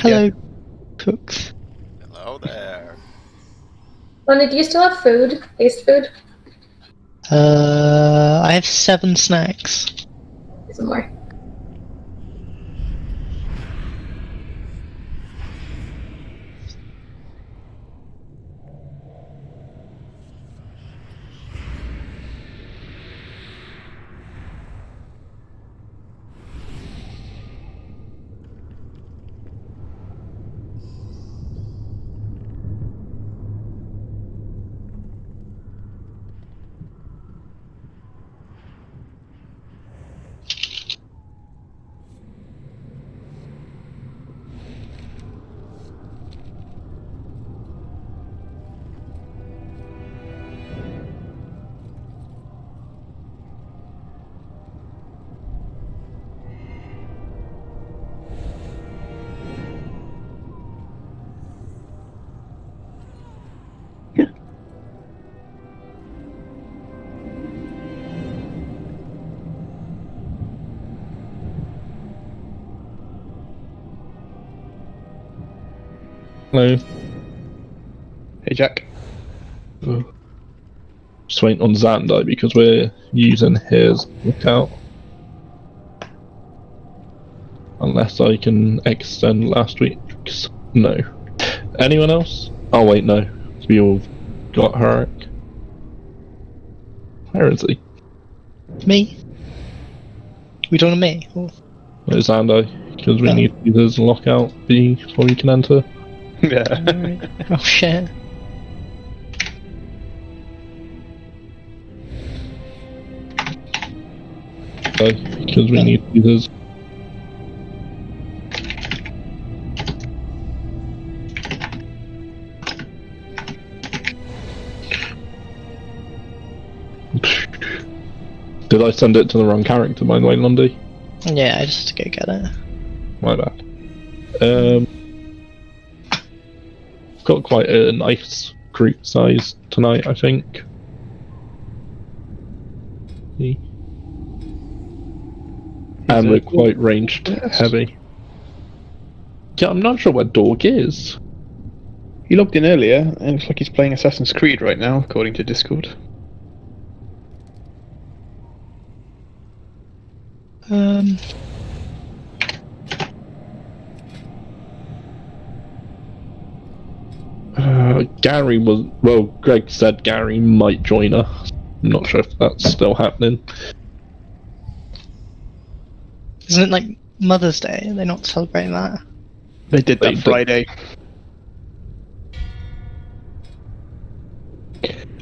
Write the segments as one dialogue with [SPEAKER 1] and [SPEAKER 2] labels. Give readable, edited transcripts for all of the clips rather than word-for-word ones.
[SPEAKER 1] Hello, cooks.
[SPEAKER 2] Hello there.
[SPEAKER 3] Ronnie, do you still have food? Taste food?
[SPEAKER 1] I have 7 snacks.
[SPEAKER 3] Some more.
[SPEAKER 4] Hello.
[SPEAKER 5] Hey, Jack.
[SPEAKER 4] Just waiting on Xandai because we're using his lookout. Unless I can extend last week's. No. Anyone else? Oh wait, no. We all got Harik. Where is he?
[SPEAKER 1] Me? We talking to me? Or...
[SPEAKER 4] Where's Xandai? Because we need to use his lockout before we can enter.
[SPEAKER 5] Yeah.
[SPEAKER 1] Right. Oh shit.
[SPEAKER 4] Because we need to use his. Did I send it to the wrong character, by the way, Lundy?
[SPEAKER 1] Yeah, I just had to go get it.
[SPEAKER 4] My bad. Got quite a nice group size tonight, I think. And we're quite ranged heavy. Yeah, I'm not sure where Dorg is.
[SPEAKER 5] He logged in earlier, and it looks like he's playing Assassin's Creed right now, according to Discord.
[SPEAKER 4] Gary was... Well, Greg said Gary might join us. I'm not sure if that's still happening.
[SPEAKER 1] Isn't it like Mother's Day? Are they not celebrating that?
[SPEAKER 5] They did that Friday.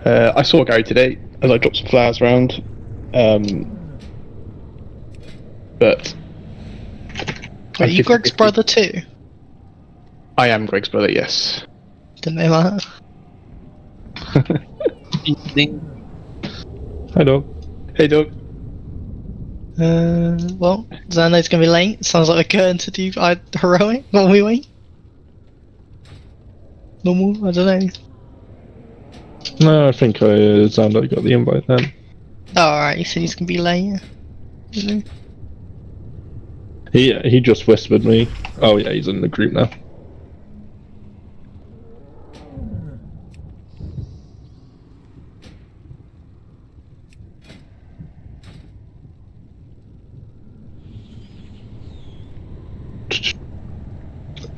[SPEAKER 5] I saw Gary today as I dropped some flowers around. But...
[SPEAKER 1] Are you Greg's brother too?
[SPEAKER 5] I am Greg's brother, yes.
[SPEAKER 1] Didn't know that.
[SPEAKER 4] Hi, Dog.
[SPEAKER 5] Hey, Doug.
[SPEAKER 1] Well, Xandai's gonna be late. Sounds like we're going to do heroic. What are we wait? Normal? I don't know.
[SPEAKER 4] No, I think Xandai got the invite then.
[SPEAKER 1] Oh, alright, he said he's gonna be late.
[SPEAKER 4] He just whispered me. Oh yeah, he's in the group now.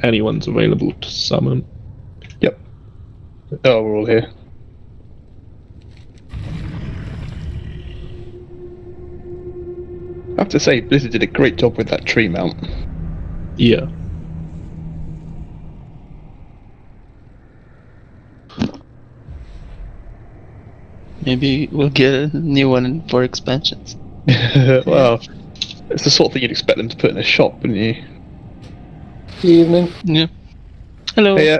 [SPEAKER 4] Anyone's available to summon.
[SPEAKER 5] Yep. Oh, we're all here. I have to say, Blizzard did a great job with that tree mount.
[SPEAKER 4] Yeah.
[SPEAKER 6] Maybe we'll get a new one for expansions.
[SPEAKER 5] Well, it's the sort of thing you'd expect them to put in a shop, wouldn't you?
[SPEAKER 7] Good evening.
[SPEAKER 6] Yeah. Hello.
[SPEAKER 5] Hey,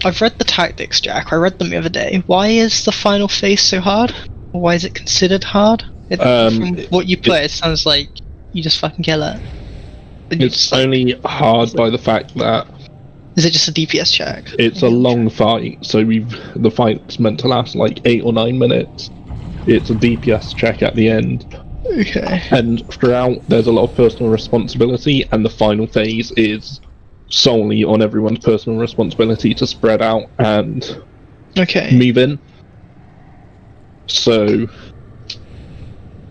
[SPEAKER 1] I've read the tactics, Jack. I read them the other day. Why is the final phase so hard? Or why is it considered hard? From what you put, it sounds like you just fucking kill it.
[SPEAKER 4] It's only hard by the fact that
[SPEAKER 1] is it just a DPS check?
[SPEAKER 4] it's a long fight, so the fight's meant to last like 8 or 9 minutes. It's a DPS check at the end.
[SPEAKER 1] Okay.
[SPEAKER 4] And throughout, there's a lot of personal responsibility, and the final phase is solely on everyone's personal responsibility to spread out and move in. So,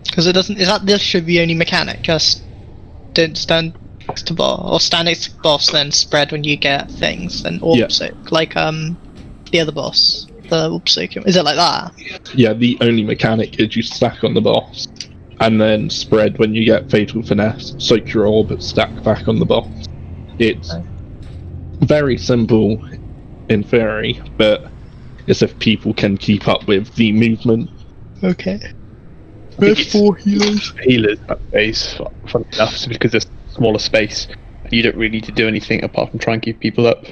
[SPEAKER 1] because it doesn't. Is that this should be only mechanic? Just don't stand next to boss or stand next to boss, then spread when you get things, and soak like the other boss, the orb soak. Is it like that?
[SPEAKER 4] Yeah, the only mechanic is you stack on the boss, and then spread when you get fatal finesse. Soak your orb, stack back on the boss. It's very simple in theory, but it's if people can keep up with the movement.
[SPEAKER 1] Okay. There's 4 healers.
[SPEAKER 5] Healers that phase, funny enough, so because there's smaller space, you don't really need to do anything apart from try and keep people up.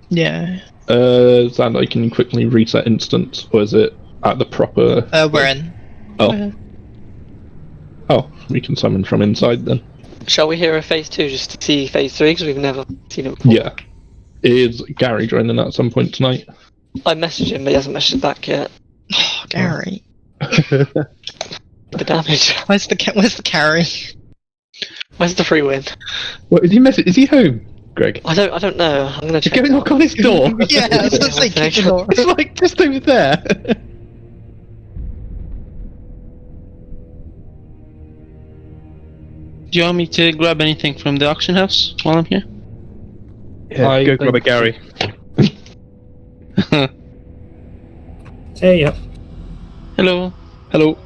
[SPEAKER 1] Yeah.
[SPEAKER 4] Xander, can you quickly reset instance, or is it at the proper...
[SPEAKER 1] we're in.
[SPEAKER 4] Oh. Oh, we can summon from inside then.
[SPEAKER 8] Shall we hear a phase 2 just to see phase 3, because we've never seen it before?
[SPEAKER 4] Yeah. Is Gary joining at some point tonight?
[SPEAKER 8] I messaged him, but he hasn't messaged back yet.
[SPEAKER 1] Oh, Gary.
[SPEAKER 8] The damage.
[SPEAKER 1] Where's the carry?
[SPEAKER 8] Where's the free win?
[SPEAKER 5] What, is he home, Greg?
[SPEAKER 8] I don't know. I'm gonna check.
[SPEAKER 5] Go knock on his door.
[SPEAKER 1] Yeah, I was gonna say kick the door.
[SPEAKER 5] It's like just over there.
[SPEAKER 6] Do you want me to grab anything from the auction house while I'm here?
[SPEAKER 5] Yeah, go grab a Gary.
[SPEAKER 7] Hey, yep.
[SPEAKER 6] Hello.
[SPEAKER 5] Hello.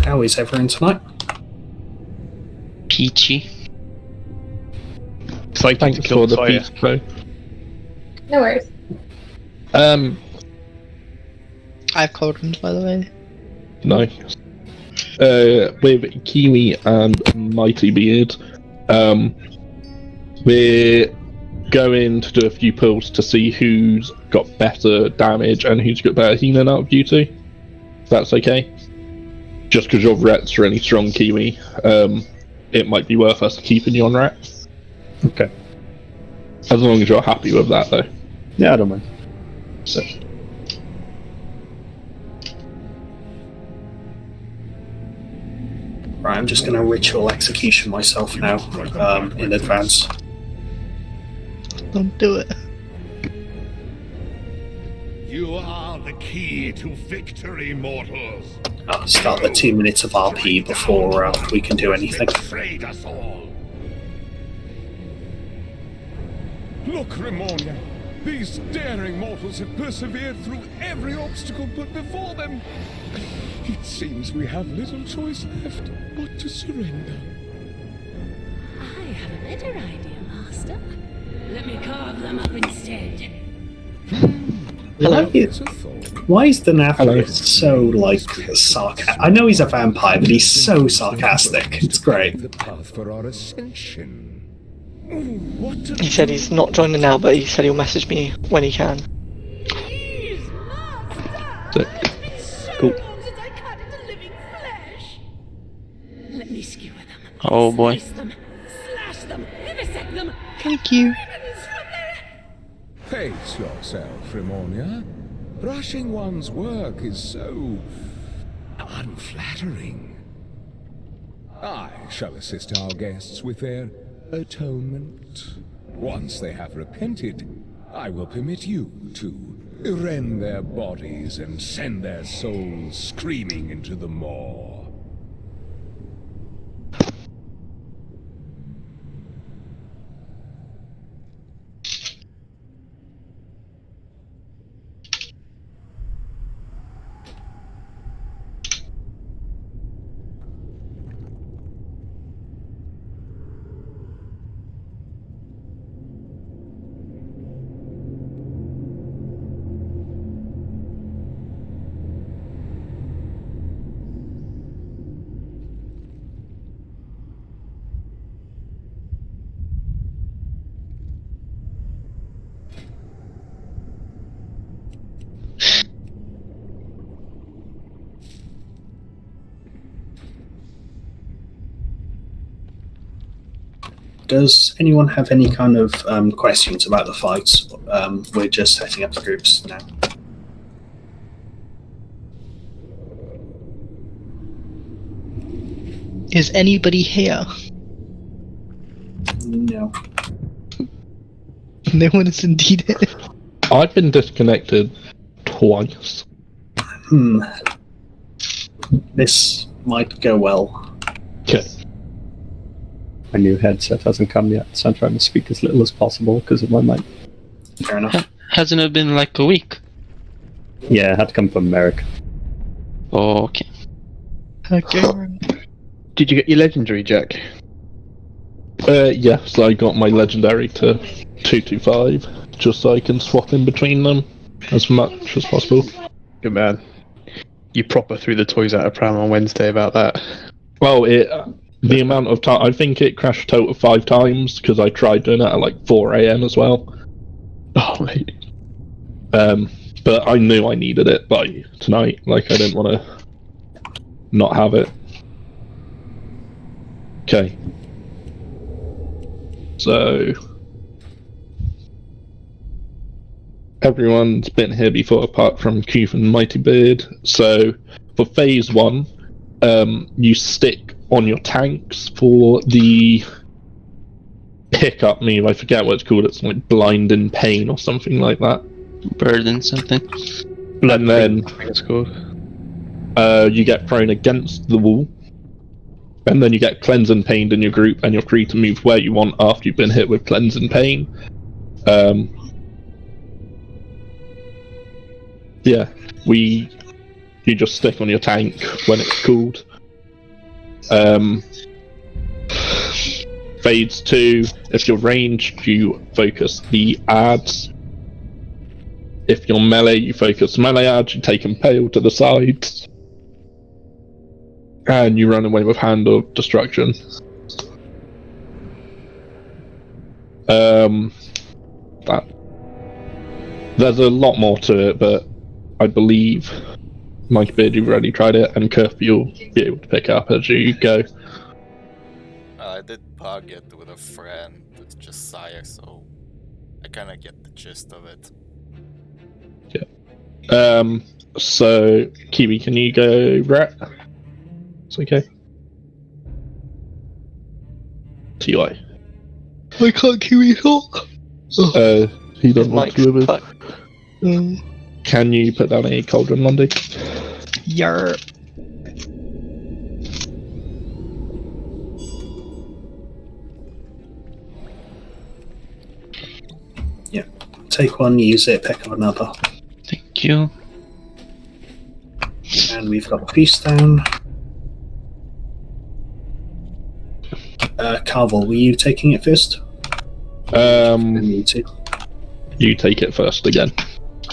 [SPEAKER 7] How is everyone tonight?
[SPEAKER 6] Peachy.
[SPEAKER 5] Excited
[SPEAKER 4] Thanks
[SPEAKER 5] to kill
[SPEAKER 4] for the
[SPEAKER 5] fire.
[SPEAKER 4] peace flow.
[SPEAKER 3] No worries.
[SPEAKER 1] I have cauldrons, by the way.
[SPEAKER 4] Nice. With Kiwi and Mighty Beard, we're going to do a few pulls to see who's got better damage and who's got better healing out of you two. If that's okay. Just because your ret's really strong, Kiwi, it might be worth us keeping you on ret.
[SPEAKER 5] Okay.
[SPEAKER 4] As long as you're happy with that, though.
[SPEAKER 5] Yeah, I don't mind.
[SPEAKER 4] So.
[SPEAKER 7] Right, I'm just going to ritual execution myself now, in advance.
[SPEAKER 1] Don't do it.
[SPEAKER 9] You are the key to victory, mortals.
[SPEAKER 7] I'll start the 2 minutes of RP before we can do anything.
[SPEAKER 9] Betrayed us all. Look, Ramonia. These daring mortals have persevered through every obstacle put before them. It seems we have little choice left but to surrender.
[SPEAKER 10] I have a better idea, Master. Let me carve them up instead.
[SPEAKER 7] Why is the Nathra so, like, sarcastic? I know he's a vampire, but he's so sarcastic. It's great.
[SPEAKER 9] The path for our ascension.
[SPEAKER 8] He said he's not joining now, but he said he'll message me when he can.
[SPEAKER 10] Please,
[SPEAKER 4] Sick.
[SPEAKER 10] Cool. I cut into living flesh. Let me skewer them.
[SPEAKER 6] Oh boy.
[SPEAKER 10] Slice them, slash them, vivisect them.
[SPEAKER 1] Thank you.
[SPEAKER 9] Pace yourself, Ramonia. Rushing one's work is so unflattering. I shall assist our guests with their atonement. Once they have repented, I will permit you to rend their bodies and send their souls screaming into the maw.
[SPEAKER 7] Does anyone have any kind of questions about the fights? We're just setting up the groups now.
[SPEAKER 1] Is anybody here?
[SPEAKER 7] No.
[SPEAKER 1] No one is indeed here.
[SPEAKER 4] I've been disconnected twice.
[SPEAKER 7] This might go well.
[SPEAKER 4] Okay.
[SPEAKER 5] My new headset hasn't come yet, so I'm trying to speak as little as possible because of my mic.
[SPEAKER 7] Fair enough.
[SPEAKER 6] Hasn't it been like a week?
[SPEAKER 5] Yeah, I had to come from America.
[SPEAKER 6] Oh, okay.
[SPEAKER 1] Okay.
[SPEAKER 5] Did you get your legendary, Jack?
[SPEAKER 4] Yes, I got my legendary to 225, just so I can swap in between them as much as possible.
[SPEAKER 5] Good man. You proper threw the toys out of pram on Wednesday about that.
[SPEAKER 4] Well, the amount of time, I think it crashed a total of 5 times, because I tried doing it at like 4 AM as well.
[SPEAKER 5] Oh, mate.
[SPEAKER 4] But I knew I needed it by tonight, like I didn't want to not have it. Okay. So everyone's been here before apart from Keith and Mighty Beard. So for phase 1, you stick on your tanks for the pickup move. I forget what it's called. It's like blind in pain or something like that.
[SPEAKER 6] Burden something.
[SPEAKER 4] And then
[SPEAKER 5] I think it's called.
[SPEAKER 4] You get thrown against the wall. And then you get Cleanse and Pain in your group, and you're free to move where you want after you've been hit with Cleanse and Pain. Yeah, you just stick on your tank when it's called. Phase 2, if you're ranged, you focus the ads. If you're melee, you focus melee ads, you take Impale to the sides. And you run away with Hand of Destruction. There's a lot more to it, but I believe Mike Beard, you've already tried it, and Kirk, you'll be able to pick up as you go.
[SPEAKER 2] I did pug it with a friend with just Sire, so I kind of get the gist of it.
[SPEAKER 4] Yeah. So Kiwi, can you go Rat? It's okay. TI.
[SPEAKER 1] I can't Kiwi talk.
[SPEAKER 4] He doesn't want to live
[SPEAKER 8] fuck.
[SPEAKER 4] it. Can you put down a cauldron, Lundy?
[SPEAKER 1] Yarp.
[SPEAKER 7] Yeah. Take one, use it, pick up another.
[SPEAKER 6] Thank you.
[SPEAKER 7] And we've got the feast down. Carvel, were you taking it first? Me too.
[SPEAKER 4] You take it first again.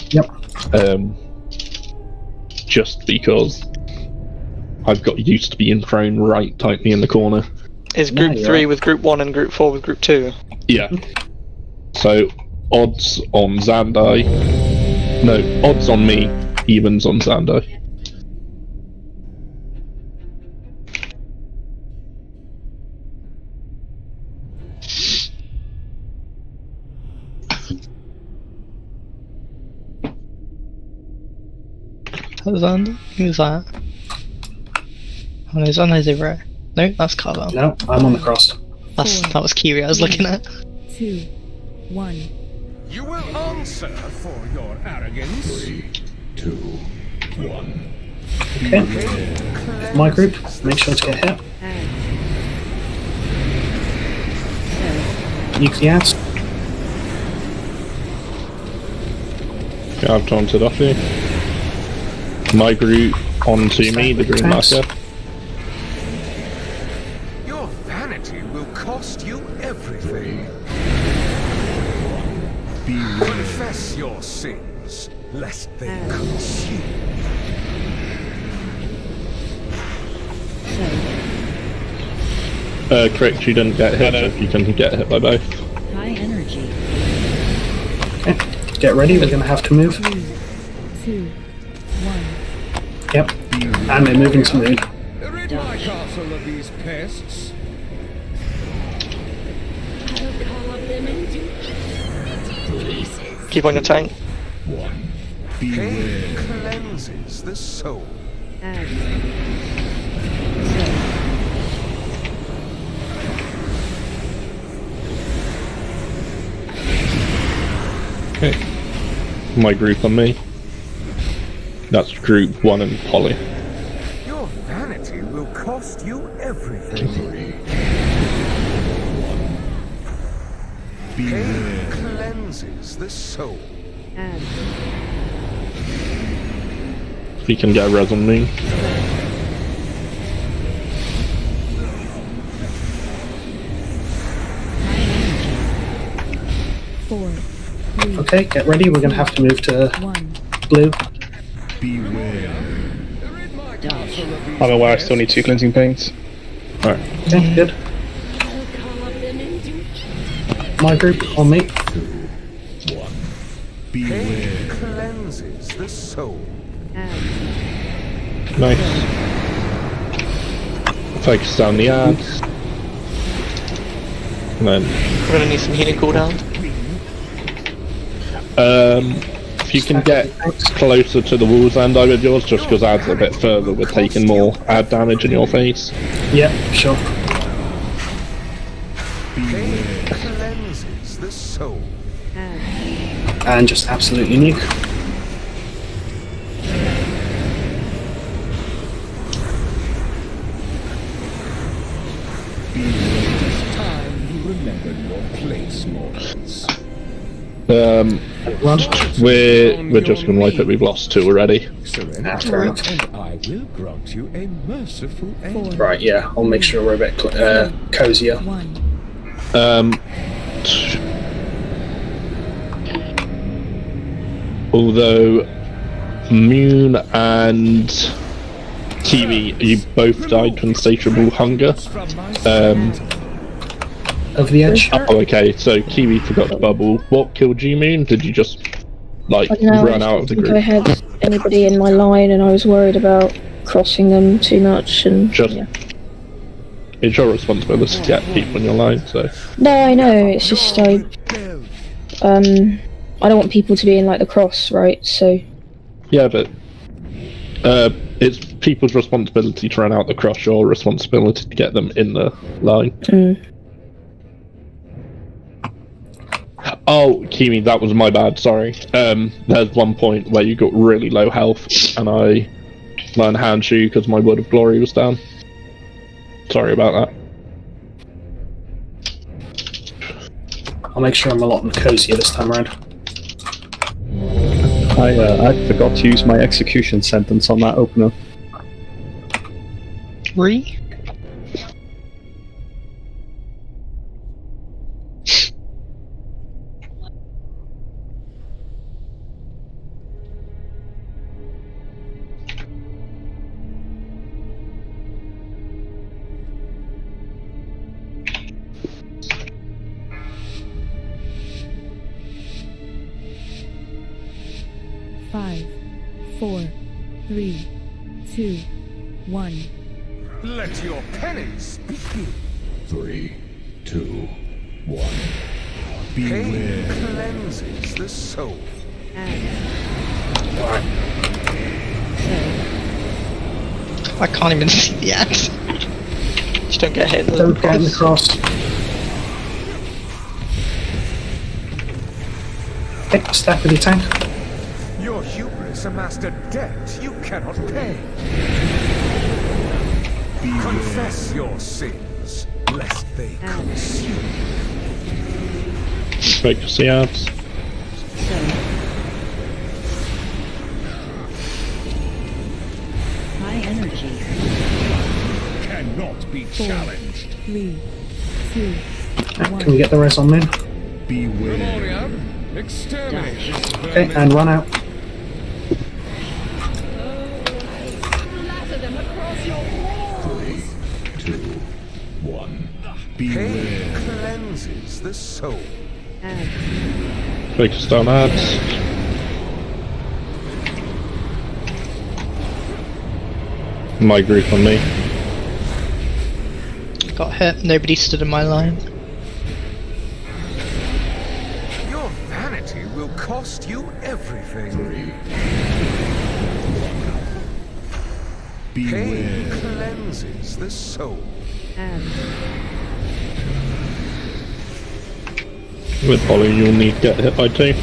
[SPEAKER 7] Yep.
[SPEAKER 4] Just because I've got used to being thrown right tightly in the corner.
[SPEAKER 8] Is group 3 with group 1 and group 4 with group 2?
[SPEAKER 4] Yeah. So odds on Zandai. No, odds on me, evens on Zandai.
[SPEAKER 1] Xander? Who's that? Oh no, Xander's over there. No, that's Carvel.
[SPEAKER 7] No, I'm on the cross.
[SPEAKER 1] That was Kiri I was looking at.
[SPEAKER 10] 2, 1.
[SPEAKER 9] You will answer for your arrogance. 3, 2, 1.
[SPEAKER 7] Okay. My group, make sure to get hit. Nuke the ads.
[SPEAKER 4] Okay, I've taunted off you. My group onto me, the green marker.
[SPEAKER 9] Your vanity will cost you everything. Confess your sins, lest they consume.
[SPEAKER 4] Correct, you didn't get hit, so you can get hit by both.
[SPEAKER 10] High energy.
[SPEAKER 7] Okay. Get ready, we're going to have to move.
[SPEAKER 10] 3, 2, 1.
[SPEAKER 7] Yep. And we're moving to moon.
[SPEAKER 9] Rid my castle of these pests.
[SPEAKER 10] them into pieces.
[SPEAKER 8] Keep on your tank.
[SPEAKER 9] Beware.
[SPEAKER 11] Cleanses the soul.
[SPEAKER 4] Okay. My group on me. That's group 1 and Polly.
[SPEAKER 11] Your vanity will cost you everything. Pain cleanses the soul.
[SPEAKER 4] If you can get a res on me.
[SPEAKER 7] Okay, get ready. We're going to have to move to blue.
[SPEAKER 9] Beware.
[SPEAKER 5] I'm aware I still need 2 cleansing paints.
[SPEAKER 4] Alright.
[SPEAKER 7] Okay, good. My group on me.
[SPEAKER 11] Pain cleanses the soul.
[SPEAKER 4] Nice. Focus down the ads. And then
[SPEAKER 8] We're gonna need some healing cooldown.
[SPEAKER 4] if you can get closer to the walls end, I would yours, just because ads a bit further, we're taking more ad damage in your face.
[SPEAKER 7] Yeah, sure.
[SPEAKER 11] Pain cleanses the soul.
[SPEAKER 7] And just absolutely nuke.
[SPEAKER 9] Time you remember your place, mortals.
[SPEAKER 4] We're just gonna wipe it. We've lost 2 already.
[SPEAKER 9] Surrender, and I will grant you a merciful end.
[SPEAKER 7] Right, yeah, I'll make sure we're a bit cozier.
[SPEAKER 4] Although Moon and Kiwi, you both died from insatiable hunger.
[SPEAKER 7] Of the edge.
[SPEAKER 4] Oh, okay. So Kiwi forgot to bubble. What killed you, Moon? Did you just like run out of the group?
[SPEAKER 12] I had anybody in my line, and I was worried about crossing them too much, and yeah.
[SPEAKER 4] It's your responsibility to get people in your line. So.
[SPEAKER 12] No, I know. It's just I don't want people to be in like the cross, right? So.
[SPEAKER 4] Yeah, but it's people's responsibility to run out the cross. Your responsibility to get them in the line. Oh, Kimi, that was my bad, sorry. There's one point where you got really low health, and I learned hand you because my word of glory was down. Sorry about that.
[SPEAKER 7] I'll make sure I'm a lot cozier this time around.
[SPEAKER 5] I forgot to use my execution sentence on that opener.
[SPEAKER 1] 3?
[SPEAKER 10] Five, 4, 3, 2, 1.
[SPEAKER 11] Let your penance begin.
[SPEAKER 9] 3, 2, 1.
[SPEAKER 11] Pain
[SPEAKER 9] Beware.
[SPEAKER 11] cleanses the soul.
[SPEAKER 1] I can't even see the ads.
[SPEAKER 8] Just don't get hit.
[SPEAKER 7] Don't get in the cross. Okay, stack with your tank.
[SPEAKER 11] Your hubris amassed a debt you cannot pay. Confess your sins, lest they consume.
[SPEAKER 4] Focus the ads.
[SPEAKER 10] High energy.
[SPEAKER 9] Cannot be
[SPEAKER 10] 4,
[SPEAKER 9] challenged.
[SPEAKER 10] 3, 2, 1.
[SPEAKER 7] Can we get the res on Moon?
[SPEAKER 9] Beware. Exterminate this
[SPEAKER 7] Okay,
[SPEAKER 9] vermin.
[SPEAKER 7] and run out.
[SPEAKER 10] Splatter them across your walls.
[SPEAKER 9] 3, 2, 1.
[SPEAKER 11] Pain
[SPEAKER 9] Beware.
[SPEAKER 11] cleanses the soul.
[SPEAKER 4] Focus down ads. My group on me.
[SPEAKER 1] Got hit. Nobody stood in my line.
[SPEAKER 11] cost you everything. Pain cleanses the soul.
[SPEAKER 4] With Polly, you'll need to get hit by 2.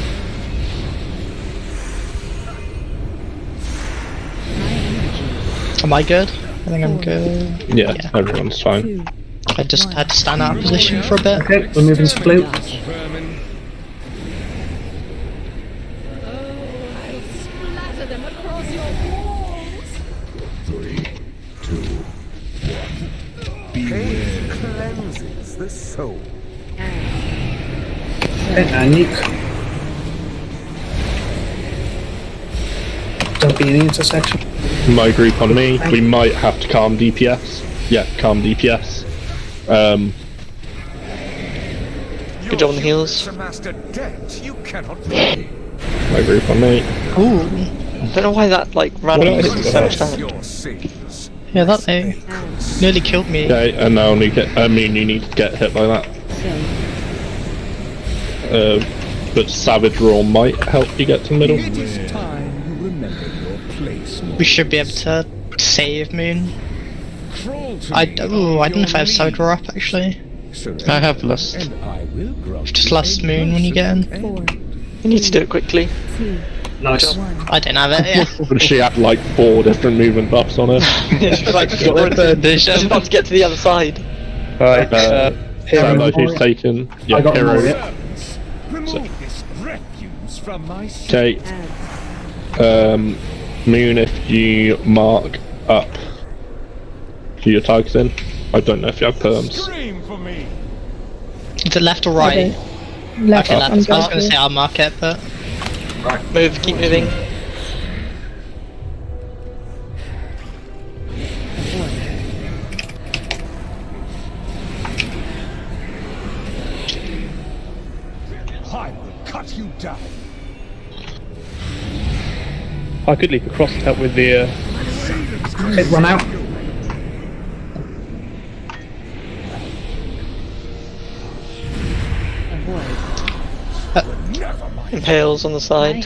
[SPEAKER 1] Am I good? I think I'm good.
[SPEAKER 4] Yeah, everyone's fine.
[SPEAKER 1] I just had to stand out of position for a bit.
[SPEAKER 7] Okay, we're moving to blue.
[SPEAKER 10] Splatter them across your walls.
[SPEAKER 9] 3, 2, 1.
[SPEAKER 11] Pain cleanses the soul.
[SPEAKER 7] Okay, and you. Don't be in the intersection.
[SPEAKER 4] My group on me. We might have to calm DPS. Yeah, calm DPS.
[SPEAKER 8] Good job on the heals.
[SPEAKER 11] Master debt you cannot pay.
[SPEAKER 4] My group on me.
[SPEAKER 1] Ooh.
[SPEAKER 8] Don't know why that like randomly did so much damage.
[SPEAKER 11] Your sins.
[SPEAKER 1] Yeah, that thing nearly killed me.
[SPEAKER 4] Okay, and now you need to get hit by that. But Savage Roar might help you get to the middle.
[SPEAKER 9] It is time you remember your place.
[SPEAKER 1] We should be able to save Moon.
[SPEAKER 9] Crawl to
[SPEAKER 1] I
[SPEAKER 9] me
[SPEAKER 1] don't
[SPEAKER 9] on
[SPEAKER 1] know if I
[SPEAKER 9] your
[SPEAKER 1] have Savage
[SPEAKER 9] knees.
[SPEAKER 1] Roar up actually.
[SPEAKER 9] Surrender,
[SPEAKER 6] I have lost.
[SPEAKER 9] and I will grant
[SPEAKER 1] Just
[SPEAKER 9] you
[SPEAKER 1] last
[SPEAKER 9] a
[SPEAKER 1] Moon when you get in.
[SPEAKER 9] merciful end.
[SPEAKER 8] You need to do it quickly.
[SPEAKER 7] Nice.
[SPEAKER 1] I don't have it, yeah.
[SPEAKER 4] But she had like 4 different movement buffs on her.
[SPEAKER 8] Like, she's about to get to the other side.
[SPEAKER 5] Right,
[SPEAKER 4] Sambo, who's taken. Yeah,
[SPEAKER 7] I got
[SPEAKER 4] Hero.
[SPEAKER 7] Moria.
[SPEAKER 9] Remove this refuse from my sight.
[SPEAKER 4] Okay. Moon, if you mark up to your targets in. I don't know if you have perms.
[SPEAKER 9] Scream for me.
[SPEAKER 1] Is it left or right?
[SPEAKER 12] Left.
[SPEAKER 1] Okay,
[SPEAKER 12] I'm
[SPEAKER 1] left. I was
[SPEAKER 12] going
[SPEAKER 1] gonna say I'll mark it, but
[SPEAKER 8] Move, keep moving.
[SPEAKER 9] I will cut you down.
[SPEAKER 5] I could leap across that with the.
[SPEAKER 7] Okay, run out.
[SPEAKER 8] Impales on the side.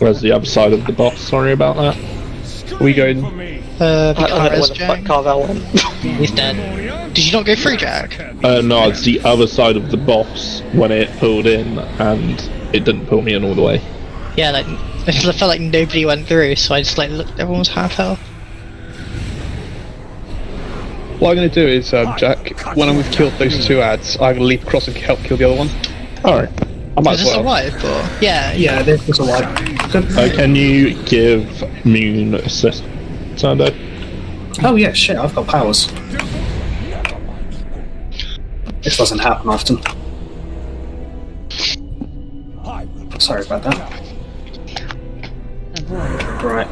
[SPEAKER 4] Where's the other side of the boss? Sorry about that.
[SPEAKER 5] We going.
[SPEAKER 8] I don't know where the
[SPEAKER 1] Jack.
[SPEAKER 8] fuck Carvel went.
[SPEAKER 1] He's dead. Did you not go through, Jack?
[SPEAKER 4] No, it's the other side of the boss when it pulled in, and it didn't pull me in all the way.
[SPEAKER 1] Yeah, like I felt like nobody went through, so I just like looked. Everyone was half health.
[SPEAKER 5] What I'm going to do is, Jack, when we've killed those 2 ads, I'm going to leap across and help kill the other one.
[SPEAKER 4] Alright. I might
[SPEAKER 1] Is
[SPEAKER 4] as
[SPEAKER 1] this a
[SPEAKER 4] well.
[SPEAKER 1] wipe or? Yeah.
[SPEAKER 7] Yeah, this was a wipe. Good.
[SPEAKER 4] Can you give Moon assist, Sando?
[SPEAKER 7] Oh yeah, shit, I've got powers. This doesn't happen often. Sorry about that. Right.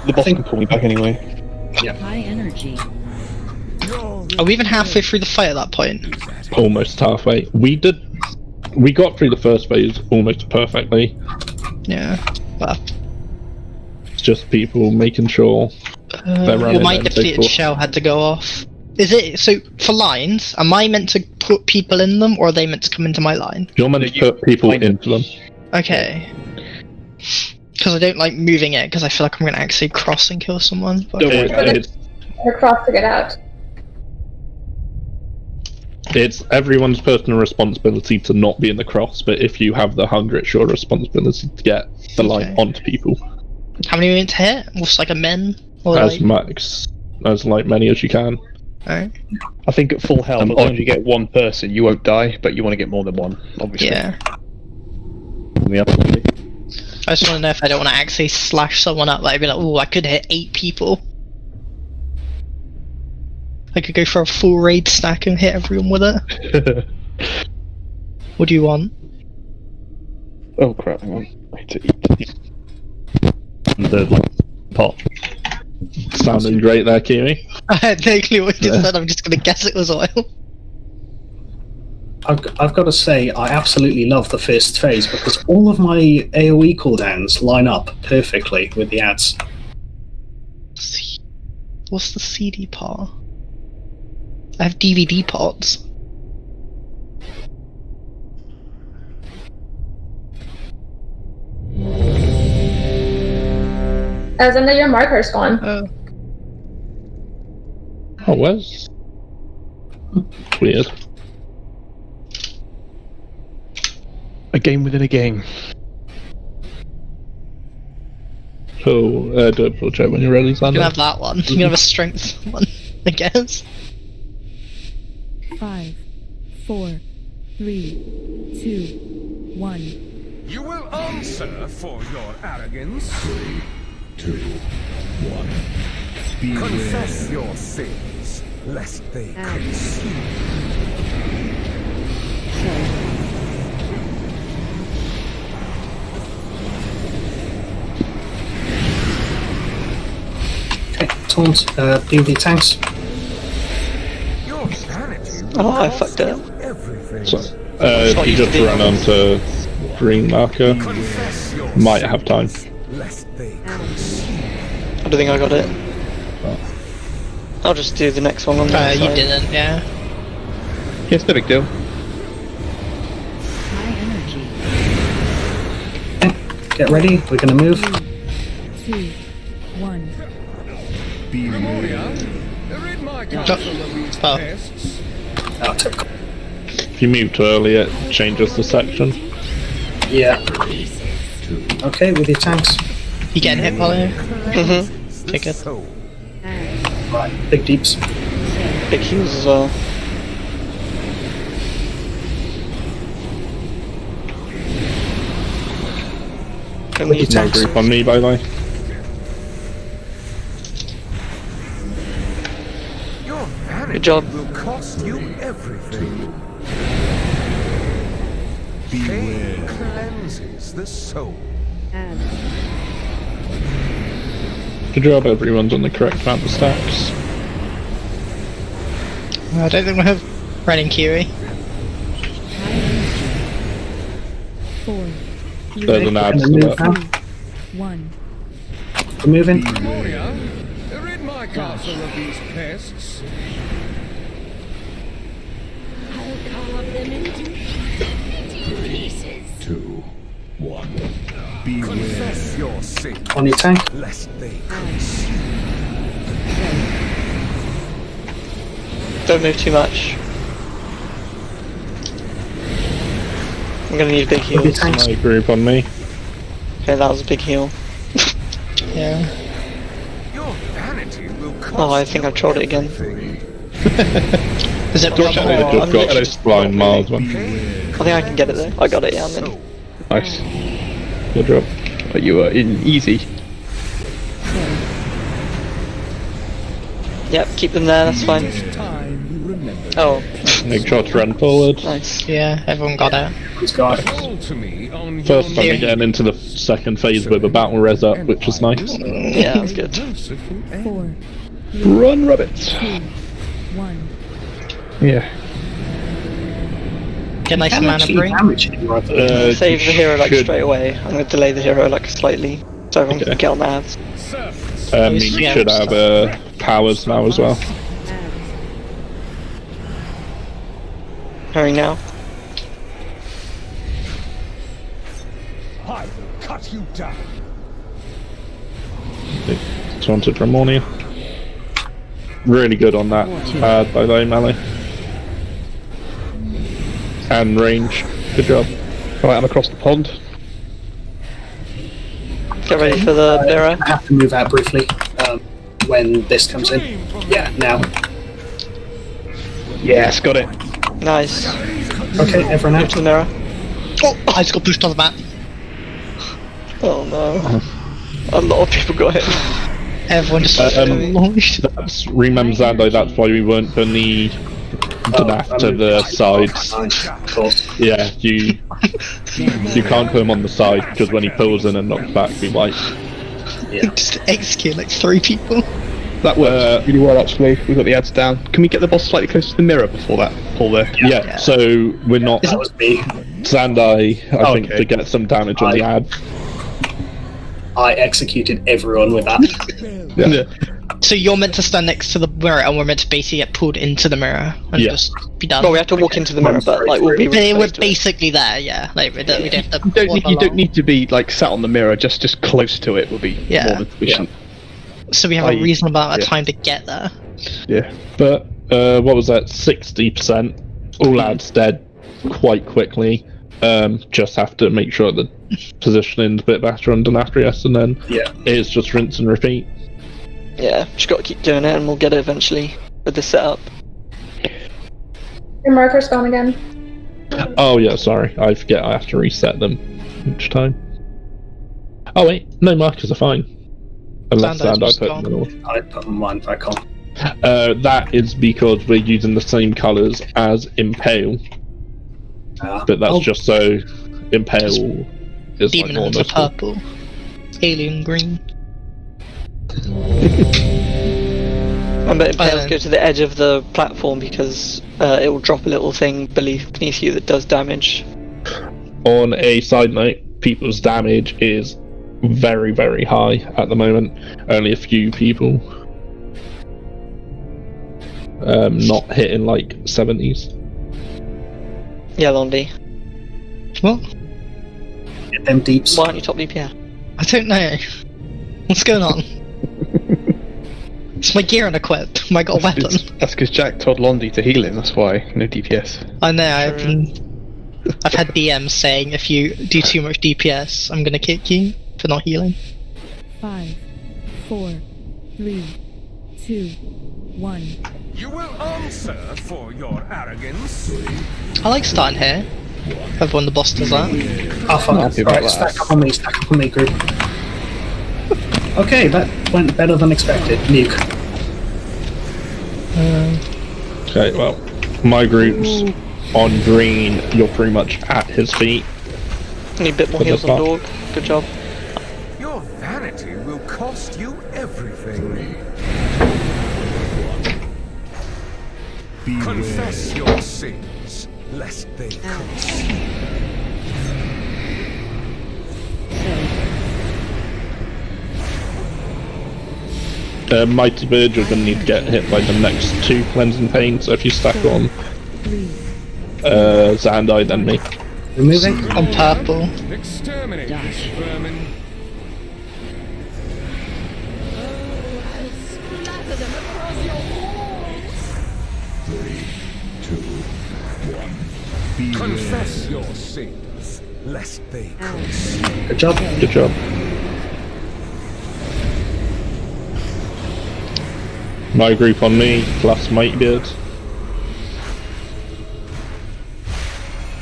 [SPEAKER 5] The boss can pull me back anyway.
[SPEAKER 7] Yeah.
[SPEAKER 10] High energy.
[SPEAKER 1] Are we even halfway through the fight at that point?
[SPEAKER 4] Almost halfway. We got through the first phase almost perfectly.
[SPEAKER 1] Yeah. Well,
[SPEAKER 4] It's just people making sure they're running.
[SPEAKER 1] well, my
[SPEAKER 4] and
[SPEAKER 1] depleted
[SPEAKER 4] so forth.
[SPEAKER 1] shell had to go off. Is it so for lines? Am I meant to put people in them, or are they meant to come into my line?
[SPEAKER 4] You're meant to put people into them.
[SPEAKER 1] Okay. Because I don't like moving it, because I feel like I'm going to actually cross and kill someone. But
[SPEAKER 3] Or cross to get out.
[SPEAKER 4] It's everyone's personal responsibility to not be in the cross, but if you have the hunger, it's your responsibility to get the light onto people.
[SPEAKER 1] How many are we meant to hit? What's like a min? Or
[SPEAKER 4] As
[SPEAKER 1] like...
[SPEAKER 4] max, as like many as you can.
[SPEAKER 1] Alright.
[SPEAKER 5] I think at full health, as long as you get 1 person, you won't die, but you want to get more than 1, obviously.
[SPEAKER 1] Yeah.
[SPEAKER 4] Yeah.
[SPEAKER 1] I just want to know if I don't want to actually slash someone up. Like, I'd be like, oh, I could hit 8 people. I could go for a full raid stack and hit everyone with it. What do you want?
[SPEAKER 5] Oh crap, hang on. I need to eat.
[SPEAKER 4] The pot. Sounding great there, Kiwi.
[SPEAKER 1] I had no clue what you just said. I'm just going to guess it was oil.
[SPEAKER 7] I've got to say, I absolutely love the first phase because all of my AoE cooldowns line up perfectly with the ads.
[SPEAKER 1] What's the CD part? I have DVD pods.
[SPEAKER 3] Zenda, your marker's gone.
[SPEAKER 4] Oh, where's... Weird.
[SPEAKER 5] A game within a game.
[SPEAKER 4] Cool. Do a pull check when you're ready,
[SPEAKER 1] You
[SPEAKER 4] Sander.
[SPEAKER 1] can have that one. You can have a strength one, I guess.
[SPEAKER 10] 5, 4, 3, 2, 1.
[SPEAKER 11] You will answer for your arrogance.
[SPEAKER 9] 3, 2, 1.
[SPEAKER 11] Confess your sins, lest they consume you.
[SPEAKER 7] Okay, taunt, PvP tanks.
[SPEAKER 11] Your vanity
[SPEAKER 8] Oh, I fucked up.
[SPEAKER 11] everything.
[SPEAKER 4] So, you just run onto green marker.
[SPEAKER 11] Confess your
[SPEAKER 4] Might have time.
[SPEAKER 11] lest they consume.
[SPEAKER 8] I don't think I got it. I'll just do the next one on the other
[SPEAKER 1] You
[SPEAKER 8] side.
[SPEAKER 1] didn't, yeah.
[SPEAKER 5] Yeah, it's no big deal.
[SPEAKER 10] High energy.
[SPEAKER 7] Get ready, we're gonna move.
[SPEAKER 10] 2, 1.
[SPEAKER 9] Memoria, rid my castle of these pests.
[SPEAKER 7] Oh, typical.
[SPEAKER 4] If you move too early, it changes the section.
[SPEAKER 7] Yeah. Okay, with your tanks.
[SPEAKER 1] You getting hit, Polly?
[SPEAKER 8] Mm-hmm.
[SPEAKER 1] Take it.
[SPEAKER 7] Right, big deeps.
[SPEAKER 8] Big heals as well. Don't
[SPEAKER 7] With your
[SPEAKER 8] need
[SPEAKER 4] No
[SPEAKER 7] tanks.
[SPEAKER 4] group on me, by the way.
[SPEAKER 11] Your vanity
[SPEAKER 8] Good job.
[SPEAKER 11] will cost you everything.
[SPEAKER 9] Beware.
[SPEAKER 11] Pain cleanses the soul.
[SPEAKER 4] Good job, everyone's on the correct amount of stacks.
[SPEAKER 1] I don't think we have running Kiri.
[SPEAKER 10] 4,
[SPEAKER 4] There's an ad
[SPEAKER 7] Gonna
[SPEAKER 4] to
[SPEAKER 7] move
[SPEAKER 4] that.
[SPEAKER 7] now.
[SPEAKER 10] 1.
[SPEAKER 7] We're moving.
[SPEAKER 9] Memoria, rid my castle of these pests.
[SPEAKER 10] I'll carve them into pieces.
[SPEAKER 9] 2, 1. Beware.
[SPEAKER 11] Confess your sins,
[SPEAKER 7] On your tank.
[SPEAKER 11] lest they consume.
[SPEAKER 8] Don't move too much. I'm gonna need big
[SPEAKER 7] With your
[SPEAKER 8] heals.
[SPEAKER 7] tanks.
[SPEAKER 4] No group on me.
[SPEAKER 8] Okay, that was a big heal.
[SPEAKER 1] Yeah.
[SPEAKER 11] Your vanity will cost
[SPEAKER 8] Oh, I think I've trolled it again.
[SPEAKER 11] everything.
[SPEAKER 1] Is it
[SPEAKER 8] Oh,
[SPEAKER 1] blocked?
[SPEAKER 8] I'm
[SPEAKER 4] Just got
[SPEAKER 8] literally
[SPEAKER 4] this blind miles one.
[SPEAKER 8] I think I can get it though. I got it, yeah, I'm in.
[SPEAKER 5] Nice.
[SPEAKER 4] Good job.
[SPEAKER 5] But you were in easy.
[SPEAKER 8] Yep, keep them there, that's fine.
[SPEAKER 9] Each time you remember.
[SPEAKER 8] Oh,
[SPEAKER 4] Make sure to run forward.
[SPEAKER 8] nice.
[SPEAKER 1] Yeah, everyone got it.
[SPEAKER 7] He's got it.
[SPEAKER 9] Call to me on
[SPEAKER 4] First
[SPEAKER 9] your
[SPEAKER 4] time we're getting into the second phase with a battle res up, which is nice.
[SPEAKER 8] Yeah, that was good.
[SPEAKER 10] 4,
[SPEAKER 5] Run, rabbits.
[SPEAKER 10] 2, 1.
[SPEAKER 5] Yeah.
[SPEAKER 1] Get nice
[SPEAKER 7] Can
[SPEAKER 1] mana
[SPEAKER 7] actually
[SPEAKER 1] bring.
[SPEAKER 7] damage him right
[SPEAKER 8] Save the hero like
[SPEAKER 4] should-
[SPEAKER 8] straight away. I'm gonna delay the hero like slightly. So everyone can get on their ads.
[SPEAKER 4] I mean, you should have powers now as well.
[SPEAKER 8] Hurry now.
[SPEAKER 11] I will cut you down.
[SPEAKER 4] Taunted Ramonia. Really good on that pad, by the way, melee. And range. Good job.
[SPEAKER 5] Right, I'm across the pond.
[SPEAKER 8] Get ready for the mirror.
[SPEAKER 7] I have to move out briefly when this comes in. Yeah, now.
[SPEAKER 5] Yes, got it.
[SPEAKER 8] Nice.
[SPEAKER 7] Okay, everyone
[SPEAKER 8] Move
[SPEAKER 7] out.
[SPEAKER 8] to the mirror.
[SPEAKER 1] Oh, I just got pushed on the map.
[SPEAKER 8] Oh no. A lot of people got hit.
[SPEAKER 1] Everyone just launched.
[SPEAKER 4] That's, remember, Zando, that's why we weren't putting the Daft to the sides.
[SPEAKER 7] Of course.
[SPEAKER 4] Yeah, you can't put him on the side, because when he pulls in and knocks back, we wipe.
[SPEAKER 1] Just execute like 3 people.
[SPEAKER 5] That worked really well, actually. We've got the ads down. Can we get the boss slightly closer to the mirror before that pull there?
[SPEAKER 4] Yeah, so we're not...
[SPEAKER 7] That was me.
[SPEAKER 4] Zandai, I think,
[SPEAKER 5] Okay.
[SPEAKER 4] to get some damage on the ad.
[SPEAKER 7] I executed everyone with that.
[SPEAKER 5] Yeah.
[SPEAKER 1] So you're meant to stand next to the mirror, and we're meant to basically get pulled into the mirror and just be done.
[SPEAKER 8] Well, we have to walk into the mirror, but like we'll be.
[SPEAKER 1] We're basically there, yeah. Like we don't have to.
[SPEAKER 5] You don't need to be like sat on the mirror. Just close to it will be more than sufficient.
[SPEAKER 1] So we have a reasonable amount of time to get there.
[SPEAKER 5] Yeah.
[SPEAKER 4] But what was that? 60%. All lads dead quite quickly. Just have to make sure the positioning's a bit better under Natrius, and then it's just rinse and repeat.
[SPEAKER 8] Yeah, just got to keep doing it, and we'll get it eventually with the setup.
[SPEAKER 3] Your marker's gone again.
[SPEAKER 4] Oh yeah, sorry. I forget I have to reset them each time. Oh wait, no, markers are fine. Unless I put them on.
[SPEAKER 7] I put mine back on.
[SPEAKER 4] That is because we're using the same colours as Impale. But that's just so Impale is
[SPEAKER 1] Demon
[SPEAKER 4] like
[SPEAKER 1] Hunter purple. Alien green.
[SPEAKER 8] And but Impales go to the edge of the platform because it will drop a little thing beneath you that does damage.
[SPEAKER 4] On a side note, people's damage is very, very high at the moment. Only a few people not hitting like 70s.
[SPEAKER 8] Yeah, Londi.
[SPEAKER 1] What?
[SPEAKER 7] Get them deeps.
[SPEAKER 8] Why aren't you top DPS?
[SPEAKER 1] I don't know. What's going on? It's my gear unequipped. I got a weapon.
[SPEAKER 5] That's because Jack told Londi to heal him. That's why no DPS.
[SPEAKER 1] I know. I've had DMs saying if you do too much DPS, I'm gonna kick you for not healing.
[SPEAKER 10] 5, 4, 3, 2, 1.
[SPEAKER 11] You will answer for your arrogance.
[SPEAKER 1] I like starting here. Everyone the boss does that.
[SPEAKER 7] Oh fuck. Alright, stack up on me, group. Okay, that went better than expected. Nuke.
[SPEAKER 4] Okay, well, my group's on green. You're pretty much at his feet.
[SPEAKER 8] Need a bit more heals on Dog. Good job.
[SPEAKER 11] Your vanity will cost you everything. Confess your sins, lest they consume.
[SPEAKER 4] Mighty Bird, you're going to need to get hit by the next 2 cleansing pain, so if you stack on Zandai, then me.
[SPEAKER 7] Removing?
[SPEAKER 1] On purple.
[SPEAKER 11] Exterminate this vermin.
[SPEAKER 10] Splatter them across your walls.
[SPEAKER 9] 3, 2, 1.
[SPEAKER 11] Confess your sins, lest they consume.
[SPEAKER 7] Good job.
[SPEAKER 4] Good job. My group on me, plus Mighty Beard.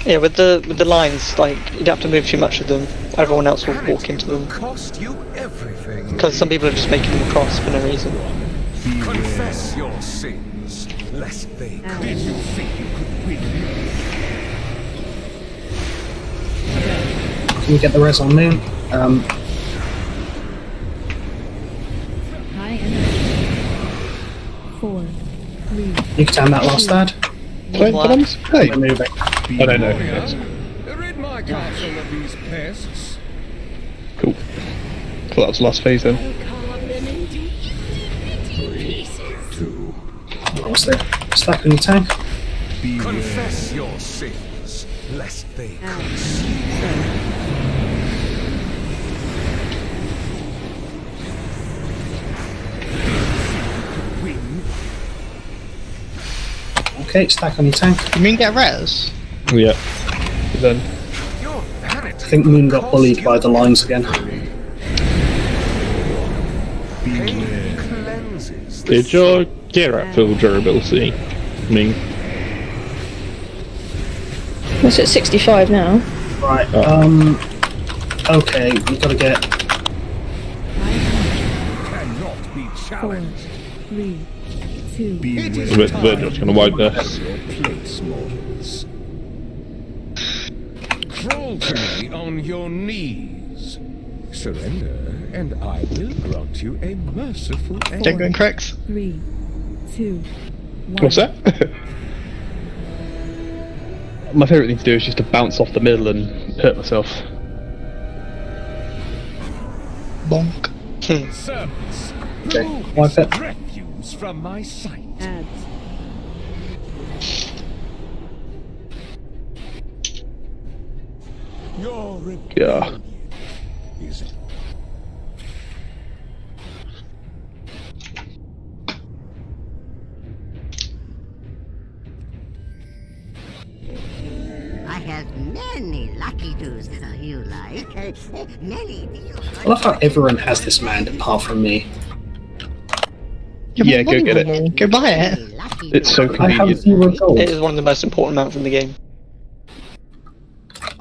[SPEAKER 8] Yeah, with the lines, like you don't have to move too much of them. Everyone else will walk into them.
[SPEAKER 11] Cost you everything.
[SPEAKER 8] Because some people are just making them cross for no reason.
[SPEAKER 11] Confess your sins, lest they consume. Did you think you could win?
[SPEAKER 7] Can we get the res on Moon?
[SPEAKER 10] High energy. 4, 3.
[SPEAKER 7] You can turn that last ad.
[SPEAKER 5] Hey.
[SPEAKER 7] We're moving.
[SPEAKER 5] I don't know.
[SPEAKER 11] Rid my castle of these pests.
[SPEAKER 5] Cool. Thought that was the last phase then.
[SPEAKER 7] What's there? Stack on your tank.
[SPEAKER 11] Confess your sins, lest they consume.
[SPEAKER 7] Okay, stack on your tank.
[SPEAKER 1] You mean get res?
[SPEAKER 4] Yeah. Then.
[SPEAKER 7] I think Moon got bullied by the lines again.
[SPEAKER 4] Did your gear at full durability? I mean.
[SPEAKER 12] It's at 65 now.
[SPEAKER 7] Right, okay, we gotta get...
[SPEAKER 11] Cannot be challenged.
[SPEAKER 10] 3, 2.
[SPEAKER 4] We're just gonna wipe this.
[SPEAKER 11] Crawl to me on your knees. Surrender, and I will grant you a merciful end.
[SPEAKER 1] Don't go in cracks.
[SPEAKER 10] 3, 2, 1.
[SPEAKER 5] What's that? My favourite thing to do is just to bounce off the middle and hurt myself.
[SPEAKER 1] Bonk.
[SPEAKER 11] Servants,
[SPEAKER 7] Okay, wipe it.
[SPEAKER 11] Refuse from my sight. Your rebellion is
[SPEAKER 13] I have many lucky doos you like. Many deals.
[SPEAKER 7] I love how everyone has this mount apart from me.
[SPEAKER 5] Yeah, go get it.
[SPEAKER 1] Go buy it.
[SPEAKER 5] It's so
[SPEAKER 7] I have
[SPEAKER 5] convenient.
[SPEAKER 7] 0 gold.
[SPEAKER 8] It is one of the most important mounts in the game.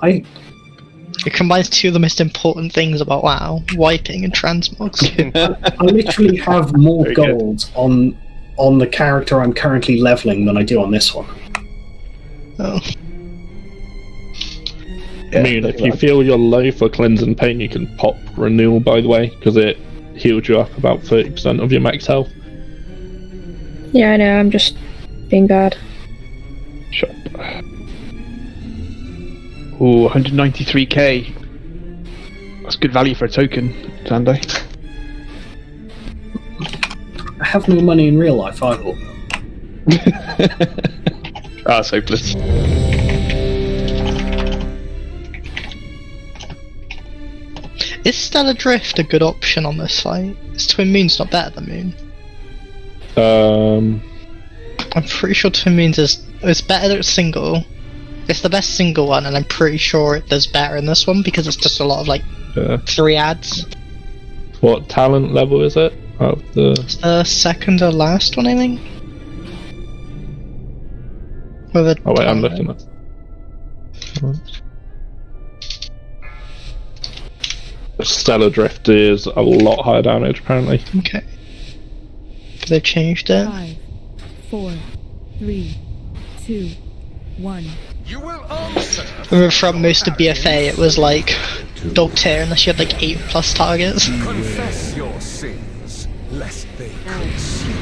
[SPEAKER 1] It combines two of the most important things about WoW: wiping and transmogs.
[SPEAKER 7] I literally have more
[SPEAKER 5] Very good.
[SPEAKER 7] gold on the character I'm currently leveling than I do on this one.
[SPEAKER 1] Oh.
[SPEAKER 4] I mean, if you feel you're low for cleansing pain, you can pop renewal, by the way, because it heals you up about 30% of your max health.
[SPEAKER 12] Yeah, I know, I'm just being bad.
[SPEAKER 5] Shop. Ooh, 193k. That's good value for a token, Sando.
[SPEAKER 7] I have no money in real life either.
[SPEAKER 5] Ah, it's hopeless.
[SPEAKER 1] Is Stellar Drift a good option on this fight? Is Twin Moon's not better than Moon? I'm pretty sure Twin Moon's is better than single. It's the best single one, and I'm pretty sure it does better in this one because it's just a lot of like 3 ads.
[SPEAKER 4] What talent level is it?
[SPEAKER 1] It's the second or last one, I think.
[SPEAKER 4] Oh wait, I'm looking at. Stellar Drift is a lot higher damage, apparently.
[SPEAKER 1] Okay. They changed it.
[SPEAKER 10] 5, 4, 3, 2, 1.
[SPEAKER 11] You will answer.
[SPEAKER 1] Remember from most of BFA, it was like dog tier unless you had like 8+ targets.
[SPEAKER 11] Confess your sins, lest they consume.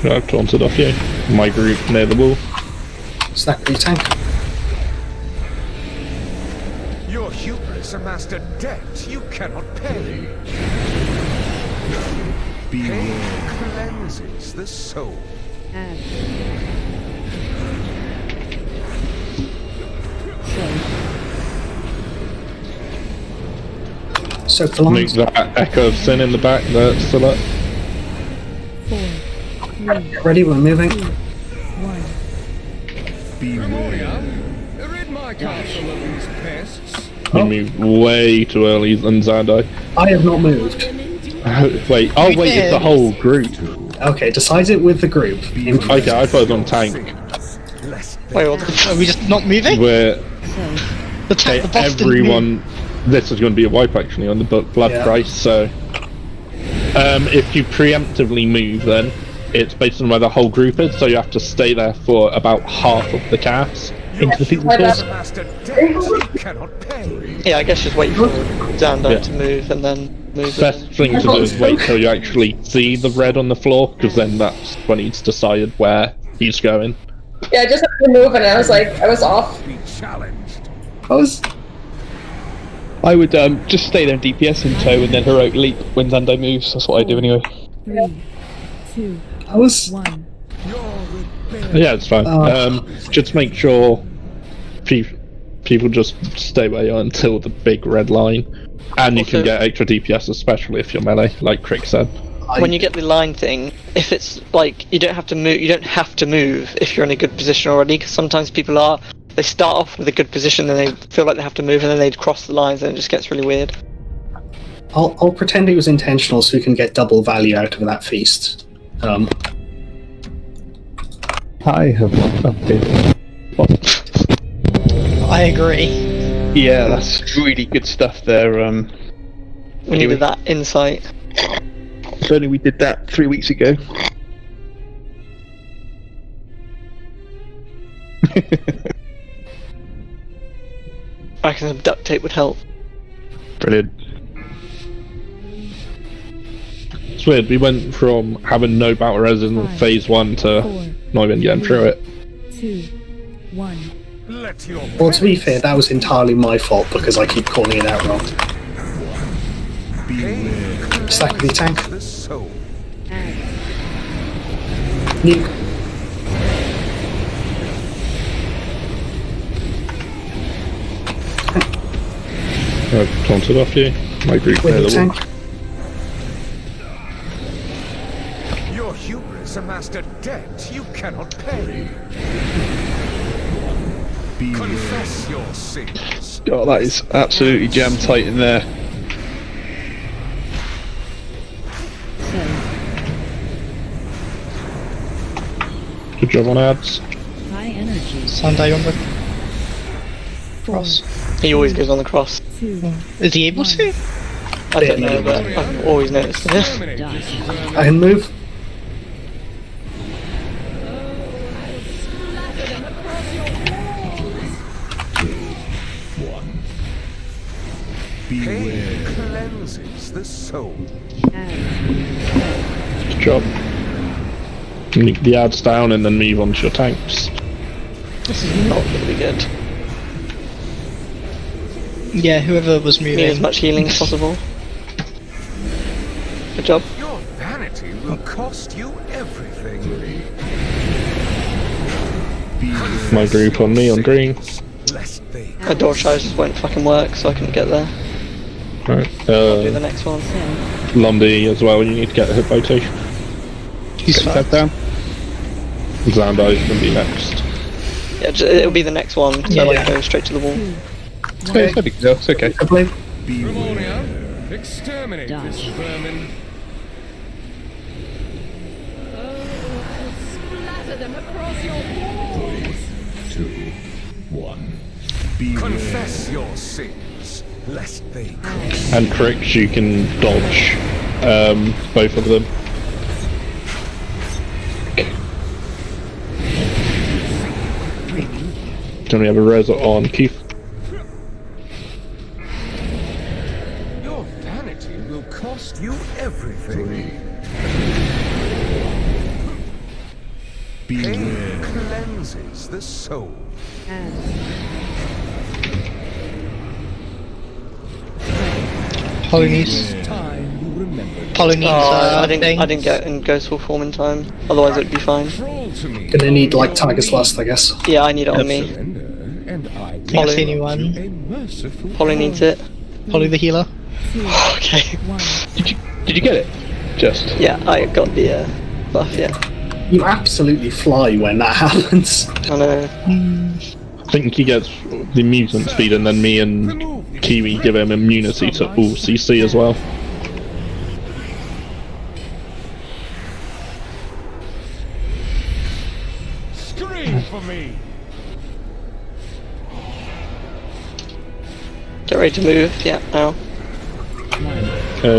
[SPEAKER 4] I've taunted off you. My group near the wall.
[SPEAKER 7] Snack your tank.
[SPEAKER 11] Your hubris amassed a debt you cannot pay. Pain cleanses the soul.
[SPEAKER 7] So for
[SPEAKER 4] Make that Echo of Sin in the back, that's still up.
[SPEAKER 10] 4, 3,
[SPEAKER 7] ready, we're moving.
[SPEAKER 10] 1.
[SPEAKER 11] Memoria, rid my castle of these pests.
[SPEAKER 4] You moved way too early than Xandai.
[SPEAKER 7] I have not moved.
[SPEAKER 4] Wait, it's the whole group.
[SPEAKER 7] Okay, decide it with the group.
[SPEAKER 4] Okay, I put it on tank.
[SPEAKER 1] Wait, are we just not moving?
[SPEAKER 4] Where
[SPEAKER 1] The boss didn't
[SPEAKER 4] everyone, this is going to be a wipe actually on the blood price. So, if you preemptively move, then it's based on where the whole group is. So you have to stay there for about half of the cast into the people's force.
[SPEAKER 8] Yeah, I guess just wait for Xandai to move and then move.
[SPEAKER 4] Best thing to do is wait till you actually see the red on the floor, because then that's when he's decided where he's going.
[SPEAKER 3] Yeah, I just had to move and I was off.
[SPEAKER 5] I would just stay there in DPS in tow and then heroic leap when Xandai moves. That's what I do anyway.
[SPEAKER 10] 3, 2,
[SPEAKER 7] I was
[SPEAKER 10] 1.
[SPEAKER 4] Yeah, it's fine. Just make sure people just stay where you are until the big red line, and you can get extra DPS, especially if you're melee, like Crick said.
[SPEAKER 8] When you get the line thing, if it's like you don't have to move if you're in a good position already. Because sometimes people they start off with a good position, then they feel like they have to move, and then they cross the lines, and it just gets really weird.
[SPEAKER 7] I'll pretend it was intentional, so we can get double value out of that feast.
[SPEAKER 5] I have updated.
[SPEAKER 1] I agree.
[SPEAKER 5] Yeah, that's really good stuff there.
[SPEAKER 8] We needed that insight.
[SPEAKER 5] If only we did that 3 weeks ago.
[SPEAKER 8] I reckon some duct tape would help.
[SPEAKER 5] Brilliant.
[SPEAKER 4] It's weird, we went from having no battle res in phase 1 to not even getting through it.
[SPEAKER 10] 2, 1.
[SPEAKER 9] Let your
[SPEAKER 7] Well, to be fair, that was entirely my fault because I keep calling it out wrong. Stack the tank.
[SPEAKER 9] the soul.
[SPEAKER 7] Nuke.
[SPEAKER 4] I've taunted off you. My group
[SPEAKER 7] With
[SPEAKER 4] near
[SPEAKER 7] the
[SPEAKER 4] the
[SPEAKER 7] tank.
[SPEAKER 4] wall.
[SPEAKER 9] Your hubris amassed a debt you cannot pay. Confess your sins.
[SPEAKER 5] God, that is absolutely jam tight in there.
[SPEAKER 4] Good job on ads.
[SPEAKER 10] High energy.
[SPEAKER 1] Sandai on the cross.
[SPEAKER 8] He always goes on the cross.
[SPEAKER 1] Is he able to?
[SPEAKER 8] I don't know, but I've always noticed it.
[SPEAKER 7] I can move.
[SPEAKER 9] Pain cleanses the soul.
[SPEAKER 4] Good job. Nuke the ads down and then move on to your tanks.
[SPEAKER 8] This is not going to be good.
[SPEAKER 1] Yeah, whoever was
[SPEAKER 8] Need
[SPEAKER 1] moving.
[SPEAKER 8] as much healing as possible. Good job.
[SPEAKER 9] Your vanity will cost you everything.
[SPEAKER 4] My group on me on green.
[SPEAKER 9] Lest they
[SPEAKER 8] My door charge just won't fucking work, so I couldn't get there.
[SPEAKER 4] Right.
[SPEAKER 8] Do the next one.
[SPEAKER 4] Lumby as well, you need to get hit by 2.
[SPEAKER 1] He's
[SPEAKER 4] Get that down. Zandai's gonna be next.
[SPEAKER 8] Yeah, it'll be the next one, so
[SPEAKER 1] Yeah.
[SPEAKER 8] like go straight to the wall.
[SPEAKER 5] Okay, it's no big deal, it's okay.
[SPEAKER 7] I believe.
[SPEAKER 9] Remoria, exterminate this vermin.
[SPEAKER 10] Splatter them across your walls.
[SPEAKER 11] 2, 1.
[SPEAKER 9] Confess your sins, lest they
[SPEAKER 4] And tricks you can dodge both of them. Then we have a res on Keith.
[SPEAKER 9] Your vanity will cost you everything. Pain cleanses the soul.
[SPEAKER 1] Polly needs.
[SPEAKER 11] Time you remember.
[SPEAKER 1] Polly needs.
[SPEAKER 8] I didn't
[SPEAKER 1] thing.
[SPEAKER 8] get in ghostful form in time. Otherwise, it'd be fine.
[SPEAKER 11] Crawl to me.
[SPEAKER 7] Gonna need like Tiger's Lust, I guess.
[SPEAKER 8] Yeah, I need it on me.
[SPEAKER 11] Surrender, and I will
[SPEAKER 1] Can't see
[SPEAKER 11] grant
[SPEAKER 1] anyone.
[SPEAKER 11] you a merciful
[SPEAKER 8] Polly needs it.
[SPEAKER 1] Polly the healer.
[SPEAKER 8] Okay.
[SPEAKER 5] Did you get it? Just.
[SPEAKER 8] Yeah, I got the buff. Yeah,
[SPEAKER 7] You absolutely fly when that happens.
[SPEAKER 8] I know.
[SPEAKER 4] I think he gets the mutant speed, and then me and Kiwi give him immunity to all CC as well.
[SPEAKER 9] Scream for me.
[SPEAKER 8] Get ready to move. Yeah, now.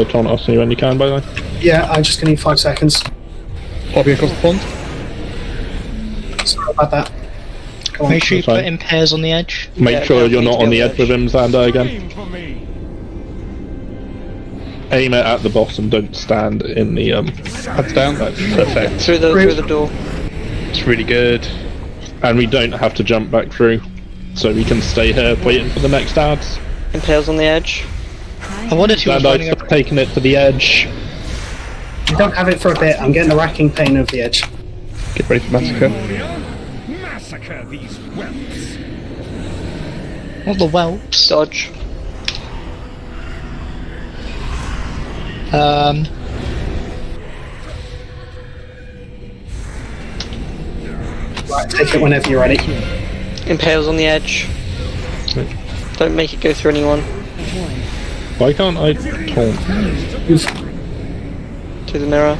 [SPEAKER 4] Taunt us when you can, by the way.
[SPEAKER 7] Yeah, I'm just gonna need 5 seconds.
[SPEAKER 5] Popping across the pond.
[SPEAKER 7] Sorry about that. Come on.
[SPEAKER 1] Make sure you
[SPEAKER 4] that's fine.
[SPEAKER 1] put in pairs on the edge.
[SPEAKER 4] Make
[SPEAKER 8] Yeah,
[SPEAKER 4] sure
[SPEAKER 8] yeah,
[SPEAKER 4] you're
[SPEAKER 8] need
[SPEAKER 4] not
[SPEAKER 8] to
[SPEAKER 4] on
[SPEAKER 8] be
[SPEAKER 4] the
[SPEAKER 8] on
[SPEAKER 4] edge
[SPEAKER 8] the
[SPEAKER 4] with him, Xander, again.
[SPEAKER 9] Scream for me.
[SPEAKER 4] Aim it at the boss and don't stand in the
[SPEAKER 5] Heads down. That's perfect.
[SPEAKER 8] Through the door.
[SPEAKER 5] It's really good.
[SPEAKER 4] and we don't have to jump back through. So we can stay here waiting for the next ads.
[SPEAKER 8] Impales on the edge.
[SPEAKER 1] I wondered who was
[SPEAKER 4] And
[SPEAKER 1] running
[SPEAKER 4] I've taken it to the edge.
[SPEAKER 7] You don't have it for a bit. I'm getting a racking pain over the edge.
[SPEAKER 5] Get ready for massacre.
[SPEAKER 9] Massacre these whelps.
[SPEAKER 1] Not the whelps.
[SPEAKER 8] Dodge.
[SPEAKER 7] Right, take it whenever you're ready.
[SPEAKER 8] Impales on the edge. Don't make it go through anyone.
[SPEAKER 4] Why can't I taunt?
[SPEAKER 8] To the mirror.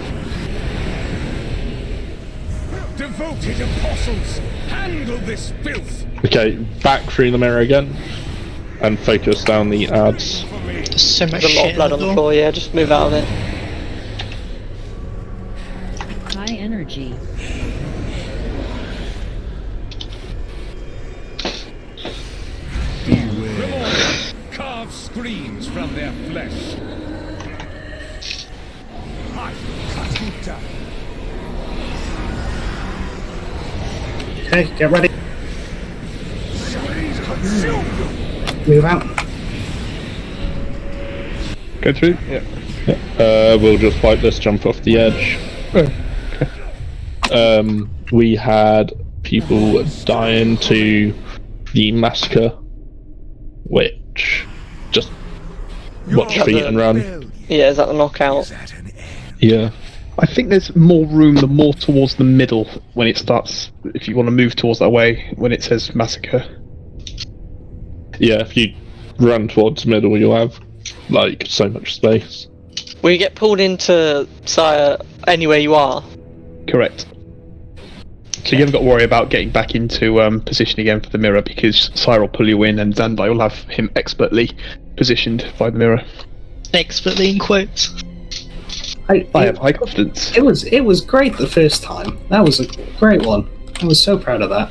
[SPEAKER 9] Devoted apostles, handle this filth.
[SPEAKER 4] Okay, back through the mirror again. And focus down the ads.
[SPEAKER 1] There's so much
[SPEAKER 8] There's a lot
[SPEAKER 1] shit
[SPEAKER 8] of blood on the floor, yeah, just move out of it.
[SPEAKER 10] High energy.
[SPEAKER 9] Carve screams from their flesh. I will cut you down.
[SPEAKER 7] Okay, get ready. Move out.
[SPEAKER 5] Go through? Yeah.
[SPEAKER 4] We'll just fight this jump off the edge. We had people dying to the massacre, which just watch feet and run.
[SPEAKER 8] Yeah, is that the knockout?
[SPEAKER 4] Yeah.
[SPEAKER 5] I think there's more room the more towards the middle when it starts, if you want to move towards that way, when it says massacre.
[SPEAKER 4] Yeah, if you run towards middle, you'll have, like, so much space.
[SPEAKER 8] Will you get pulled into Sire anywhere you are?
[SPEAKER 5] Correct. So you haven't got to worry about getting back into position again for the mirror, because Sire will pull you in and Zandai will have him expertly positioned by the mirror.
[SPEAKER 1] Expertly in quotes.
[SPEAKER 5] I have high confidence.
[SPEAKER 7] It was great the first time. That was a great one. I was so proud of that.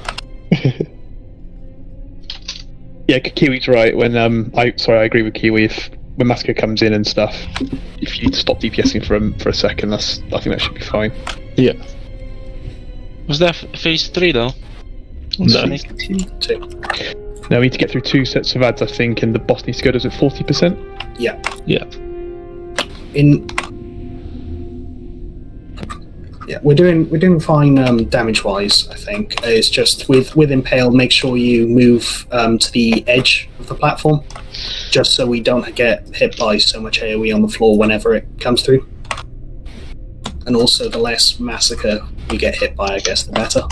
[SPEAKER 5] Yeah, Kiwi's right. When I agree with Kiwi. When Massacre comes in and stuff, if you stop DPSing for a second, I think that should be fine.
[SPEAKER 4] Yeah.
[SPEAKER 6] Was that phase 3 though?
[SPEAKER 4] No.
[SPEAKER 7] Two.
[SPEAKER 5] Now we need to get through 2 sets of ads, I think, and the boss needs to go to 40%.
[SPEAKER 7] Yeah.
[SPEAKER 4] Yeah.
[SPEAKER 7] We're doing fine damage wise. I think it's just with Impale, make sure you move to the edge of the platform, just so we don't get hit by so much AoE on the floor whenever it comes through. And also, the less Massacre we get hit by, I guess, the better.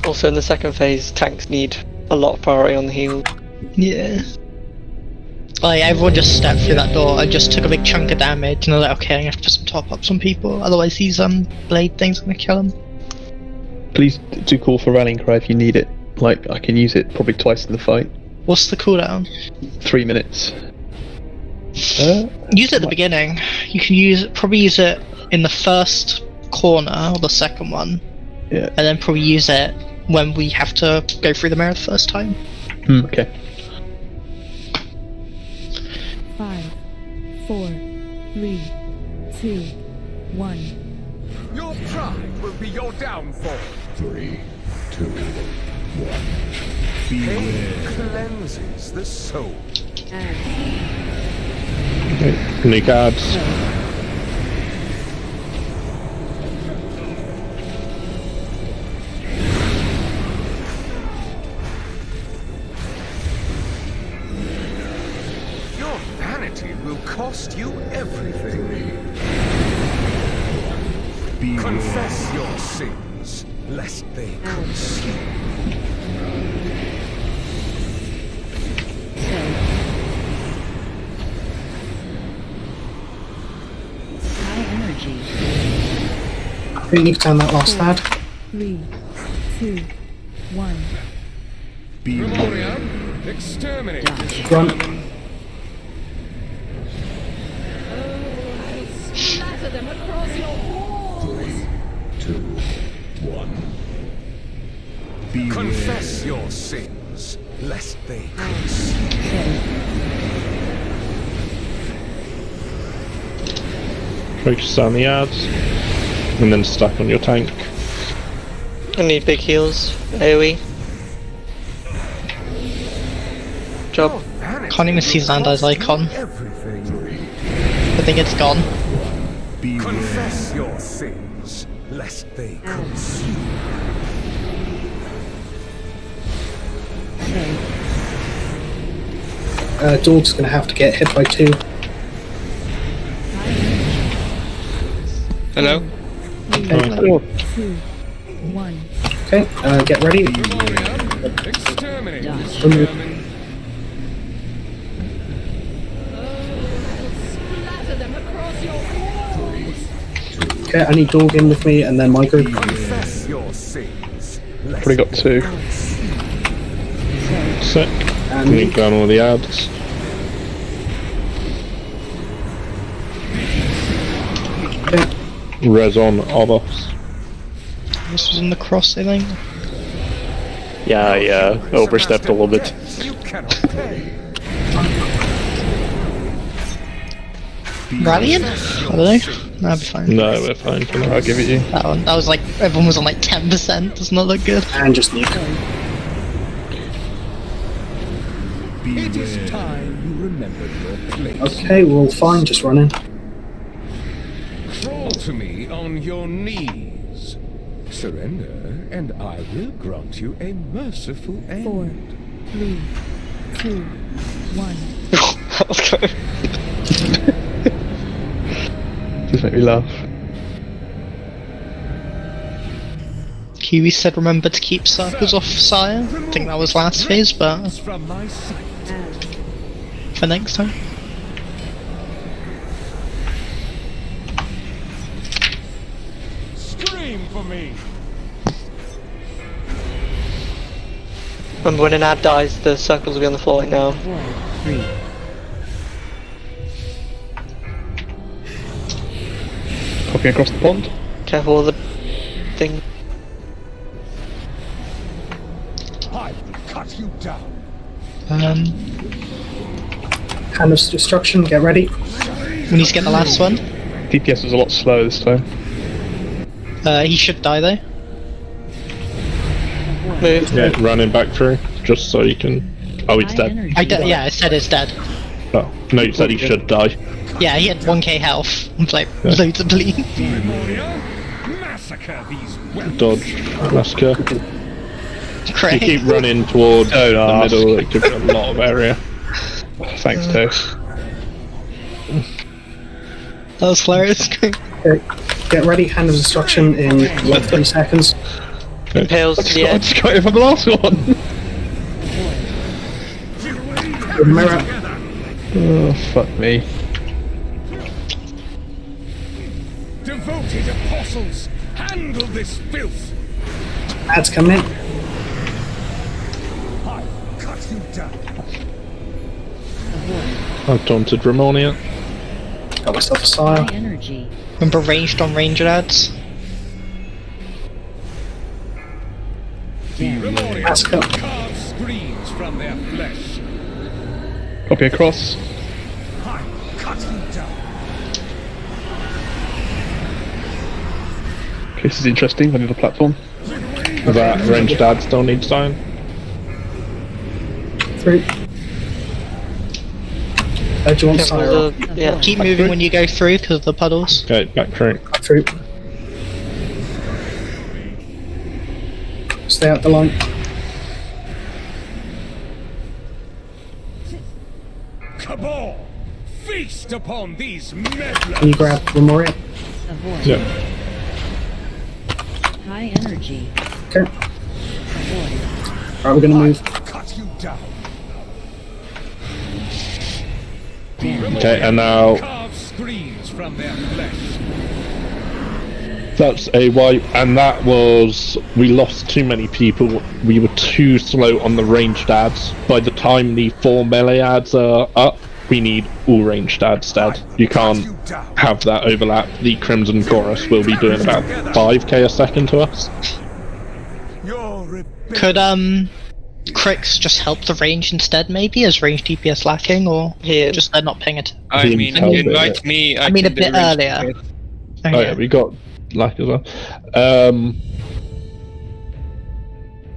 [SPEAKER 8] Also, in the second phase, tanks need a lot of priority on the heal.
[SPEAKER 1] Yeah. Like, everyone just stepped through that door and just took a big chunk of damage, and they're like, okay, I have to put some top ups on people, otherwise these blade things are gonna kill them.
[SPEAKER 5] Please do call for rallying cry if you need it. Like, I can use it probably twice in the fight.
[SPEAKER 1] What's the cooldown?
[SPEAKER 5] 3 minutes.
[SPEAKER 1] Use it at the beginning. You can probably use it in the first corner, or the second one.
[SPEAKER 5] Yeah.
[SPEAKER 1] And then probably use it when we have to go through the mirror the first time.
[SPEAKER 5] Okay.
[SPEAKER 10] 5, 4, 3, 2, 1.
[SPEAKER 9] Your pride will be your downfall. 3, 2, 1. Pain cleanses the soul.
[SPEAKER 4] New cards.
[SPEAKER 9] Your vanity will cost you everything. Confess your sins, lest they consume.
[SPEAKER 7] I think you've done that last ad.
[SPEAKER 10] 3, 2, 1.
[SPEAKER 9] Memoria, exterminate.
[SPEAKER 7] Run.
[SPEAKER 10] Splatter them across your walls.
[SPEAKER 9] 3, 2, 1. Confess your sins, lest they consume.
[SPEAKER 4] Focus on the ads, and then stack on your tank.
[SPEAKER 8] I need big heals. AoE. Job.
[SPEAKER 1] Can't even see Xandai's icon. I think it's gone.
[SPEAKER 9] Confess your sins, lest they consume.
[SPEAKER 7] Dog's gonna have to get hit by 2.
[SPEAKER 6] Hello?
[SPEAKER 10] 3, 2, 1.
[SPEAKER 7] Okay, get ready.
[SPEAKER 9] Exterminate.
[SPEAKER 10] Splatter them across your walls.
[SPEAKER 7] Okay, I need Dog in with me, and then my group.
[SPEAKER 9] Confess your sins, lest
[SPEAKER 5] Probably got 2.
[SPEAKER 4] Sick.
[SPEAKER 7] And
[SPEAKER 4] Need down all the ads.
[SPEAKER 7] okay.
[SPEAKER 4] Res on Obos.
[SPEAKER 1] This was in the cross, I think.
[SPEAKER 5] Yeah, I overstepped a little bit.
[SPEAKER 9] you cannot pay.
[SPEAKER 1] Rallying? I don't know. That'll be fine.
[SPEAKER 4] No, we're fine for now.
[SPEAKER 5] I'll give it you.
[SPEAKER 1] That one. That was like, everyone was on like 10%. Does not look good.
[SPEAKER 7] And just nuke.
[SPEAKER 9] It is time you remembered your place.
[SPEAKER 7] Okay, we're all fine, just running.
[SPEAKER 9] Crawl to me on your knees. Surrender, and I will grant you a merciful end.
[SPEAKER 14] 4, 3, 2, 1.
[SPEAKER 8] That was good.
[SPEAKER 5] Just make me laugh.
[SPEAKER 1] Kiwi said remember to keep circles off Sire. I think that was last phase, but
[SPEAKER 9] From my sight.
[SPEAKER 1] for next time.
[SPEAKER 9] Scream for me.
[SPEAKER 8] Remember when an ad dies, the circles will be on the floor right now.
[SPEAKER 14] 3.
[SPEAKER 5] Hopping across the pond.
[SPEAKER 8] Careful of the thing.
[SPEAKER 9] I will cut you down.
[SPEAKER 7] Hand of Destruction, get ready.
[SPEAKER 1] We need to get the last one.
[SPEAKER 5] DPS was a lot slower this time.
[SPEAKER 1] He should die though.
[SPEAKER 8] Move.
[SPEAKER 4] Yeah, running back through, just so you can... Oh, he's dead.
[SPEAKER 1] Yeah, I said it's dead.
[SPEAKER 4] Oh, no, you said he should die.
[SPEAKER 1] Yeah, he had 1k health. Like,
[SPEAKER 4] Yeah.
[SPEAKER 1] loads of bleed.
[SPEAKER 9] Massacre these weapons.
[SPEAKER 4] Dodge, massacre. If you
[SPEAKER 1] Great.
[SPEAKER 4] keep running towards the
[SPEAKER 5] ask.
[SPEAKER 4] middle, it gives you a lot of area.
[SPEAKER 5] Thanks, Toe.
[SPEAKER 1] That was hilarious.
[SPEAKER 7] Okay, get ready, Hand of Destruction in like 30 seconds.
[SPEAKER 8] Impales to the
[SPEAKER 5] I
[SPEAKER 8] edge.
[SPEAKER 5] just got it from the last one.
[SPEAKER 7] Mirror.
[SPEAKER 5] Oh, fuck me.
[SPEAKER 9] Devoted apostles, handle this filth.
[SPEAKER 7] Ads coming in.
[SPEAKER 9] I will cut you down.
[SPEAKER 4] I've taunted Ramonia.
[SPEAKER 7] Got myself a Sire.
[SPEAKER 14] High energy.
[SPEAKER 1] Remember ranged on ranger ads?
[SPEAKER 7] Massacre.
[SPEAKER 9] Carve screens from their flesh.
[SPEAKER 5] Copy across.
[SPEAKER 9] I will cut you down.
[SPEAKER 5] Okay, this is interesting. I need a platform.
[SPEAKER 4] That ranged dad still needs sign.
[SPEAKER 7] 3. Do you want Sire?
[SPEAKER 8] Careful of the, yeah.
[SPEAKER 1] Keep moving when you go through because of the puddles.
[SPEAKER 4] Okay, back through.
[SPEAKER 7] Through. Stay out the line.
[SPEAKER 9] Cabal, feast upon these meddlers.
[SPEAKER 7] Can you grab Remoria?
[SPEAKER 14] Avoid.
[SPEAKER 4] Yeah.
[SPEAKER 14] High energy.
[SPEAKER 7] Okay.
[SPEAKER 14] Avoid.
[SPEAKER 7] Alright, we're gonna move.
[SPEAKER 9] Cut you down.
[SPEAKER 4] Okay, and now
[SPEAKER 9] Carve screens from their flesh.
[SPEAKER 4] that's a wipe, and that was... We lost too many people. We were too slow on the ranged ads. By the time the 4 melee ads are up, we need all ranged ads dead. You can't have that overlap. The Crimson Chorus will be doing about 5k a second to us.
[SPEAKER 1] Could Crix just help the range instead, maybe, as range DPS lacking, or just they're not paying it?
[SPEAKER 15] I mean, invite me.
[SPEAKER 1] I mean, a bit earlier.
[SPEAKER 4] Oh yeah, we got lack as well.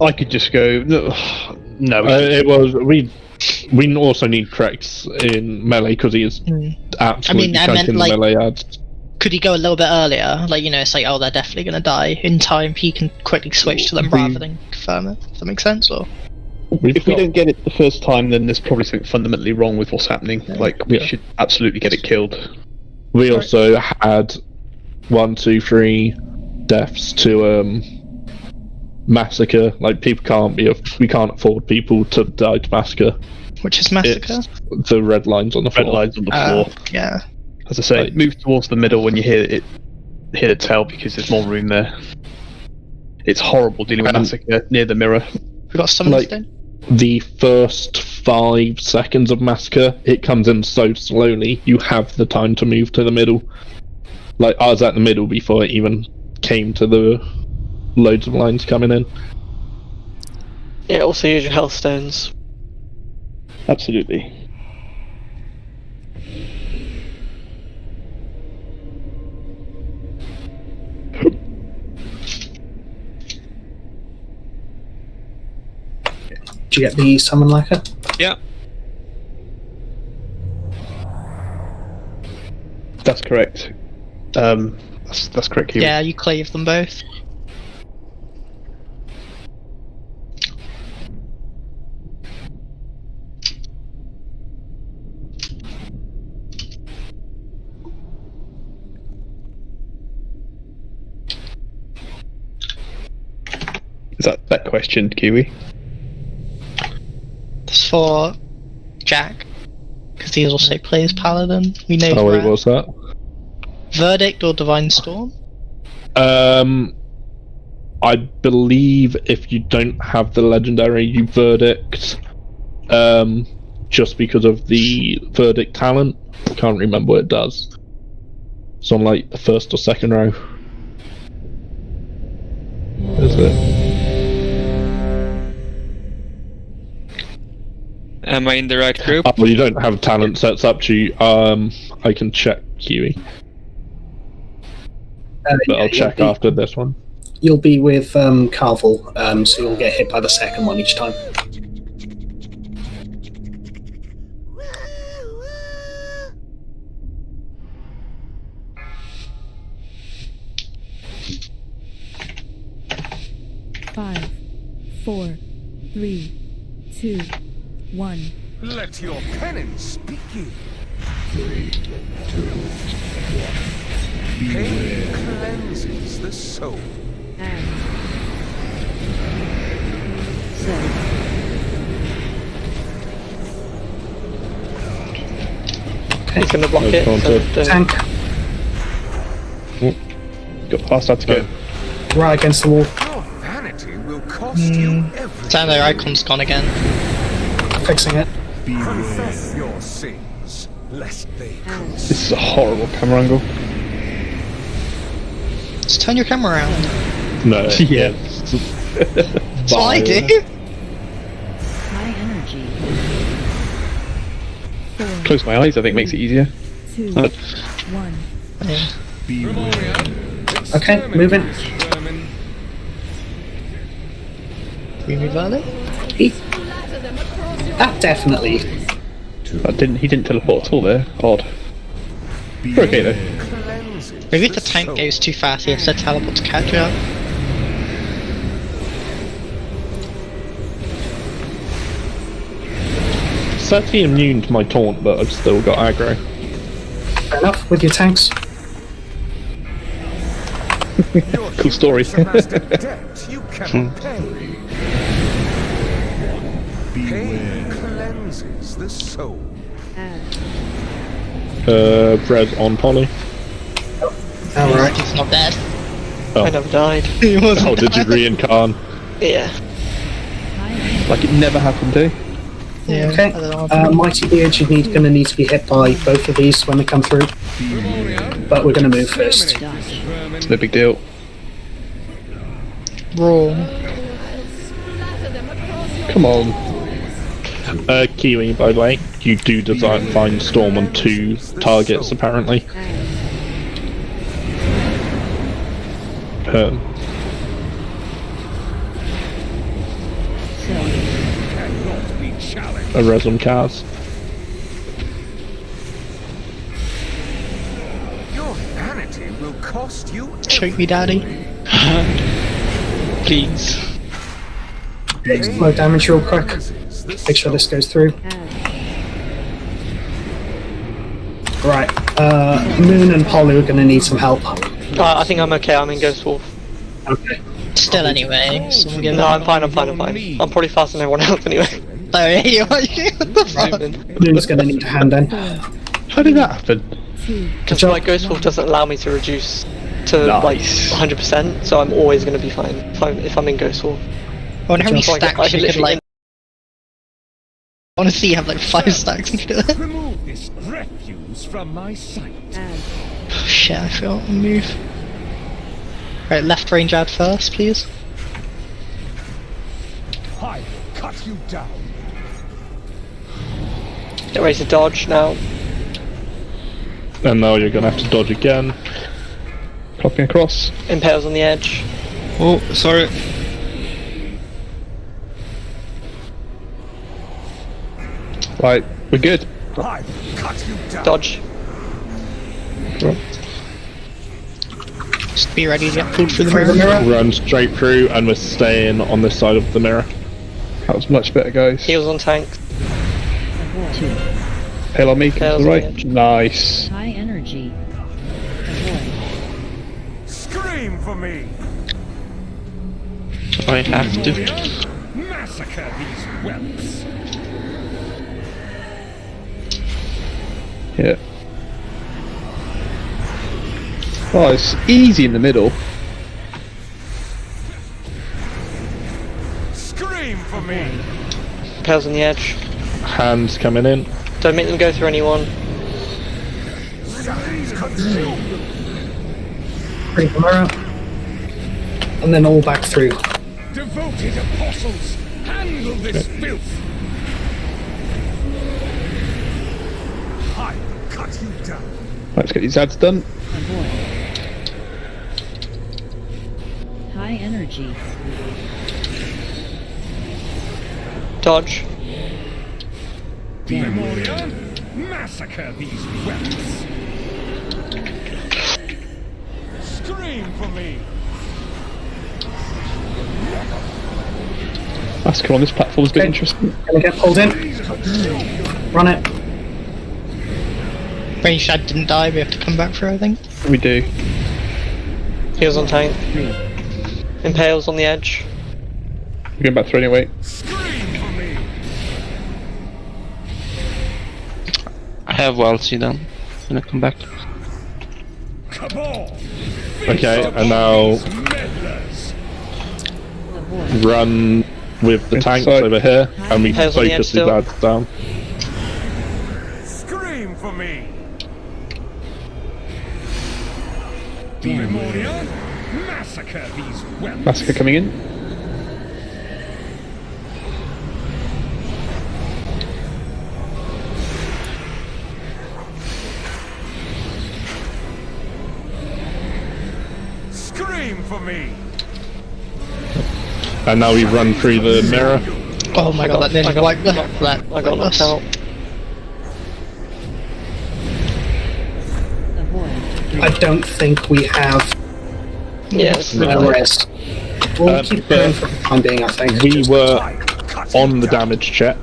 [SPEAKER 5] I could just go. No,
[SPEAKER 4] it was we also need Crix in melee because he is absolutely
[SPEAKER 1] I meant,
[SPEAKER 4] chunking the
[SPEAKER 1] like,
[SPEAKER 4] melee ads.
[SPEAKER 1] Could he go a little bit earlier? Like, you know, it's like, oh, they're definitely going to die. In time, he can quickly switch to them rather than confirm it. Does that make sense? Or
[SPEAKER 5] if we don't get it the first time, then there's probably something fundamentally wrong with what's happening. Like, we should absolutely get it killed.
[SPEAKER 4] We also had 1, 2, 3 deaths to massacre. Like, people can't be. We can't afford people to die to massacre.
[SPEAKER 1] Which is massacre?
[SPEAKER 4] It's the red lines on the floor.
[SPEAKER 5] Red lines on the floor.
[SPEAKER 1] Yeah.
[SPEAKER 5] As I say, move towards the middle when you hear it. Hit a tail because there's more room there. It's horrible dealing with massacre near the mirror.
[SPEAKER 1] We got some
[SPEAKER 4] like the first 5 seconds of massacre, it comes in so slowly. You have the time to move to the middle. Like, I was at the middle before it even came to the loads of lines coming in.
[SPEAKER 8] Yeah, also use your health stones.
[SPEAKER 5] Absolutely.
[SPEAKER 7] Did you get the summon lacquer?
[SPEAKER 15] Yeah.
[SPEAKER 5] That's correct. That's correct, Kiwi.
[SPEAKER 1] Yeah, you cleave them both.
[SPEAKER 5] Is that question, Kiwi?
[SPEAKER 1] It's for Jack, because he also plays Paladin. We know.
[SPEAKER 4] Oh wait, what's that?
[SPEAKER 1] Verdict or Divine Storm?
[SPEAKER 4] I believe if you don't have the legendary, you Verdict. Just because of the Verdict talent. I can't remember what it does. It's on like the first or second row. Is it?
[SPEAKER 15] Am I in the right group?
[SPEAKER 4] Oh, well, you don't have talent, so it's up to you. I can check Kiwi. But I'll check after this one.
[SPEAKER 7] You'll be with Carvel, so you'll get hit by the second one each time.
[SPEAKER 10] Five, 4, 3, 2, 1.
[SPEAKER 11] Let your penance begin.
[SPEAKER 9] 3, 2, 1.
[SPEAKER 11] Pain cleanses the soul.
[SPEAKER 14] And
[SPEAKER 8] He's gonna block it. So
[SPEAKER 7] Tank.
[SPEAKER 5] Got past that to go.
[SPEAKER 7] Right against the wall.
[SPEAKER 11] Your vanity will cost you everything.
[SPEAKER 1] Damn, their icon's gone again.
[SPEAKER 7] Fixing it.
[SPEAKER 11] Confess your sins, lest they
[SPEAKER 5] This is a horrible camera angle.
[SPEAKER 1] Just turn your camera around.
[SPEAKER 4] No. Yeah.
[SPEAKER 1] That's what I do.
[SPEAKER 14] high energy.
[SPEAKER 5] Close my eyes, I think makes it easier.
[SPEAKER 10] 2, 1.
[SPEAKER 7] Okay, moving.
[SPEAKER 1] Creamy Valley?
[SPEAKER 7] That definitely.
[SPEAKER 5] He didn't teleport at all there. Odd. We're okay though.
[SPEAKER 1] Maybe if the tank goes too fast, he has to teleport to catch you up.
[SPEAKER 4] Certainly immune to my taunt, but I've still got aggro.
[SPEAKER 7] Fair enough with your tanks.
[SPEAKER 5] Cool story.
[SPEAKER 11] debt you cannot pay. Pain cleanses the soul.
[SPEAKER 4] Bread on Polly.
[SPEAKER 7] Alright.
[SPEAKER 1] He's not dead.
[SPEAKER 4] Oh.
[SPEAKER 8] I never died.
[SPEAKER 1] He wasn't
[SPEAKER 4] Oh, did you
[SPEAKER 1] dead.
[SPEAKER 4] reincarn?
[SPEAKER 8] Yeah.
[SPEAKER 5] Like it never happened, eh?
[SPEAKER 1] Yeah,
[SPEAKER 7] Okay.
[SPEAKER 1] I don't know.
[SPEAKER 7] Mighty Beard, you're gonna need to be hit by both of these when they come through. But we're gonna move first.
[SPEAKER 5] No big deal.
[SPEAKER 1] Raw.
[SPEAKER 5] Come on.
[SPEAKER 4] Kiwi, by the way, you do design find Storm on 2 targets, apparently. A Resum Cars.
[SPEAKER 11] Your vanity will cost you
[SPEAKER 1] Choke me, daddy.
[SPEAKER 15] Please.
[SPEAKER 7] Low damage real quick. Make sure this goes through. Right, Moon and Polly are gonna need some help.
[SPEAKER 8] I think I'm okay. I'm in Ghost Wolf.
[SPEAKER 7] Okay.
[SPEAKER 1] Still anyway. Someone give
[SPEAKER 8] No,
[SPEAKER 1] that.
[SPEAKER 8] I'm fine. I'm fine. I'm fine. I'm probably faster than everyone else anyway.
[SPEAKER 1] Oh yeah, you are. What the fuck?
[SPEAKER 7] Moon's gonna need a hand then.
[SPEAKER 5] How did that happen?
[SPEAKER 8] Because my Ghost Wolf doesn't allow me to reduce to like 100%, so I'm always going to be fine if I'm in Ghost Wolf.
[SPEAKER 1] I wonder how many
[SPEAKER 8] So I can
[SPEAKER 1] stacks you could
[SPEAKER 8] literally
[SPEAKER 1] like. I want to see you have like 5 stacks and do it.
[SPEAKER 9] Remove this refuse from my sight.
[SPEAKER 1] Shit, I forgot to move. Right, left range ad first, please.
[SPEAKER 9] I will cut you down.
[SPEAKER 8] Get ready to dodge now.
[SPEAKER 4] And now you're gonna have to dodge again.
[SPEAKER 5] Clocking across.
[SPEAKER 8] Impales on the edge.
[SPEAKER 15] Oh, sorry.
[SPEAKER 5] Right, we're good.
[SPEAKER 9] I will cut you down.
[SPEAKER 8] Dodge.
[SPEAKER 1] Just be ready to get pulled through the mirror.
[SPEAKER 4] Run straight through, and we're staying on this side of the mirror.
[SPEAKER 5] That was much better, guys.
[SPEAKER 8] Heals on tank.
[SPEAKER 5] Pale on me, to
[SPEAKER 8] Pale's
[SPEAKER 5] the
[SPEAKER 8] on
[SPEAKER 5] right.
[SPEAKER 8] the edge.
[SPEAKER 5] Nice.
[SPEAKER 14] High energy.
[SPEAKER 11] Scream for me!
[SPEAKER 6] I have to.
[SPEAKER 11] Massacre these whelps!
[SPEAKER 5] Yeah. Oh, it's easy in the middle.
[SPEAKER 11] Scream for me!
[SPEAKER 8] Pale's on the edge.
[SPEAKER 4] Hands coming in.
[SPEAKER 8] Don't make them go through anyone.
[SPEAKER 7] Bring the mirror. And then all back through.
[SPEAKER 11] Devoted apostles, handle this filth! I will cut you down.
[SPEAKER 5] Let's get these ads done.
[SPEAKER 14] High energy.
[SPEAKER 8] Dodge.
[SPEAKER 11] Memoria, massacre these whelps! Scream for me!
[SPEAKER 5] Massacre on this platform is a bit interesting.
[SPEAKER 7] Gonna get pulled in. Run it.
[SPEAKER 1] When Shad didn't die, we have to come back through, I think.
[SPEAKER 5] We do.
[SPEAKER 8] Heals on tank. Impales on the edge.
[SPEAKER 5] We're going back through anyway.
[SPEAKER 6] I have Walsy done. Gonna come back.
[SPEAKER 4] Okay, and now run with the tanks over here, and we
[SPEAKER 8] Pale's on the edge
[SPEAKER 4] focus these
[SPEAKER 8] still.
[SPEAKER 4] ads down.
[SPEAKER 11] Scream for me! Memoria, massacre these whelps!
[SPEAKER 5] Massacre coming in.
[SPEAKER 11] Scream for me!
[SPEAKER 4] And now we run through the mirror.
[SPEAKER 1] Oh my god, that nearly wiped that.
[SPEAKER 8] I got knocked out.
[SPEAKER 7] I don't think we have
[SPEAKER 8] Yes.
[SPEAKER 7] the rest. We'll keep going
[SPEAKER 4] but
[SPEAKER 7] for the time being, I think.
[SPEAKER 4] we were on the damage check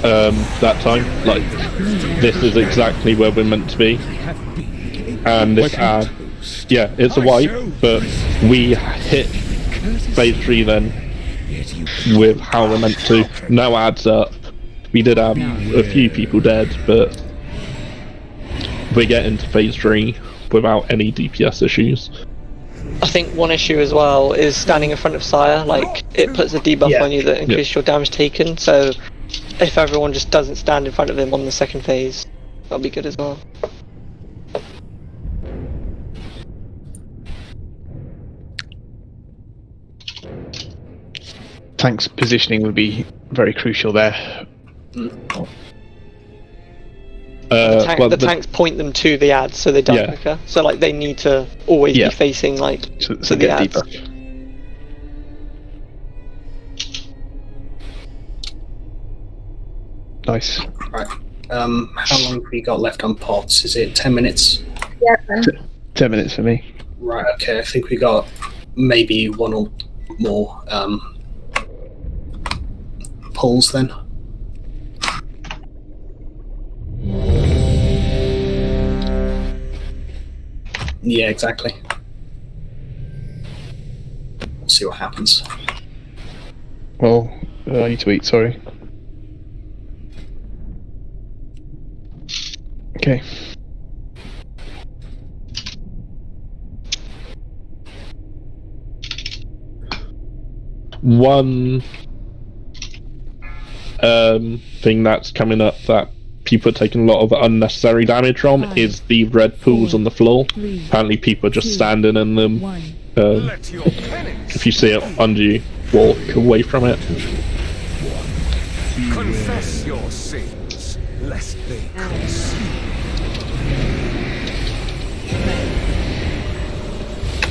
[SPEAKER 4] that time. Like, this is exactly where we're meant to be. And this ad, yeah, it's a wipe, but we hit phase 3 then with how we're meant to. No adds up. We did have a few people dead, but we get into phase 3 without any DPS issues.
[SPEAKER 8] I think one issue as well is standing in front of Sire. Like, it puts a debuff on you that increases your damage taken. So, if everyone just doesn't stand in front of him on the second phase, that'll be good as well.
[SPEAKER 5] Tank's positioning would be very crucial there.
[SPEAKER 8] The tanks point them to the ads, so they die
[SPEAKER 5] Yeah.
[SPEAKER 8] quicker. So like they need to always
[SPEAKER 5] Yeah.
[SPEAKER 8] be facing like
[SPEAKER 5] So
[SPEAKER 8] to the
[SPEAKER 5] get
[SPEAKER 8] ads.
[SPEAKER 5] debuff. Nice.
[SPEAKER 7] Right. How long have we got left on pots? Is it 10 minutes?
[SPEAKER 3] Yeah.
[SPEAKER 5] 10 minutes for me.
[SPEAKER 7] Right, okay. I think we got maybe one or more pulls then. Yeah, exactly. We'll see what happens.
[SPEAKER 5] Well, I need to eat, sorry. Okay.
[SPEAKER 4] One thing that's coming up that people are taking a lot of unnecessary damage from is the red pools on the floor. Apparently people are just standing in them. If you see it under you, walk away from it.
[SPEAKER 11] Confess your sins, lest they consume.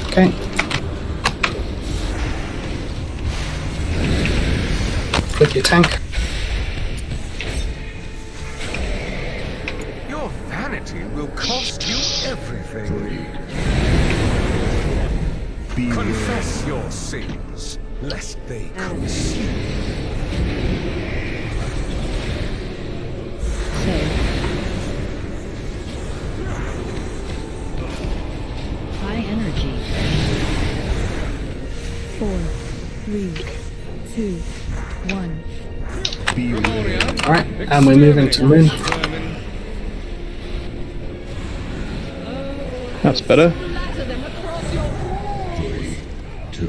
[SPEAKER 7] Okay. With your tank.
[SPEAKER 11] Your vanity will cost you
[SPEAKER 9] everything. Confess your sins, lest they consume.
[SPEAKER 14] High energy. 4, 3, 2, 1.
[SPEAKER 7] Alright, and we're moving to the moon.
[SPEAKER 5] That's better.
[SPEAKER 9] 2,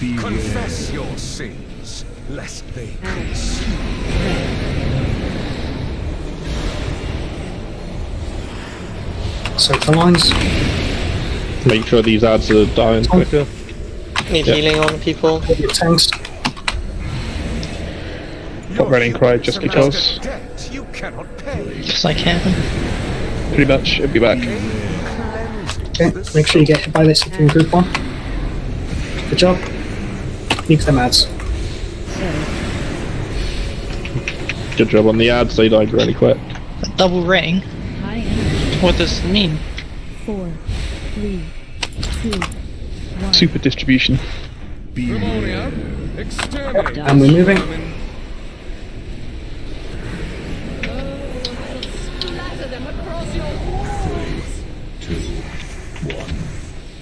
[SPEAKER 9] 1. Confess your sins, lest they consume.
[SPEAKER 7] Circle lines.
[SPEAKER 4] Make sure these ads are dying quicker.
[SPEAKER 8] Need healing on people.
[SPEAKER 7] Your tanks.
[SPEAKER 5] Got running cry just because.
[SPEAKER 1] Because I can.
[SPEAKER 5] Pretty much, it'll be back.
[SPEAKER 7] Okay, make sure you get hit by this if you're in group 1. Good job. Nuke them ads.
[SPEAKER 4] Good job on the ads, they died really quick.
[SPEAKER 1] A double ring? What does it mean?
[SPEAKER 14] 4, 3, 2, 1.
[SPEAKER 5] Super distribution.
[SPEAKER 7] And we're moving.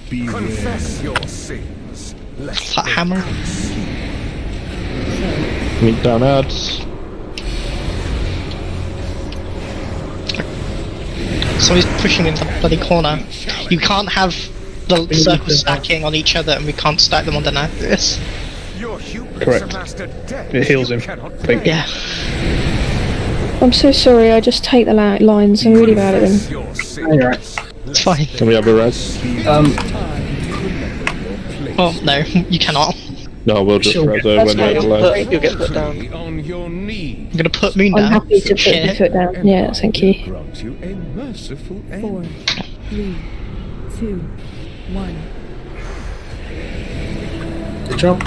[SPEAKER 9] Confess your sins, lest
[SPEAKER 1] That hammer?
[SPEAKER 4] Meet down ads.
[SPEAKER 1] So he's pushing into the bloody corner. You can't have the circles stacking on each other and we can't stack them on the this.
[SPEAKER 5] Correct. It heals him, I think.
[SPEAKER 1] Yeah.
[SPEAKER 12] I'm so sorry, I just take the lines, I'm really bad at them.
[SPEAKER 7] Oh, you're right.
[SPEAKER 1] It's fine.
[SPEAKER 4] Can we have a res?
[SPEAKER 1] Oh, no, you cannot.
[SPEAKER 4] No, we'll just res her when we're alone.
[SPEAKER 8] You'll get put down.
[SPEAKER 9] On your knees.
[SPEAKER 1] I'm gonna put Moon
[SPEAKER 12] I'm
[SPEAKER 1] down.
[SPEAKER 12] happy to put
[SPEAKER 1] Shit.
[SPEAKER 12] the foot down. Yeah, thank you.
[SPEAKER 9] Grant you a merciful
[SPEAKER 14] 4, 3, 2, 1.
[SPEAKER 7] Good job.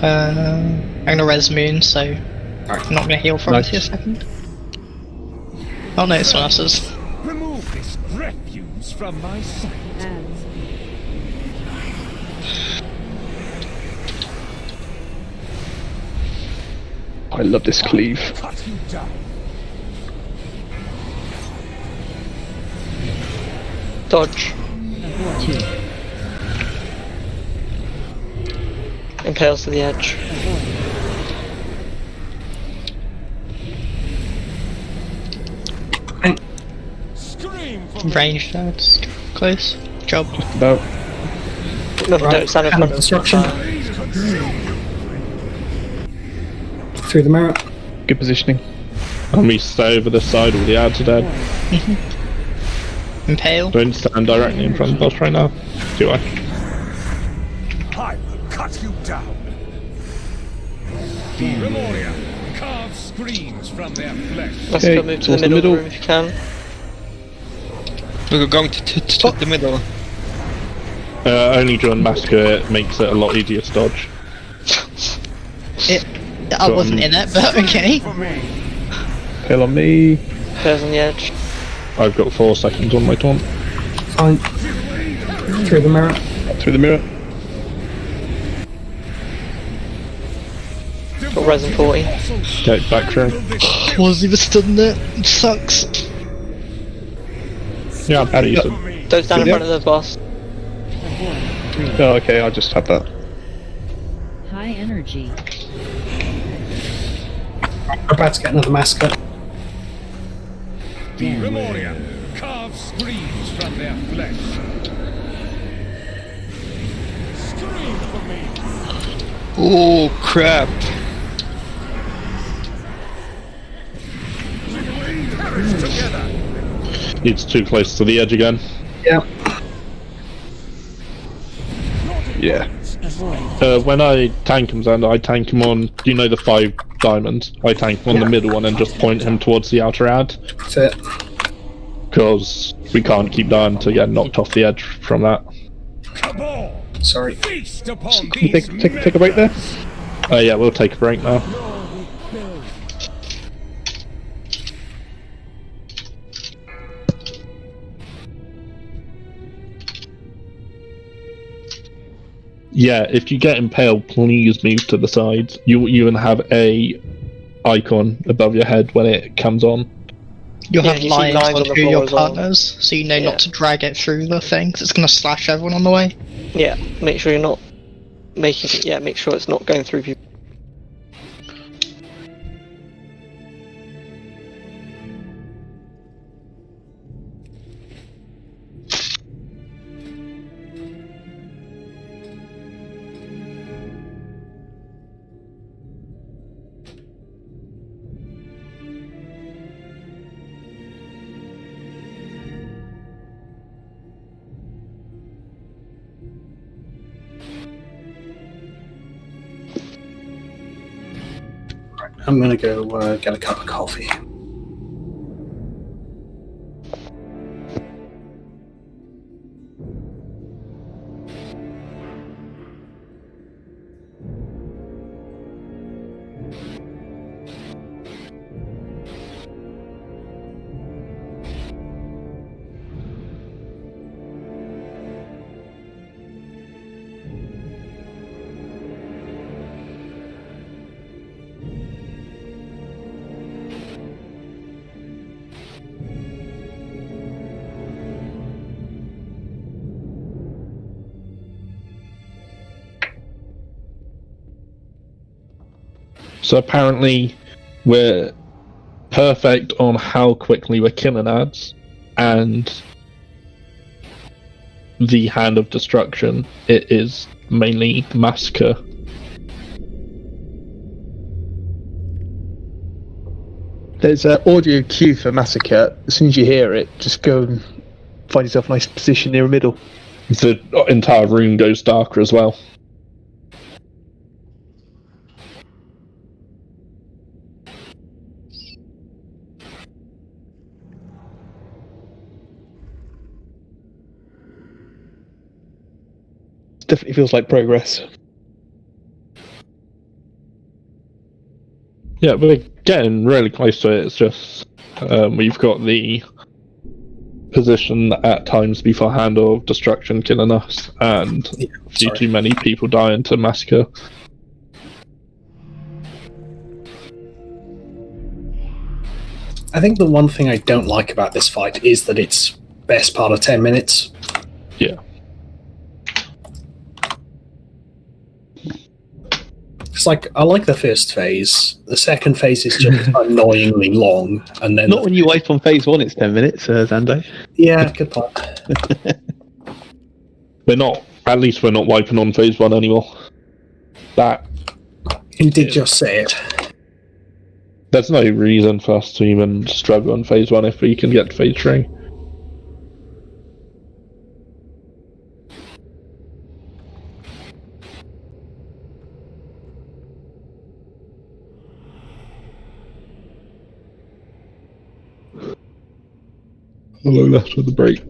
[SPEAKER 1] I'm gonna res Moon, so I'm not gonna heal for
[SPEAKER 5] Nice.
[SPEAKER 1] a second. Oh no, it's someone else's.
[SPEAKER 9] Remove this refuse from my sight.
[SPEAKER 5] I love this cleave.
[SPEAKER 9] Cut you down.
[SPEAKER 8] Dodge. Impales to the edge.
[SPEAKER 9] Scream for
[SPEAKER 1] Ranged ads. Close. Job.
[SPEAKER 5] About.
[SPEAKER 8] No,
[SPEAKER 7] Right,
[SPEAKER 8] don't stand in
[SPEAKER 7] hand
[SPEAKER 8] front
[SPEAKER 7] of
[SPEAKER 8] of
[SPEAKER 7] destruction. Through the mirror.
[SPEAKER 5] Good positioning.
[SPEAKER 4] And we stay over this side, all the ads are dead.
[SPEAKER 1] Impale.
[SPEAKER 4] Don't stand directly in front of us right now. Do I?
[SPEAKER 9] I will cut you down. Memoria, carve screens from their flesh.
[SPEAKER 8] Let's
[SPEAKER 5] Okay,
[SPEAKER 8] go move to the
[SPEAKER 5] towards the
[SPEAKER 8] middle
[SPEAKER 5] middle.
[SPEAKER 8] room if you can.
[SPEAKER 15] We're going to the middle.
[SPEAKER 4] Only during massacre it makes it a lot easier to dodge.
[SPEAKER 1] I wasn't in it, but okay.
[SPEAKER 5] Kill on me.
[SPEAKER 8] Impales on the edge.
[SPEAKER 4] I've got 4 seconds on my taunt.
[SPEAKER 7] Fine. Through the mirror.
[SPEAKER 5] Through the mirror.
[SPEAKER 8] Got res in 40.
[SPEAKER 4] Okay, back through.
[SPEAKER 1] Wasn't even stunned it. It sucks.
[SPEAKER 4] Yeah,
[SPEAKER 5] How do you-
[SPEAKER 4] decent.
[SPEAKER 8] Don't stand in front of the boss.
[SPEAKER 5] Oh, okay, I'll just have that.
[SPEAKER 14] High energy.
[SPEAKER 7] We're about to get another massacre.
[SPEAKER 9] Memoria, carve screens from their flesh. Scream for me.
[SPEAKER 15] Oh crap!
[SPEAKER 9] Perish together.
[SPEAKER 4] It's too close to the edge again.
[SPEAKER 7] Yeah.
[SPEAKER 5] Yeah.
[SPEAKER 7] When
[SPEAKER 4] I tank him, Xander, I tank him on, you know, the 5 diamonds. I tank him on the middle one and just point him towards the outer ad.
[SPEAKER 7] That's it.
[SPEAKER 4] Because we can't keep dying to get knocked off the edge from that.
[SPEAKER 9] Cabal,
[SPEAKER 7] Sorry.
[SPEAKER 9] feast upon
[SPEAKER 5] Can you
[SPEAKER 9] these
[SPEAKER 5] take a break there?
[SPEAKER 4] Yeah, we'll take a break now. Yeah, if you get impaled, please move to the sides. You even have a icon above your head when it comes on.
[SPEAKER 1] You'll
[SPEAKER 8] Yeah,
[SPEAKER 1] have
[SPEAKER 8] you see
[SPEAKER 1] lines
[SPEAKER 8] lines
[SPEAKER 1] on
[SPEAKER 8] on the
[SPEAKER 1] who
[SPEAKER 8] floor
[SPEAKER 1] your
[SPEAKER 8] as well.
[SPEAKER 1] partners, so you know
[SPEAKER 8] Yeah.
[SPEAKER 1] not to drag it through the thing, 'cause it's going to slash everyone on the way.
[SPEAKER 8] Yeah, make sure you're not making. Yeah, make sure it's not going through people.
[SPEAKER 7] I'm gonna go get a cup of coffee.
[SPEAKER 4] So apparently, we're perfect on how quickly we're killing ads, and the Hand of Destruction. It is mainly Massacre.
[SPEAKER 5] There's an audio cue for Massacre. As soon as you hear it, just go and find yourself a nice position near a middle.
[SPEAKER 4] The entire room goes darker as well.
[SPEAKER 5] Definitely feels like progress.
[SPEAKER 4] Yeah, we're getting really close to it. It's just we've got the position at times before Hand of Destruction killing us, and too many people dying to Massacre.
[SPEAKER 7] I think the one thing I don't like about this fight is that it's best part of 10 minutes.
[SPEAKER 4] Yeah.
[SPEAKER 7] It's like, I like the first phase. The second phase is just annoyingly long, and then
[SPEAKER 5] Not when you wipe on phase 1, it's 10 minutes, Zando.
[SPEAKER 7] Yeah, good point.
[SPEAKER 4] At least we're not wiping on phase 1 anymore.
[SPEAKER 7] You did just say it.
[SPEAKER 4] There's no reason for us to even struggle on phase 1 if we can get to phase 3. Hello, left with the break.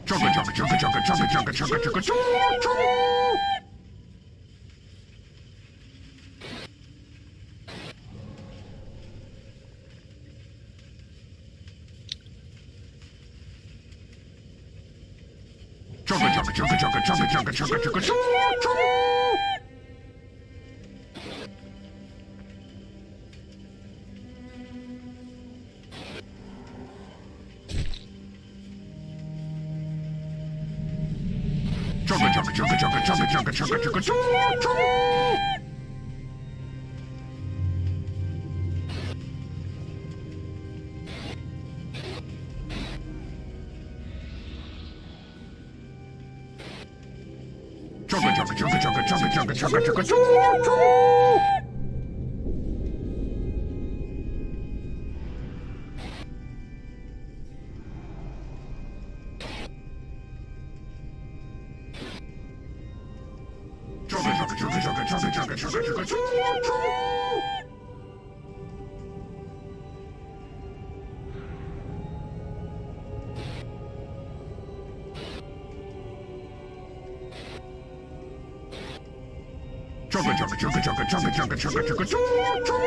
[SPEAKER 11] Chugga chugga chugga chugga chugga chugga chugga chugga choo choo. Chugga chugga chugga chugga chugga chugga chugga chugga choo choo. Chugga chugga chugga chugga chugga chugga chugga chugga choo choo. Chugga chugga chugga chugga chugga chugga chugga chugga choo choo. Chugga chugga chugga chugga chugga chugga chugga chugga choo choo. Chugga chugga chugga chugga chugga chugga chugga chugga choo choo.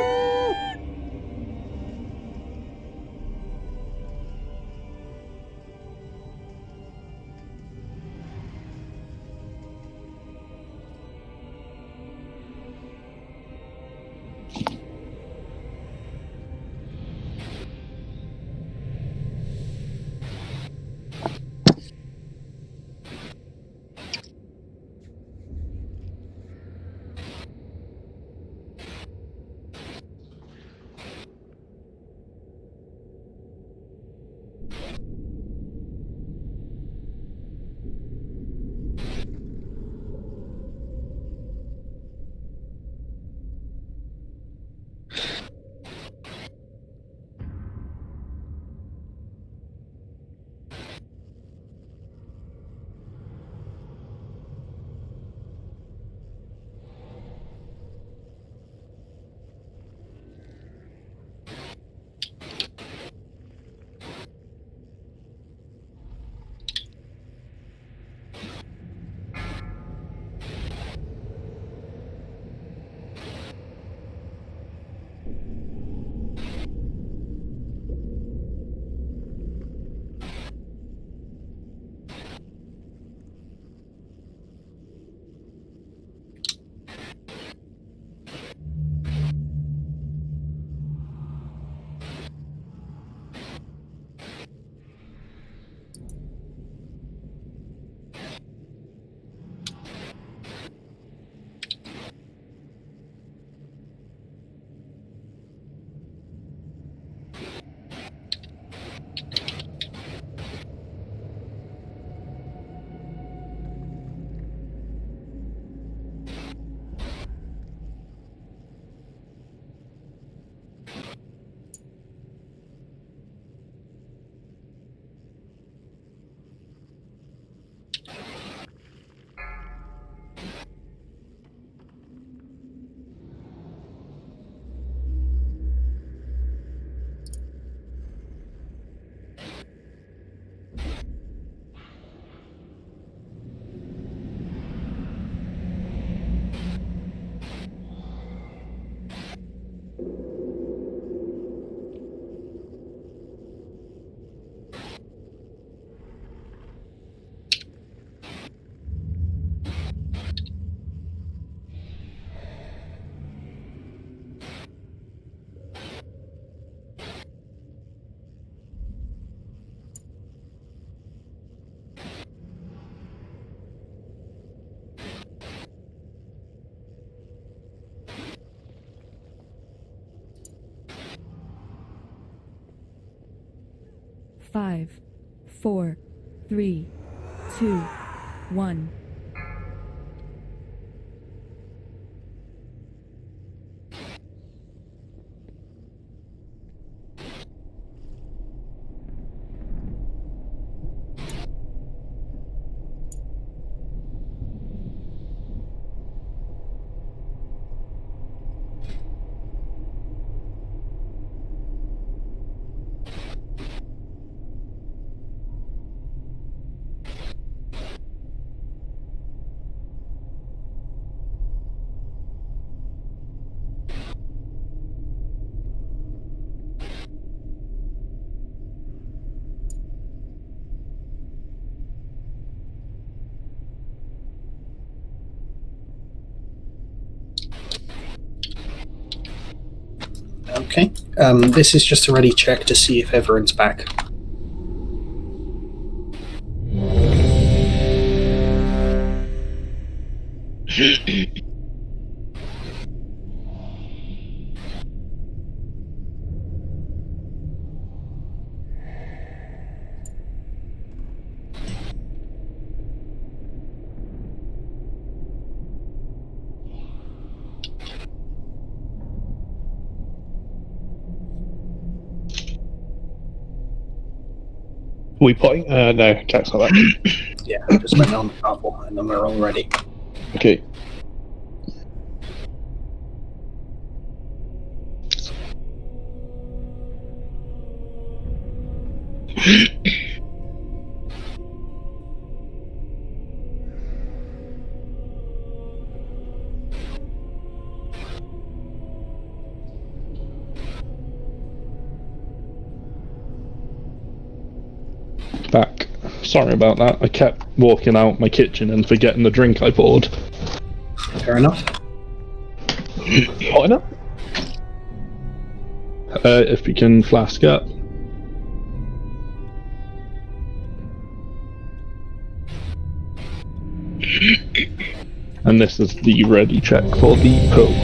[SPEAKER 14] Five, four, three, two, one.
[SPEAKER 7] Okay. This is just a ready check to see if everyone's back.
[SPEAKER 5] Are we potting? No, Jack's not back.
[SPEAKER 7] Yeah, just went on the couple, and then we're all ready.
[SPEAKER 5] Okay.
[SPEAKER 4] Back. Sorry about that. I kept walking out my kitchen and forgetting the drink I poured.
[SPEAKER 7] Fair enough.
[SPEAKER 5] Hot enough?
[SPEAKER 4] If you can flask up. And this is the ready check for the pull.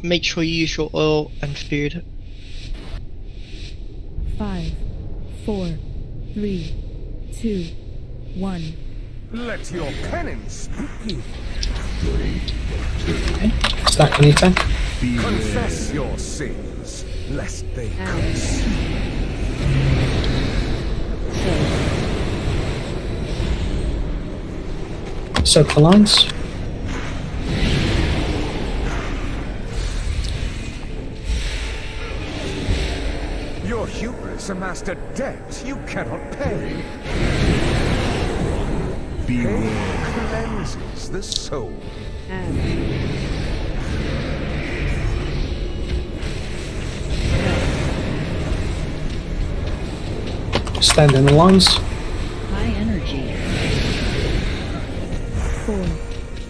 [SPEAKER 1] Make sure you use your oil and food.
[SPEAKER 14] 5, 4, 3, 2, 1.
[SPEAKER 11] Let your penance begin.
[SPEAKER 7] Stack on your tank.
[SPEAKER 11] Confess your sins, lest they consume.
[SPEAKER 7] Soak the lines.
[SPEAKER 11] Your hubris amassed a debt you cannot pay. Pain cleanses the soul.
[SPEAKER 7] Stand in the lines.
[SPEAKER 10] High energy.
[SPEAKER 14] 4,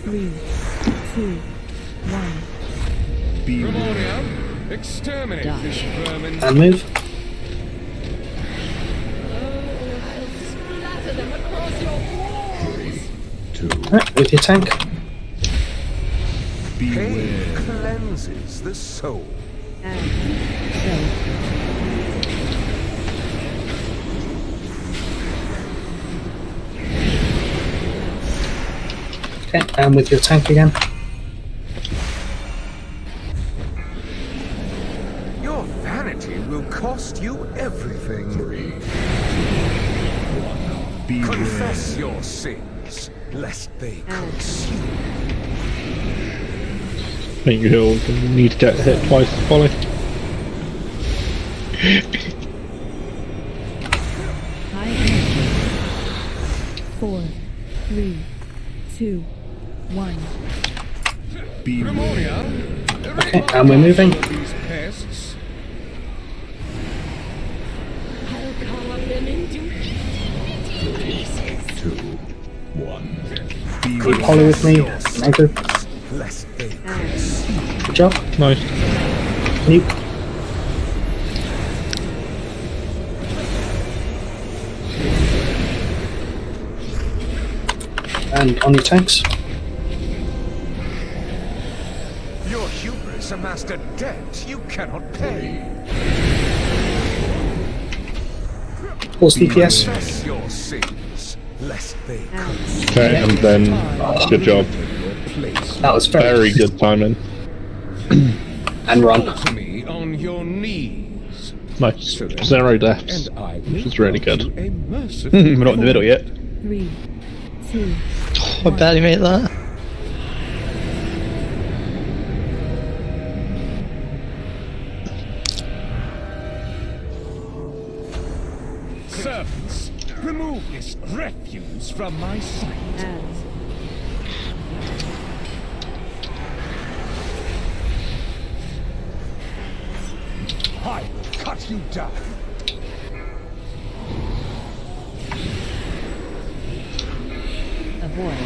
[SPEAKER 14] 3, 2, 1.
[SPEAKER 9] Primordial, exterminate this vermin.
[SPEAKER 7] And move.
[SPEAKER 10] Splatter them across your walls.
[SPEAKER 7] Alright, with your tank.
[SPEAKER 11] Pain cleanses the soul.
[SPEAKER 7] Okay, and with your tank again.
[SPEAKER 11] Your vanity will cost you everything. Confess your sins, lest they consume.
[SPEAKER 4] I think you'll need to get hit twice to follow.
[SPEAKER 14] High energy. 4, 3, 2, 1.
[SPEAKER 9] Primordial,
[SPEAKER 7] Okay, and we're moving.
[SPEAKER 9] these pests.
[SPEAKER 10] I'll carve them into pieces.
[SPEAKER 11] 2, 1.
[SPEAKER 7] Keep Holly with me. Anchor.
[SPEAKER 11] Lest they consume.
[SPEAKER 7] Good job.
[SPEAKER 4] Nice.
[SPEAKER 7] Nuke. And on your tanks.
[SPEAKER 11] Your hubris amassed a debt you cannot pay.
[SPEAKER 7] Pulse DPS.
[SPEAKER 11] Confess your sins, lest they consume.
[SPEAKER 4] Okay, and then good job.
[SPEAKER 7] That was
[SPEAKER 4] Very good timing.
[SPEAKER 7] And run.
[SPEAKER 9] Fall to me on your knees.
[SPEAKER 4] Nice. 0 deaths,
[SPEAKER 9] And I
[SPEAKER 4] which
[SPEAKER 9] will
[SPEAKER 4] is really
[SPEAKER 9] grant
[SPEAKER 4] good.
[SPEAKER 9] you a merciful
[SPEAKER 5] We're not in the middle yet.
[SPEAKER 14] 3, 2,
[SPEAKER 1] I barely made that.
[SPEAKER 9] servants.
[SPEAKER 11] Remove this refuse from my sight. I cut you down.
[SPEAKER 14] Avoid.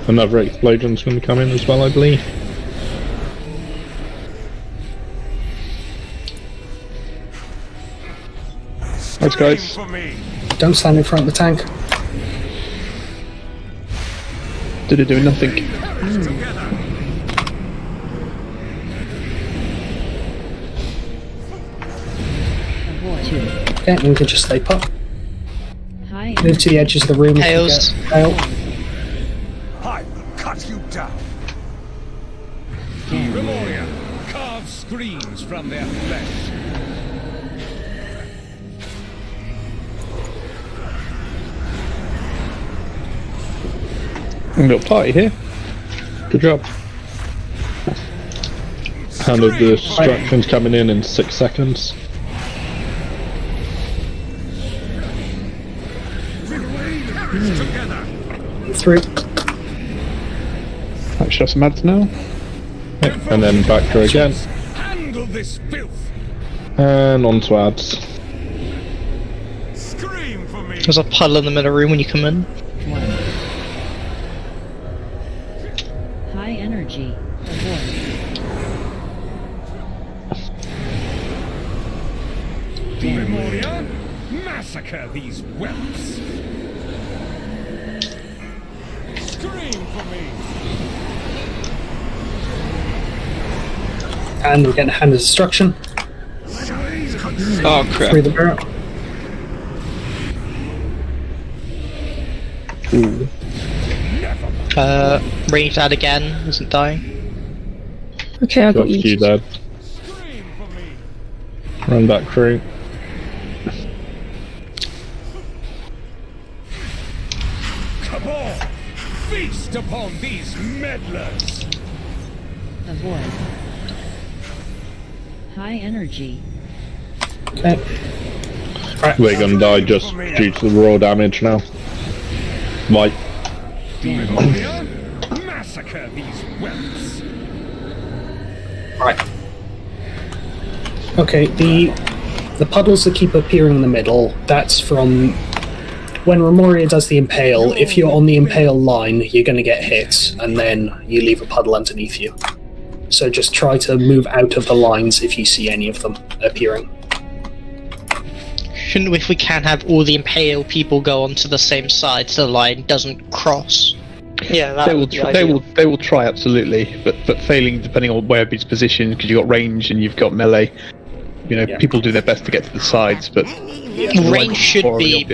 [SPEAKER 4] Another explosion's going to come in as well, I believe.
[SPEAKER 5] Thanks, guys.
[SPEAKER 7] Don't stand in front of the tank.
[SPEAKER 5] Did it do nothing?
[SPEAKER 7] Okay, and we can just stay put.
[SPEAKER 14] High
[SPEAKER 7] Move to the edges of the room. if you
[SPEAKER 1] Tails.
[SPEAKER 7] get Tail.
[SPEAKER 11] I will cut you down. Memoria, carve screens from their flesh.
[SPEAKER 4] A little party here. Good job. Handled the distractions coming in 6 seconds.
[SPEAKER 7] Through.
[SPEAKER 5] That should have some ads now.
[SPEAKER 4] Yep, and then back through again.
[SPEAKER 11] Handle this filth.
[SPEAKER 4] And on to ads.
[SPEAKER 11] Scream for me.
[SPEAKER 1] There's a puddle in the middle room when you come in.
[SPEAKER 14] high energy. Avoid.
[SPEAKER 11] Memoria, massacre these whelps. Scream for me.
[SPEAKER 7] And we're getting a hand of destruction.
[SPEAKER 15] Oh crap.
[SPEAKER 7] Through the barrel.
[SPEAKER 4] Ooh.
[SPEAKER 1] Ranged ad again, isn't dying.
[SPEAKER 12] Okay, I got you.
[SPEAKER 4] Dad. Run back through.
[SPEAKER 11] Cabal, feast upon these meddlers.
[SPEAKER 14] Avoid. High energy.
[SPEAKER 7] Okay.
[SPEAKER 4] We're gonna die just due to the raw damage now. Right.
[SPEAKER 11] Memoria, massacre these whelps.
[SPEAKER 7] Right. Okay, the puddles that keep appearing in the middle, that's from when Remoria does the impale. If you're on the impale line, you're going to get hit, and then you leave a puddle underneath you. So just try to move out of the lines if you see any of them appearing.
[SPEAKER 1] Shouldn't we, if we can, have all the impale people go onto the same side so the line doesn't cross?
[SPEAKER 8] Yeah, that
[SPEAKER 5] They will.
[SPEAKER 8] would be
[SPEAKER 5] They
[SPEAKER 8] ideal.
[SPEAKER 5] will. They will try absolutely, but failing depending on where it's positioned because you've got range and you've got melee. You know, people do their best to get to the sides, but
[SPEAKER 1] Range should be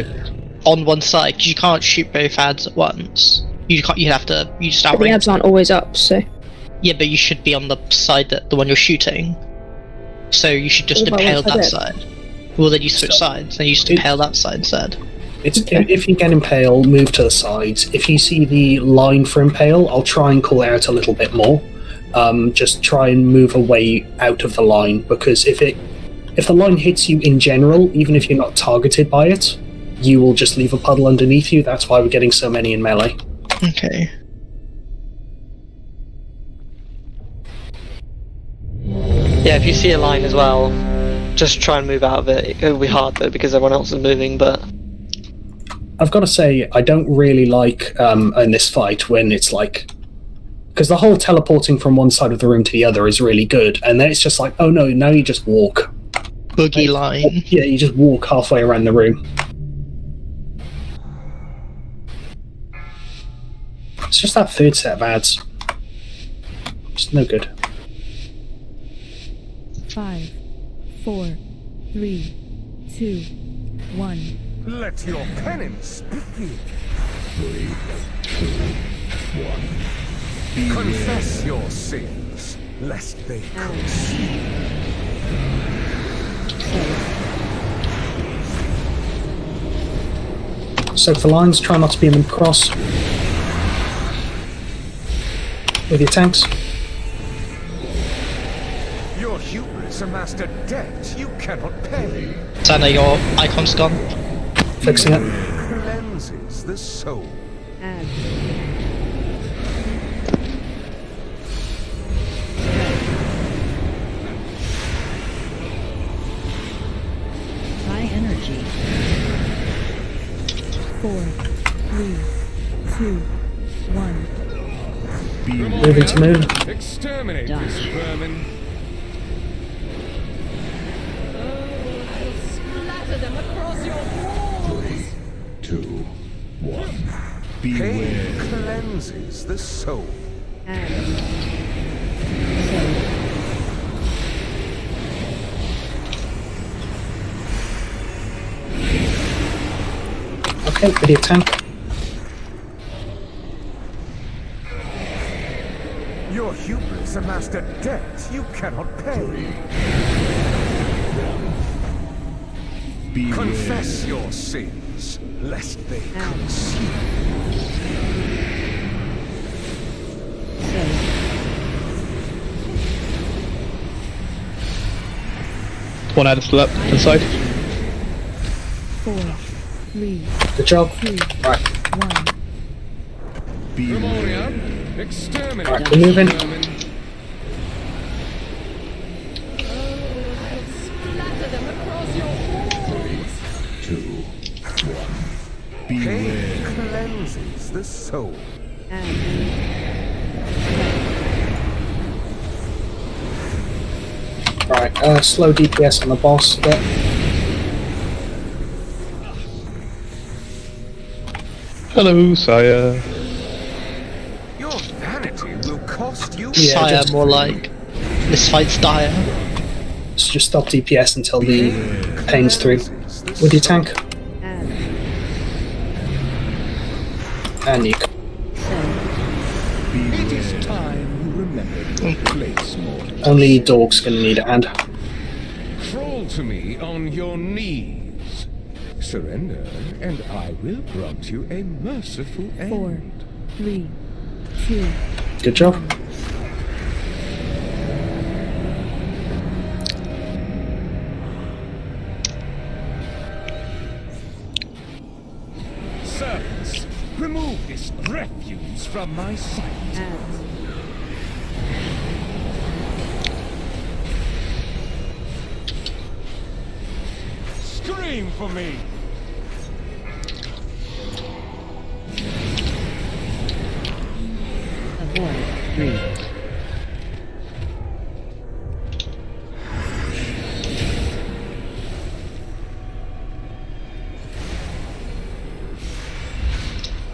[SPEAKER 1] on one side because you can't shoot both ads at once. You can't. You have to. You just
[SPEAKER 12] But the
[SPEAKER 1] outrange.
[SPEAKER 12] ads aren't always up, so.
[SPEAKER 1] Yeah, but you should be on the side that the one you're shooting. So you should just
[SPEAKER 12] What about
[SPEAKER 1] impale
[SPEAKER 12] once I
[SPEAKER 1] that
[SPEAKER 12] did?
[SPEAKER 1] side. Well, then you switch sides, and you just impale that side instead.
[SPEAKER 7] It's, if you get impale, move to the sides. If you see the line for impale, I'll try and call it out a little bit more. Just try and move away out of the line, because if the line hits you in general, even if you're not targeted by it, you will just leave a puddle underneath you. That's why we're getting so many in melee.
[SPEAKER 1] Okay.
[SPEAKER 8] Yeah, if you see a line as well, just try and move out of it. It'll be hard though because everyone else is moving, but
[SPEAKER 7] I've got to say, I don't really like in this fight when it's like, because the whole teleporting from one side of the room to the other is really good, and then it's just like, oh no, now you just walk.
[SPEAKER 1] Boogie line.
[SPEAKER 7] Yeah, you just walk halfway around the room. It's just that third set of ads. It's no good.
[SPEAKER 14] 5, 4, 3, 2, 1.
[SPEAKER 11] Let your penance begin.
[SPEAKER 9] 3, 2, 1.
[SPEAKER 11] Confess your sins, lest they consume.
[SPEAKER 7] So for lines, try not to be in them cross. With your tanks.
[SPEAKER 11] Your hubris amassed a debt you cannot pay.
[SPEAKER 1] Sana, your icon's gone.
[SPEAKER 7] Fixing it.
[SPEAKER 11] Cleanses the soul.
[SPEAKER 14] High energy. 4, 3, 2, 1.
[SPEAKER 7] Moving to moon.
[SPEAKER 11] Exterminate this vermin.
[SPEAKER 10] Splatter them across your walls.
[SPEAKER 9] 2, 1.
[SPEAKER 11] Pain
[SPEAKER 9] Beware.
[SPEAKER 11] cleanses the soul.
[SPEAKER 7] Okay, video tank.
[SPEAKER 11] Your hubris amassed a debt you cannot pay.
[SPEAKER 9] Beware.
[SPEAKER 11] Confess your sins, lest they consume.
[SPEAKER 5] One adder still up inside.
[SPEAKER 14] 4, 3,
[SPEAKER 7] Good job.
[SPEAKER 14] 2,
[SPEAKER 7] Right.
[SPEAKER 14] 1.
[SPEAKER 11] Memoria, exterminate
[SPEAKER 7] Right, we're moving.
[SPEAKER 11] vermin.
[SPEAKER 10] Splatter them across your walls.
[SPEAKER 9] 2, 1.
[SPEAKER 11] Pain
[SPEAKER 9] Beware.
[SPEAKER 11] cleanses the soul.
[SPEAKER 7] Right, slow DPS on the boss bit.
[SPEAKER 5] Hello, sire.
[SPEAKER 11] Your vanity will cost you.
[SPEAKER 7] Yeah,
[SPEAKER 1] Sire,
[SPEAKER 7] just-
[SPEAKER 1] more like this fight's dire.
[SPEAKER 7] So just stop DPS until the pain's through. With your tank. And you.
[SPEAKER 11] It is time you remembered your place, mortal.
[SPEAKER 7] Only dog's gonna need a hand.
[SPEAKER 11] Crawl to me on your knees.
[SPEAKER 9] Surrender, and I will grant you a merciful end.
[SPEAKER 14] 4, 3, 2.
[SPEAKER 7] Good job.
[SPEAKER 11] Servants, remove this refuse from my sight. Scream for me.
[SPEAKER 14] Avoid. 3.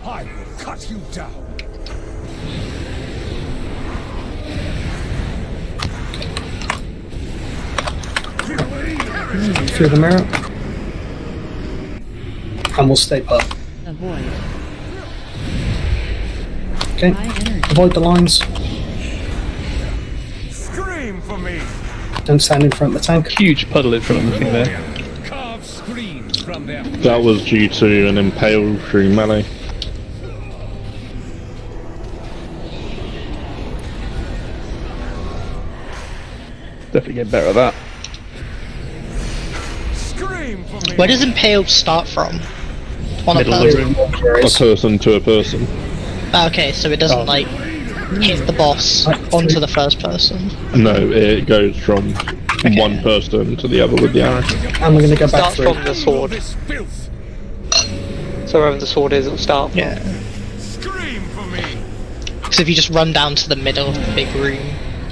[SPEAKER 11] I will cut you down.
[SPEAKER 7] Through the mirror. And we'll stay put.
[SPEAKER 14] Avoid.
[SPEAKER 7] Okay.
[SPEAKER 14] High energy.
[SPEAKER 7] Avoid the lines.
[SPEAKER 11] Scream for me.
[SPEAKER 7] Don't stand in front of the tank.
[SPEAKER 5] Huge puddle in front of the thing there.
[SPEAKER 11] Carve screams from their
[SPEAKER 4] That was due to an impale through melee.
[SPEAKER 5] Definitely get better at that.
[SPEAKER 11] Scream for me.
[SPEAKER 1] Where does Impale start from? On a
[SPEAKER 5] Middle of the
[SPEAKER 1] person?
[SPEAKER 5] room.
[SPEAKER 4] A person to a person.
[SPEAKER 1] Ah, okay, so it doesn't like hit the boss onto the first person.
[SPEAKER 4] No, it goes from one person to the other with the arrow.
[SPEAKER 7] And we're gonna go back
[SPEAKER 8] Start
[SPEAKER 7] through.
[SPEAKER 8] from the sword.
[SPEAKER 11] This filth.
[SPEAKER 8] So wherever the sword is, it'll start from.
[SPEAKER 1] Yeah.
[SPEAKER 11] Scream for me.
[SPEAKER 1] So if you just run down to the middle of the big room,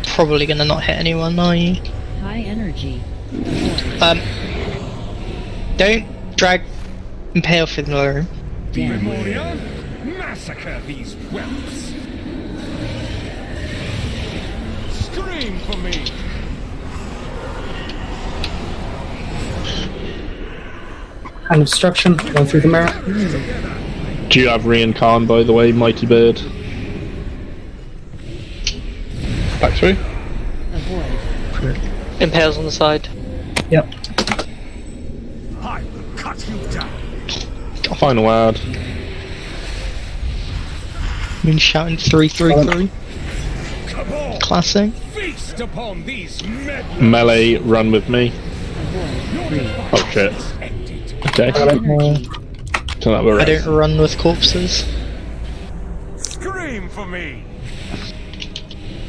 [SPEAKER 1] probably gonna not hit anyone, are you?
[SPEAKER 14] High energy. Avoid.
[SPEAKER 1] Don't drag Impale through the room.
[SPEAKER 11] Memoria, massacre these whelps. Scream for me.
[SPEAKER 7] Hand of destruction. Going through the mirror.
[SPEAKER 4] Do you have reincarn, by the way, Mighty Bird?
[SPEAKER 5] Back through.
[SPEAKER 14] Avoid.
[SPEAKER 8] Impales on the side.
[SPEAKER 7] Yep.
[SPEAKER 11] I will cut you down.
[SPEAKER 4] Final ad.
[SPEAKER 1] Been shouting 333.
[SPEAKER 11] Come on.
[SPEAKER 1] Classic.
[SPEAKER 11] Feast. Feast upon these meddlers.
[SPEAKER 4] Melee, run with me. Oh shit. Okay. Turn that
[SPEAKER 1] I don't run with corpses.
[SPEAKER 11] Scream for me.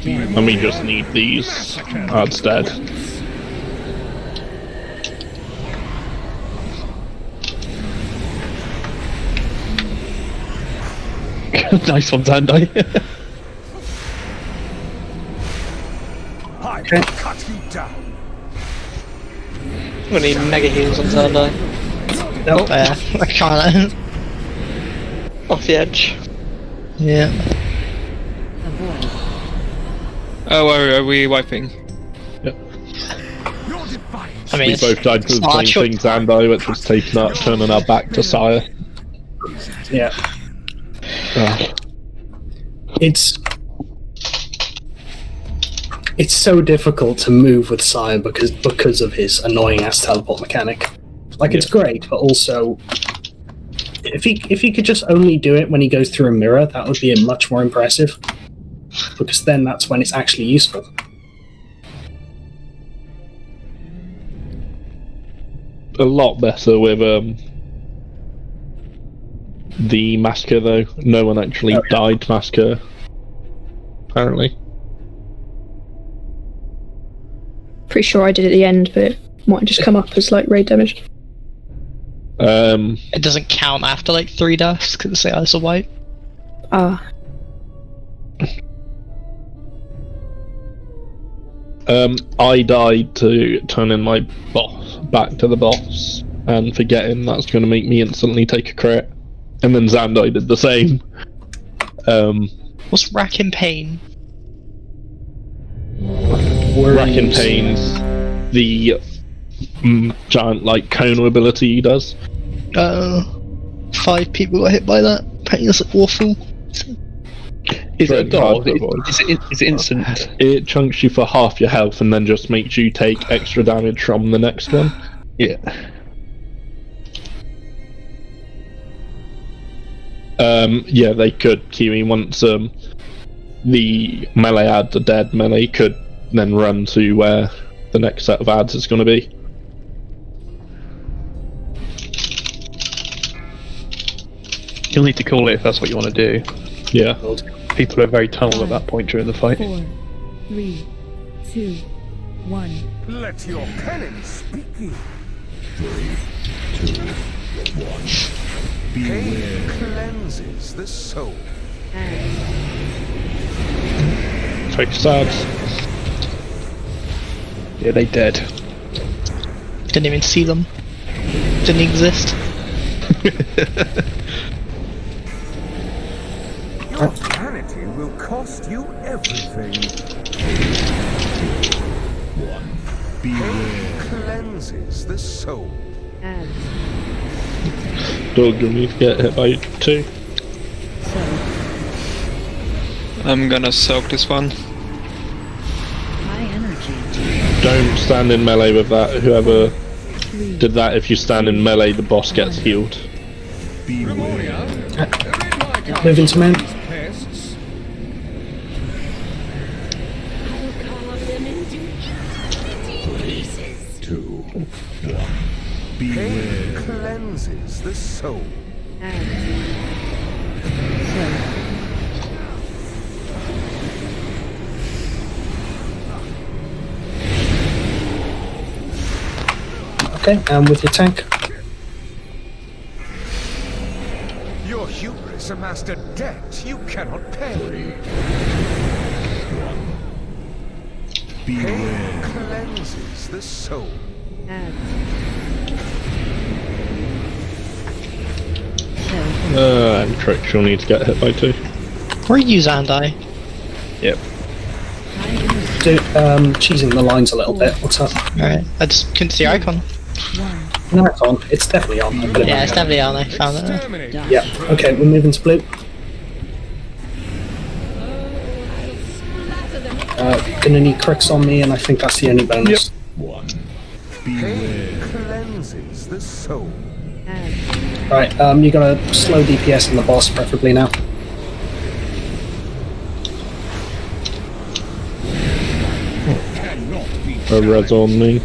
[SPEAKER 4] And we just need these instead.
[SPEAKER 5] Nice one, Zandai.
[SPEAKER 11] I will cut you down.
[SPEAKER 8] I'm gonna need mega heals on Zandai.
[SPEAKER 1] Oh, yeah. I can't.
[SPEAKER 8] Off the edge.
[SPEAKER 1] Yeah.
[SPEAKER 15] Oh, are we wiping?
[SPEAKER 4] Yep.
[SPEAKER 1] I mean,
[SPEAKER 4] We both died to the same thing, Zandai, which was taking up, turning our back to Sire.
[SPEAKER 7] Yeah. It's so difficult to move with Sire because of his annoying ass teleport mechanic. Like, it's great, but also if he could just only do it when he goes through a mirror, that would be much more impressive. Because then that's when it's actually useful.
[SPEAKER 4] A lot better with the massacre though. No one actually died massacre. Apparently.
[SPEAKER 12] Pretty sure I did at the end, but it might just come up as like raid damage.
[SPEAKER 1] It doesn't count after like 3 deaths because it's a wipe.
[SPEAKER 12] Ah.
[SPEAKER 4] I died to turn in my boss back to the boss and forgetting that's going to make me instantly take a crit. And then Zandai did the same.
[SPEAKER 1] What's Rack in Pain?
[SPEAKER 4] Rack in Pain's the giant like cone ability he does.
[SPEAKER 1] 5 people got hit by that. Pain is awful.
[SPEAKER 5] Is it a dog? Is it instant?
[SPEAKER 4] It chunks you for half your health and then just makes you take extra damage from the next one.
[SPEAKER 5] Yeah.
[SPEAKER 4] Yeah, they could, Kiwi, once the melee ads are dead, melee could then run to where the next set of ads is going to be.
[SPEAKER 5] You'll need to call it if that's what you want to do.
[SPEAKER 4] Yeah.
[SPEAKER 5] People are very tunnel at that point during the fight.
[SPEAKER 10] 4, 3, 2, 1.
[SPEAKER 11] Let your penance speak.
[SPEAKER 9] 3, 2, 1.
[SPEAKER 11] Pain cleanses the soul.
[SPEAKER 4] Fake stabs.
[SPEAKER 5] Yeah, they dead.
[SPEAKER 1] Didn't even see them. Didn't exist.
[SPEAKER 11] Your vanity will cost you everything.
[SPEAKER 9] 1.
[SPEAKER 11] Pain cleanses the soul.
[SPEAKER 4] Dog, you'll need to get hit by 2.
[SPEAKER 15] I'm gonna soak this one.
[SPEAKER 14] High energy.
[SPEAKER 4] Don't stand in melee with that. Whoever did that, if you stand in melee, the boss gets healed.
[SPEAKER 7] Moving to man.
[SPEAKER 11] Pests.
[SPEAKER 10] I'll carve them into pieces.
[SPEAKER 9] 2, 1.
[SPEAKER 11] Pain cleanses the soul.
[SPEAKER 7] Okay, and with your tank.
[SPEAKER 11] Your hubris amassed a debt you cannot pay.
[SPEAKER 9] 3, 1.
[SPEAKER 11] Pain cleanses the soul.
[SPEAKER 4] And Trick, you'll need to get hit by 2.
[SPEAKER 1] Where are you, Zandai?
[SPEAKER 4] Yep.
[SPEAKER 7] Cheesing the lines a little bit. What's up?
[SPEAKER 1] Alright, I just couldn't see your icon.
[SPEAKER 7] No, it's on. It's definitely on.
[SPEAKER 1] Yeah, it's definitely on. I found it.
[SPEAKER 7] Yeah. Okay, we're moving to blue. Gonna need cricks on me, and I think that's the only bonus.
[SPEAKER 9] 1.
[SPEAKER 11] Pain cleanses the soul.
[SPEAKER 7] Right, you gotta slow DPS on the boss, preferably now.
[SPEAKER 4] A res on me.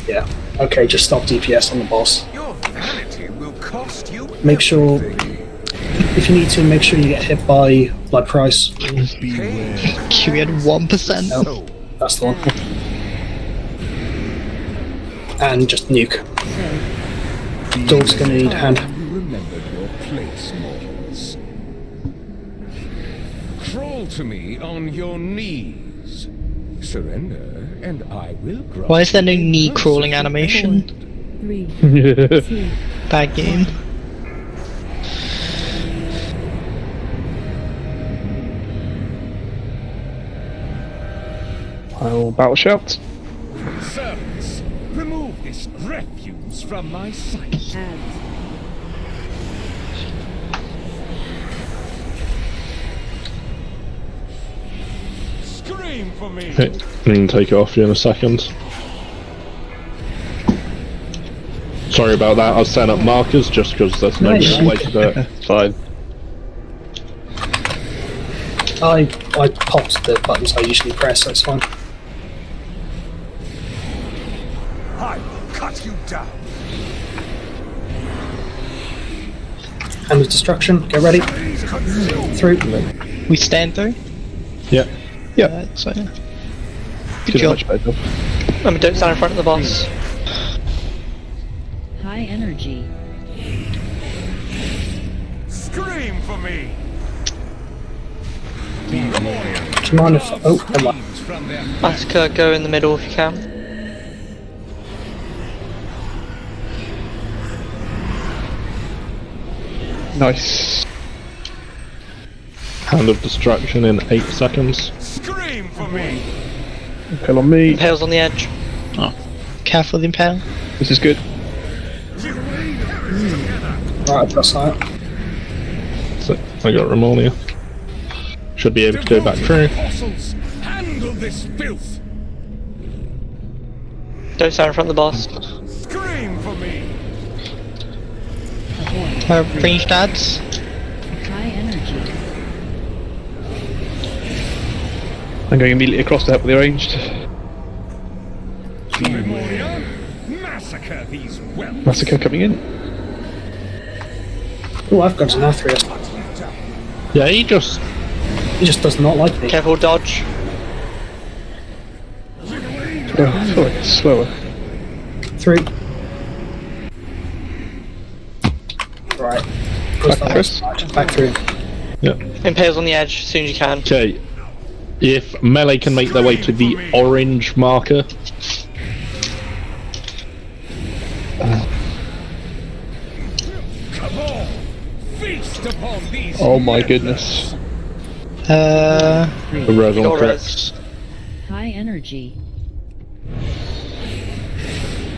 [SPEAKER 7] Yeah. Okay, just stop DPS on the boss.
[SPEAKER 11] Your vanity will cost you.
[SPEAKER 7] Make sure, if you need to, make sure you get hit by blood price.
[SPEAKER 1] We had 1%.
[SPEAKER 7] No, that's the one. And just nuke. Dog's gonna need hand.
[SPEAKER 11] Remembered your place, mortals. Crawl to me on your knees. Surrender, and I will grant.
[SPEAKER 1] Why is there no knee crawling animation?
[SPEAKER 10] 3, 2,
[SPEAKER 1] Bad game.
[SPEAKER 5] I'll battle shout.
[SPEAKER 11] Servants, remove this refuse from my sight.
[SPEAKER 10] ads.
[SPEAKER 11] Scream for me.
[SPEAKER 4] Okay, we can take it off you in a second. Sorry about that, I was setting up markers just because there's no good way to do it.
[SPEAKER 5] Fine.
[SPEAKER 7] I popped the buttons I usually press, so it's fine.
[SPEAKER 11] I will cut you down.
[SPEAKER 7] Hand of destruction, get ready. Through.
[SPEAKER 1] We stand through?
[SPEAKER 4] Yeah.
[SPEAKER 5] Yeah.
[SPEAKER 1] So, good
[SPEAKER 5] Did a
[SPEAKER 1] job.
[SPEAKER 5] much better job.
[SPEAKER 8] Remember, don't stand in front of the boss.
[SPEAKER 14] High energy.
[SPEAKER 11] Scream for me.
[SPEAKER 7] Do you mind if... Oh, never mind.
[SPEAKER 11] From their
[SPEAKER 8] Massacre, go in the middle if you can.
[SPEAKER 5] Nice.
[SPEAKER 4] Hand of destruction in 8 seconds.
[SPEAKER 11] scream for me.
[SPEAKER 5] Impale on me.
[SPEAKER 8] Impale's on the edge.
[SPEAKER 1] Oh. Careful with the impale.
[SPEAKER 5] This is good.
[SPEAKER 7] Right, press that.
[SPEAKER 4] So, I got Ramonia. Should be able to go back through.
[SPEAKER 11] Apostles, handle this filth.
[SPEAKER 8] Don't stand in front of the boss.
[SPEAKER 11] Scream for me.
[SPEAKER 1] Ranged ads.
[SPEAKER 14] High energy.
[SPEAKER 5] I'm going immediately across to help with the ranged.
[SPEAKER 11] Memoria, massacre these whelps.
[SPEAKER 5] Massacre coming in.
[SPEAKER 7] Oh, I've got an Athreus.
[SPEAKER 4] Yeah, he just
[SPEAKER 7] does not like me.
[SPEAKER 8] Careful, dodge.
[SPEAKER 5] Oh, I feel like it's slower.
[SPEAKER 7] Through. Right. Back through.
[SPEAKER 4] Yeah.
[SPEAKER 8] Impale's on the edge as soon as you can.
[SPEAKER 4] Okay. If melee can make their way to the orange marker.
[SPEAKER 11] Come on, feast upon these.
[SPEAKER 5] Oh my goodness.
[SPEAKER 4] A res on
[SPEAKER 8] Got
[SPEAKER 4] crits.
[SPEAKER 14] High energy.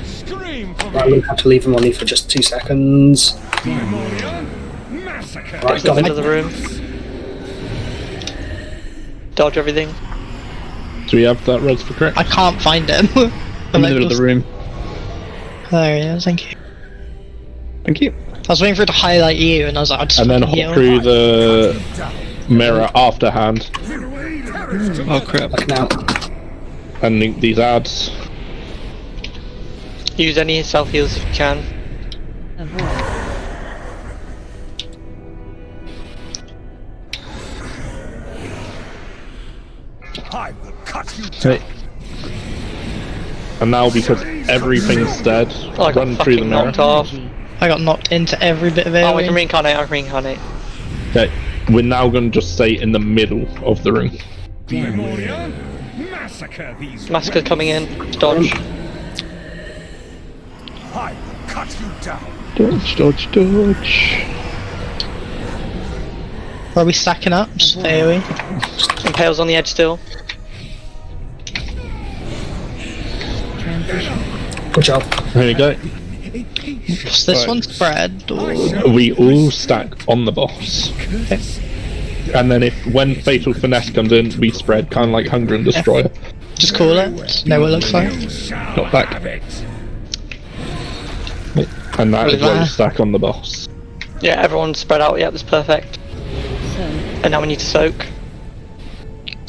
[SPEAKER 11] Scream for
[SPEAKER 7] Right, I'm
[SPEAKER 11] me.
[SPEAKER 7] gonna have to leave him on me for just 2 seconds.
[SPEAKER 11] Memoria, massacre.
[SPEAKER 7] Right,
[SPEAKER 8] Go
[SPEAKER 7] got
[SPEAKER 8] into
[SPEAKER 7] him.
[SPEAKER 8] the room. Dodge everything.
[SPEAKER 4] Do we have that res for crit?
[SPEAKER 1] I can't find him.
[SPEAKER 5] In the middle of the room.
[SPEAKER 1] There he is, thank you.
[SPEAKER 5] Thank you.
[SPEAKER 1] I was waiting for it to highlight you, and I was like, I'll just
[SPEAKER 4] And then
[SPEAKER 1] fucking
[SPEAKER 4] hop
[SPEAKER 1] heal.
[SPEAKER 4] through the mirror after hand
[SPEAKER 15] Oh crap.
[SPEAKER 7] Back now.
[SPEAKER 4] and link these ads.
[SPEAKER 8] Use any self heals if you can.
[SPEAKER 14] Avoid.
[SPEAKER 11] I will cut you down.
[SPEAKER 4] Okay. And now because everything's dead,
[SPEAKER 8] Oh, I got
[SPEAKER 4] run through the
[SPEAKER 8] fucking
[SPEAKER 4] mirror.
[SPEAKER 8] knocked off.
[SPEAKER 1] I got knocked into every bit of area.
[SPEAKER 8] Oh, I can reincarnate, I can reincarnate.
[SPEAKER 4] Okay. We're now going to just stay in the middle of the room.
[SPEAKER 11] Memoria, massacre these
[SPEAKER 8] Massacre
[SPEAKER 11] whelps.
[SPEAKER 8] coming in. Dodge.
[SPEAKER 11] I will cut you down.
[SPEAKER 5] Dodge, dodge, dodge.
[SPEAKER 1] Are we stacking up? Stay away.
[SPEAKER 8] Impale's on the edge still.
[SPEAKER 14] Transition.
[SPEAKER 7] Good job.
[SPEAKER 4] There you go.
[SPEAKER 1] Was this one spread? Or...
[SPEAKER 4] We all stack on the boss. And then when Fatal Finesse comes in, we spread, kind of like Hunger and Destroyer.
[SPEAKER 1] Just call it. Know what it looks like.
[SPEAKER 4] Not back. And that is where we stack on the boss.
[SPEAKER 8] Yeah, everyone's spread out. Yeah, that's perfect.
[SPEAKER 14] So,
[SPEAKER 8] And now we need to soak.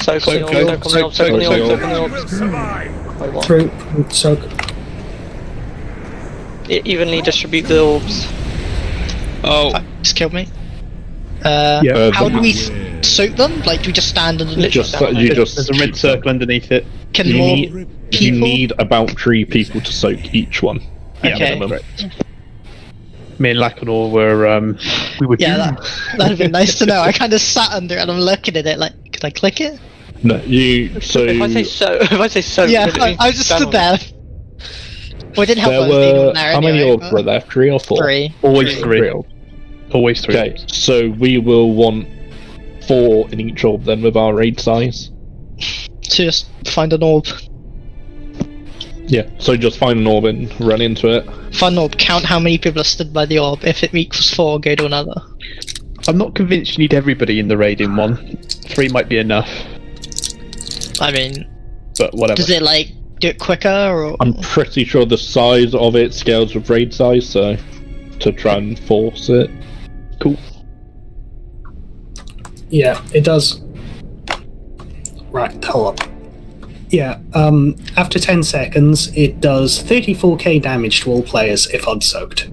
[SPEAKER 8] Soak on the orb, soak on the orb, soak on the orb, soak on the orb.
[SPEAKER 7] Through, soak.
[SPEAKER 8] Evenly distribute the orbs.
[SPEAKER 1] Oh, just killed me.
[SPEAKER 5] Yeah.
[SPEAKER 1] How do we soak them? Like, do we just stand and
[SPEAKER 4] There's
[SPEAKER 5] a red circle underneath it.
[SPEAKER 1] Can
[SPEAKER 4] you
[SPEAKER 1] more
[SPEAKER 4] need,
[SPEAKER 1] people?
[SPEAKER 4] You need about 3 people to soak each one.
[SPEAKER 1] Okay.
[SPEAKER 5] Me and Lacanor were we were.
[SPEAKER 1] Yeah, that'd be nice to know. I kind of sat under it and I'm looking at it like, could I click it?
[SPEAKER 4] No, you. So
[SPEAKER 8] if I say so,
[SPEAKER 1] yeah, I just stood there. Well, it didn't help.
[SPEAKER 4] There were how many orbs were there? 3 or 4?
[SPEAKER 1] 3.
[SPEAKER 5] Always 3. Always 3.
[SPEAKER 4] Okay, so we will want 4 in each orb then with our raid size.
[SPEAKER 1] Just find an orb.
[SPEAKER 4] Yeah, so just find an orb and run into it.
[SPEAKER 1] Find an orb, count how many people are stood by the orb. If it equals 4, go to another.
[SPEAKER 5] I'm not convinced you need everybody in the raid in one. 3 might be enough.
[SPEAKER 1] I mean,
[SPEAKER 5] but whatever.
[SPEAKER 1] Does it like do it quicker or?
[SPEAKER 4] I'm pretty sure the size of it scales with raid size, so to try and force it.
[SPEAKER 5] Cool.
[SPEAKER 7] Yeah, it does. Right, hold on. Yeah, after 10 seconds, it does 34k damage to all players if unsoaked.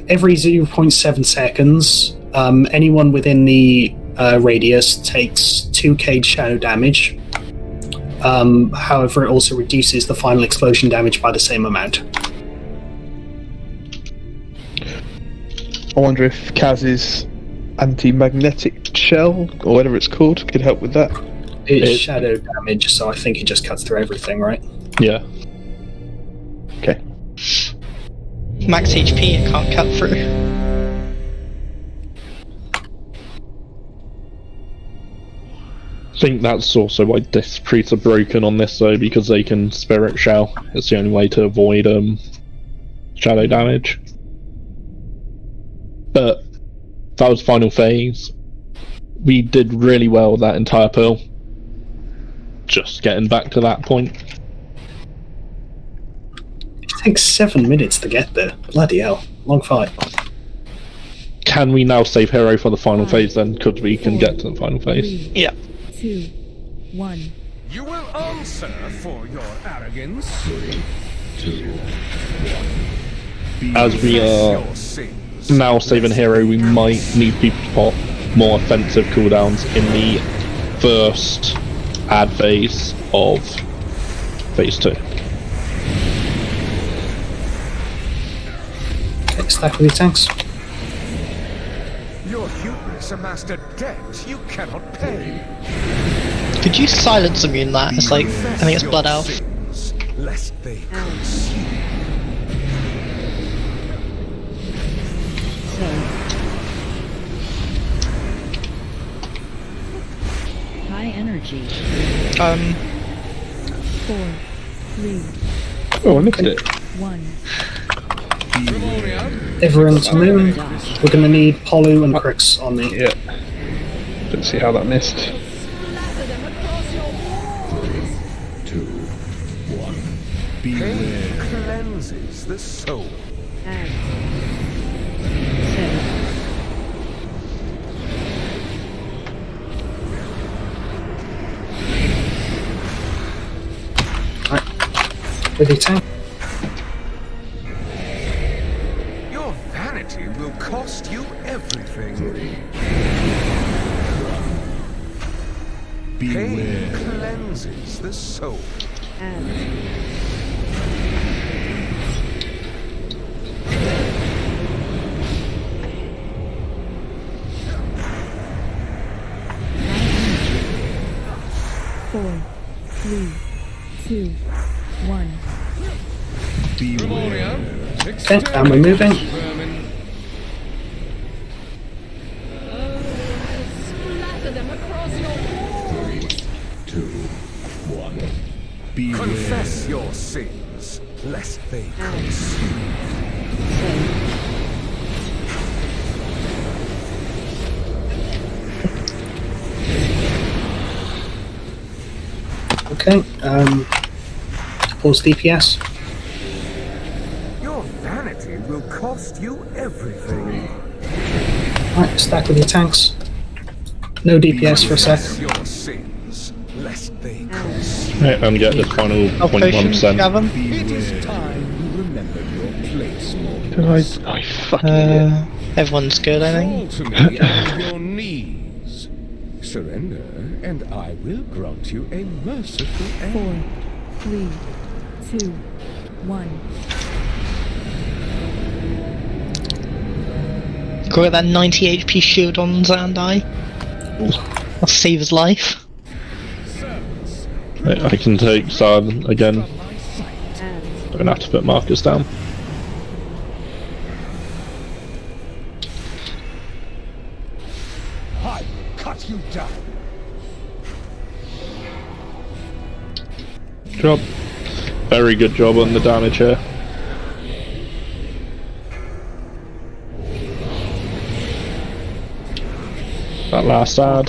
[SPEAKER 7] Every 0.7 seconds, anyone within the radius takes 2k shadow damage. However, it also reduces the final explosion damage by the same amount.
[SPEAKER 5] I wonder if Kaz's anti-magnetic shell, or whatever it's called, could help with that.
[SPEAKER 7] It's shadow damage, so I think it just cuts through everything, right?
[SPEAKER 4] Yeah.
[SPEAKER 5] Okay.
[SPEAKER 1] Max HP it can't cut through.
[SPEAKER 4] I think that's also why disc trees are broken on this though, because they can spirit shell. It's the only way to avoid shadow damage. But that was final phase. We did really well with that entire pill. Just getting back to that point.
[SPEAKER 7] It takes 7 minutes to get there. Bloody hell. Long fight.
[SPEAKER 4] Can we now save hero for the final phase then? Because we can get to the final phase.
[SPEAKER 8] Yeah.
[SPEAKER 14] 2, 1.
[SPEAKER 11] You will answer for your arrogance.
[SPEAKER 9] 3, 2, 1.
[SPEAKER 4] As we are now saving hero, we might need people to pop more offensive cooldowns in the first ad phase of phase 2.
[SPEAKER 7] Okay, stack with your tanks.
[SPEAKER 11] Your hubris amassed a debt you cannot pay.
[SPEAKER 1] Could you silence immune that? It's like, I think it's Blood Elf.
[SPEAKER 11] Lest they consume.
[SPEAKER 14] High energy.
[SPEAKER 12] 4, 3.
[SPEAKER 4] Oh, I missed it.
[SPEAKER 12] 1.
[SPEAKER 7] Everyone to moon. We're going to need Polu and Crix on me.
[SPEAKER 5] Yeah. Didn't see how that missed.
[SPEAKER 9] 3, 2, 1.
[SPEAKER 11] Pain cleanses the soul.
[SPEAKER 14] And 7.
[SPEAKER 7] Right. With your tank.
[SPEAKER 11] Your vanity will cost you everything.
[SPEAKER 9] 3, 1.
[SPEAKER 11] Pain cleanses the soul.
[SPEAKER 12] Four, 3, 2, 1.
[SPEAKER 7] Okay, and we're moving.
[SPEAKER 10] Splatter them across your walls.
[SPEAKER 9] 2, 1.
[SPEAKER 11] Confess your sins, lest they consume.
[SPEAKER 7] Okay, pause DPS.
[SPEAKER 11] Your vanity will cost you everything.
[SPEAKER 7] Right, stack with your tanks. No DPS for a sec.
[SPEAKER 9] Your sins, lest they cost.
[SPEAKER 4] Right, and get the final
[SPEAKER 1] Oh, potions,
[SPEAKER 4] 0.1%.
[SPEAKER 1] have them?
[SPEAKER 9] It is time you remember your place, mortals.
[SPEAKER 5] I fucking idiot.
[SPEAKER 1] Everyone's good, I think.
[SPEAKER 9] Fall to me on your knees. Surrender, and I will grant you a merciful end.
[SPEAKER 14] 4, 3, 2, 1.
[SPEAKER 1] Got that 90 HP shield on Zandai. I'll save his life.
[SPEAKER 4] Right, I can take Sard again. I'm gonna have to put markers down.
[SPEAKER 9] I will cut you down.
[SPEAKER 4] Job. Very good job on the damage here. That last ad.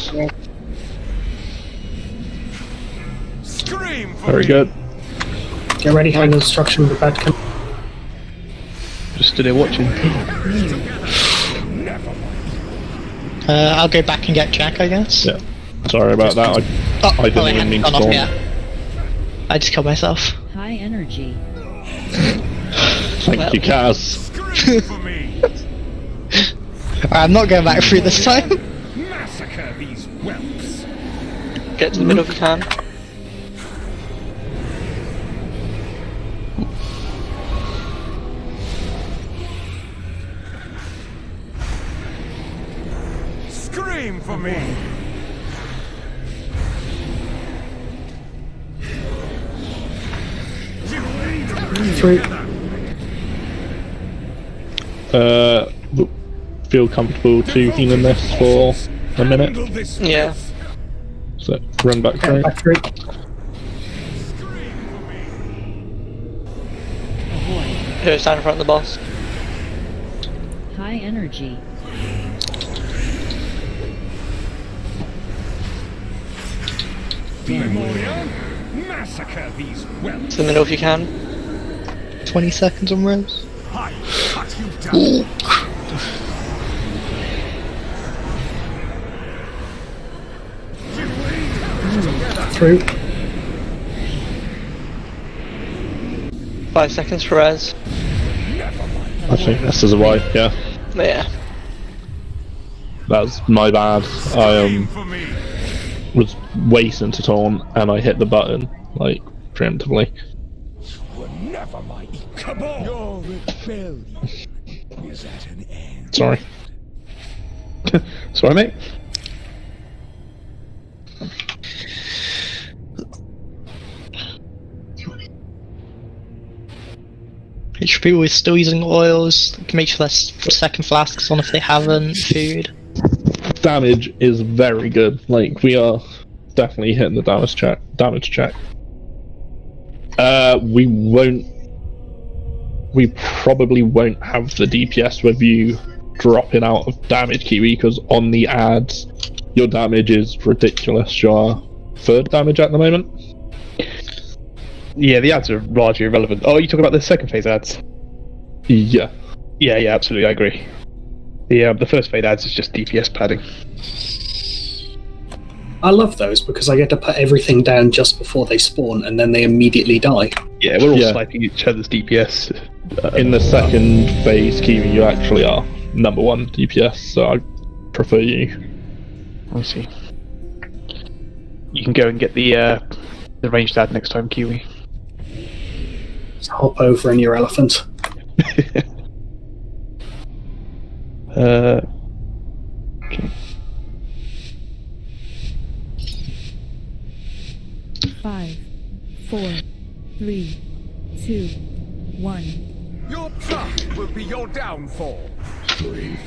[SPEAKER 9] Scream for
[SPEAKER 4] Very
[SPEAKER 9] me.
[SPEAKER 4] good.
[SPEAKER 7] Get ready, hand instruction with the bad can.
[SPEAKER 5] Just stood there watching.
[SPEAKER 1] I'll go back and get Jack, I guess.
[SPEAKER 4] Yeah. Sorry about that. I didn't even mean to
[SPEAKER 1] gone off
[SPEAKER 4] spawn.
[SPEAKER 1] yet. I just killed myself.
[SPEAKER 14] High energy.
[SPEAKER 4] Thank you, Kaz.
[SPEAKER 9] Scream for me.
[SPEAKER 1] I'm not going back through this time.
[SPEAKER 9] Massacre these whelps.
[SPEAKER 8] Get to the middle if you can.
[SPEAKER 9] Scream for me.
[SPEAKER 7] Through.
[SPEAKER 4] Feel comfortable to healing this for a minute.
[SPEAKER 8] Yeah.
[SPEAKER 4] So run back through.
[SPEAKER 7] Back through.
[SPEAKER 8] Here, stand in front of the boss.
[SPEAKER 14] High energy.
[SPEAKER 9] Massacre these whelps.
[SPEAKER 8] To the middle if you can.
[SPEAKER 1] 20 seconds on Rose.
[SPEAKER 9] I cut you down.
[SPEAKER 7] Through.
[SPEAKER 8] 5 seconds for res.
[SPEAKER 4] I think this is a wipe, yeah.
[SPEAKER 8] Yeah.
[SPEAKER 4] That's my bad. I was waiting to taunt and I hit the button, like, preemptively.
[SPEAKER 9] Were never my equal. Your rebellion is at an end.
[SPEAKER 4] Sorry.
[SPEAKER 5] Sorry, mate.
[SPEAKER 1] Make sure people are still using oils. Make sure there's second flasks on if they haven't. Food.
[SPEAKER 4] Damage is very good. Like, we are definitely hitting the damage check. We probably won't have the DPS with you dropping out of damage, Kiwi, because on the ads, your damage is ridiculous. You're third damage at the moment.
[SPEAKER 5] Yeah, the ads are largely irrelevant. Oh, you talking about the second phase ads?
[SPEAKER 4] Yeah.
[SPEAKER 5] Yeah, absolutely, I agree. The first phase ads is just DPS padding.
[SPEAKER 7] I love those because I get to put everything down just before they spawn and then they immediately die.
[SPEAKER 5] Yeah, we're all sniping each other's DPS.
[SPEAKER 4] In the second phase, Kiwi, you actually are number 1 DPS, so I prefer you.
[SPEAKER 5] I see. You can go and get the ranged ad next time, Kiwi.
[SPEAKER 7] Just hop over in your elephant.
[SPEAKER 5] Okay.
[SPEAKER 14] 5, 4, 3, 2, 1.
[SPEAKER 9] Your pride will be your downfall.
[SPEAKER 11] 3,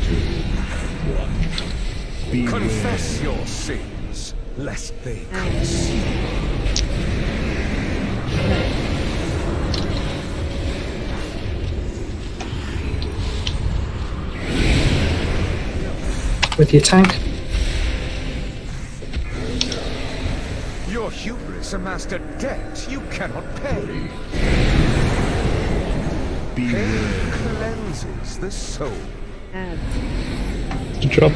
[SPEAKER 11] 2, 1.
[SPEAKER 9] Confess your sins, lest they cost.
[SPEAKER 7] With your tank.
[SPEAKER 9] Your hubris amassed a debt you cannot pay. Pain cleanses the soul.
[SPEAKER 14] Add.
[SPEAKER 4] Good job.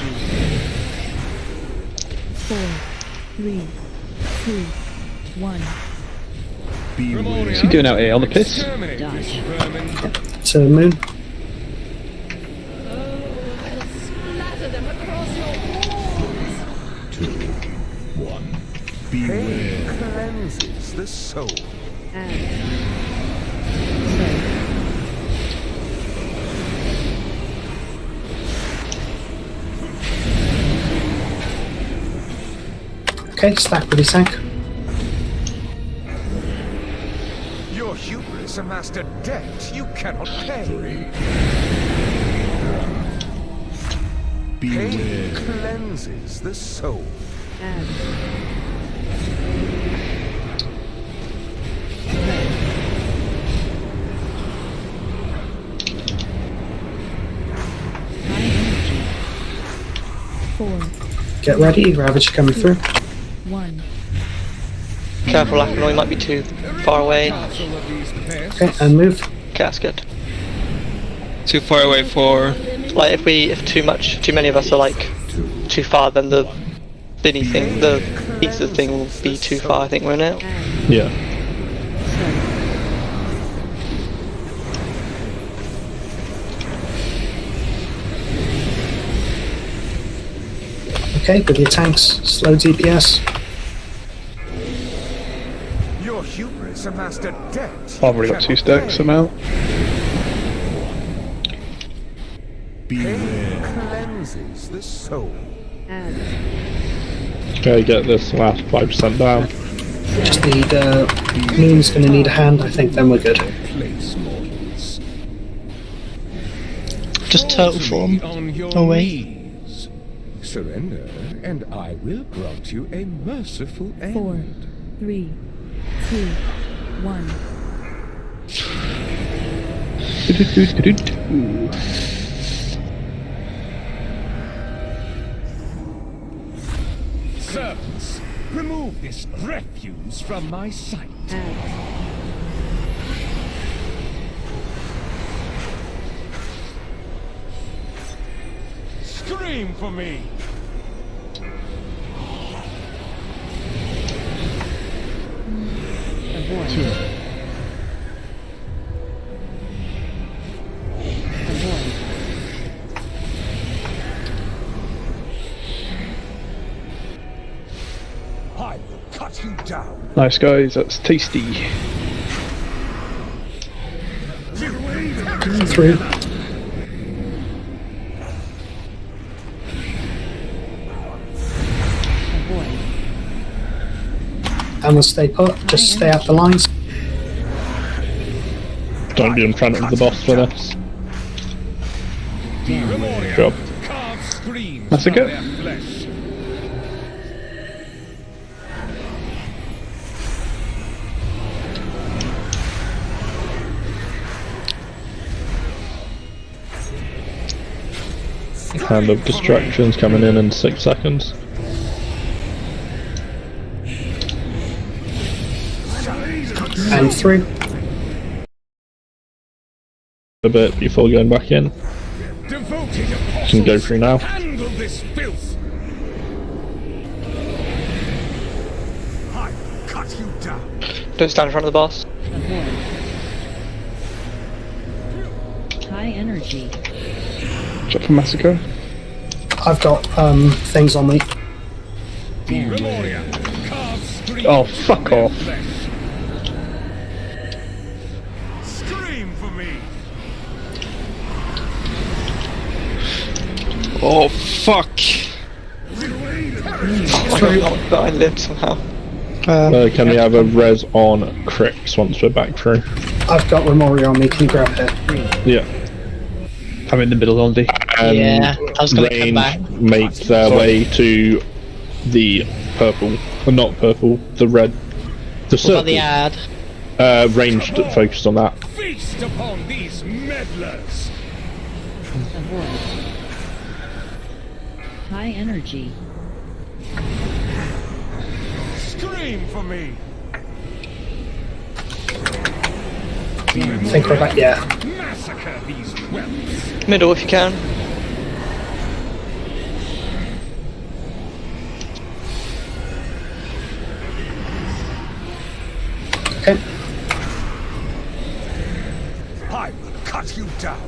[SPEAKER 14] energy. 4, 3, 2, 1.
[SPEAKER 5] What's he doing out here on the piss?
[SPEAKER 7] To the moon.
[SPEAKER 10] Splatter them across your walls.
[SPEAKER 11] 2, 1. Beware. Cleanses the soul.
[SPEAKER 7] Okay, stack with your tank.
[SPEAKER 11] Your hubris amassed a debt you cannot pay. 3, 1. Pain cleanses the soul.
[SPEAKER 14] High energy. 4,
[SPEAKER 7] Get ready, Ravage coming through.
[SPEAKER 14] 1.
[SPEAKER 8] Careful, Akamoi might be too far away.
[SPEAKER 7] Okay, and move.
[SPEAKER 8] Okay, that's good.
[SPEAKER 15] Too far away for.
[SPEAKER 8] Like if too many of us are like too far, then the Binny thing, the pizza thing will be too far, I think, won't it?
[SPEAKER 4] Yeah.
[SPEAKER 7] Okay, with your tanks, slow DPS.
[SPEAKER 11] Your hubris amassed a debt.
[SPEAKER 5] I've already got 2 stacks somehow.
[SPEAKER 11] Pain cleanses the soul.
[SPEAKER 4] Okay, get this last 5% down.
[SPEAKER 7] Just need, Moon's gonna need a hand, I think, then we're good.
[SPEAKER 11] Place mortals.
[SPEAKER 1] Just turtle form.
[SPEAKER 11] On your
[SPEAKER 1] Oh wait.
[SPEAKER 11] knees. Surrender, and I will grant you a merciful end.
[SPEAKER 14] 4, 3, 2, 1.
[SPEAKER 11] Servants, remove this refuse from my sight. Scream for me! I will cut you down.
[SPEAKER 5] Nice guys, that's tasty.
[SPEAKER 7] Through. And we'll stay put, just stay out the lines.
[SPEAKER 4] Don't be in front of the boss for this. Good job.
[SPEAKER 5] That's a good.
[SPEAKER 4] Hand of distractions coming in 6 seconds.
[SPEAKER 7] And through.
[SPEAKER 4] A bit before going back in. Can go through now.
[SPEAKER 11] Handle this filth. I will cut you down.
[SPEAKER 8] Don't stand in front of the boss.
[SPEAKER 14] High energy.
[SPEAKER 5] Shot for Massacre.
[SPEAKER 7] I've got things on me.
[SPEAKER 5] Oh, fuck off.
[SPEAKER 11] Scream for me.
[SPEAKER 15] Oh fuck!
[SPEAKER 8] I lived somehow.
[SPEAKER 4] Can we have a res on Crix once we're back through?
[SPEAKER 7] I've got Remori on me, can you grab it?
[SPEAKER 4] Yeah.
[SPEAKER 5] I'm in the middle, Andy.
[SPEAKER 1] Yeah, I was gonna come
[SPEAKER 4] Range
[SPEAKER 1] back.
[SPEAKER 4] make their way to the purple, or not purple, the red, the
[SPEAKER 1] What
[SPEAKER 4] circle.
[SPEAKER 1] about the ad?
[SPEAKER 4] Ranged, focused on that.
[SPEAKER 11] Feast upon these meddlers.
[SPEAKER 14] High energy.
[SPEAKER 11] Scream for me.
[SPEAKER 7] I think we're back, yeah.
[SPEAKER 11] Massacre these whelps.
[SPEAKER 8] Middle if you can.
[SPEAKER 9] cut you down.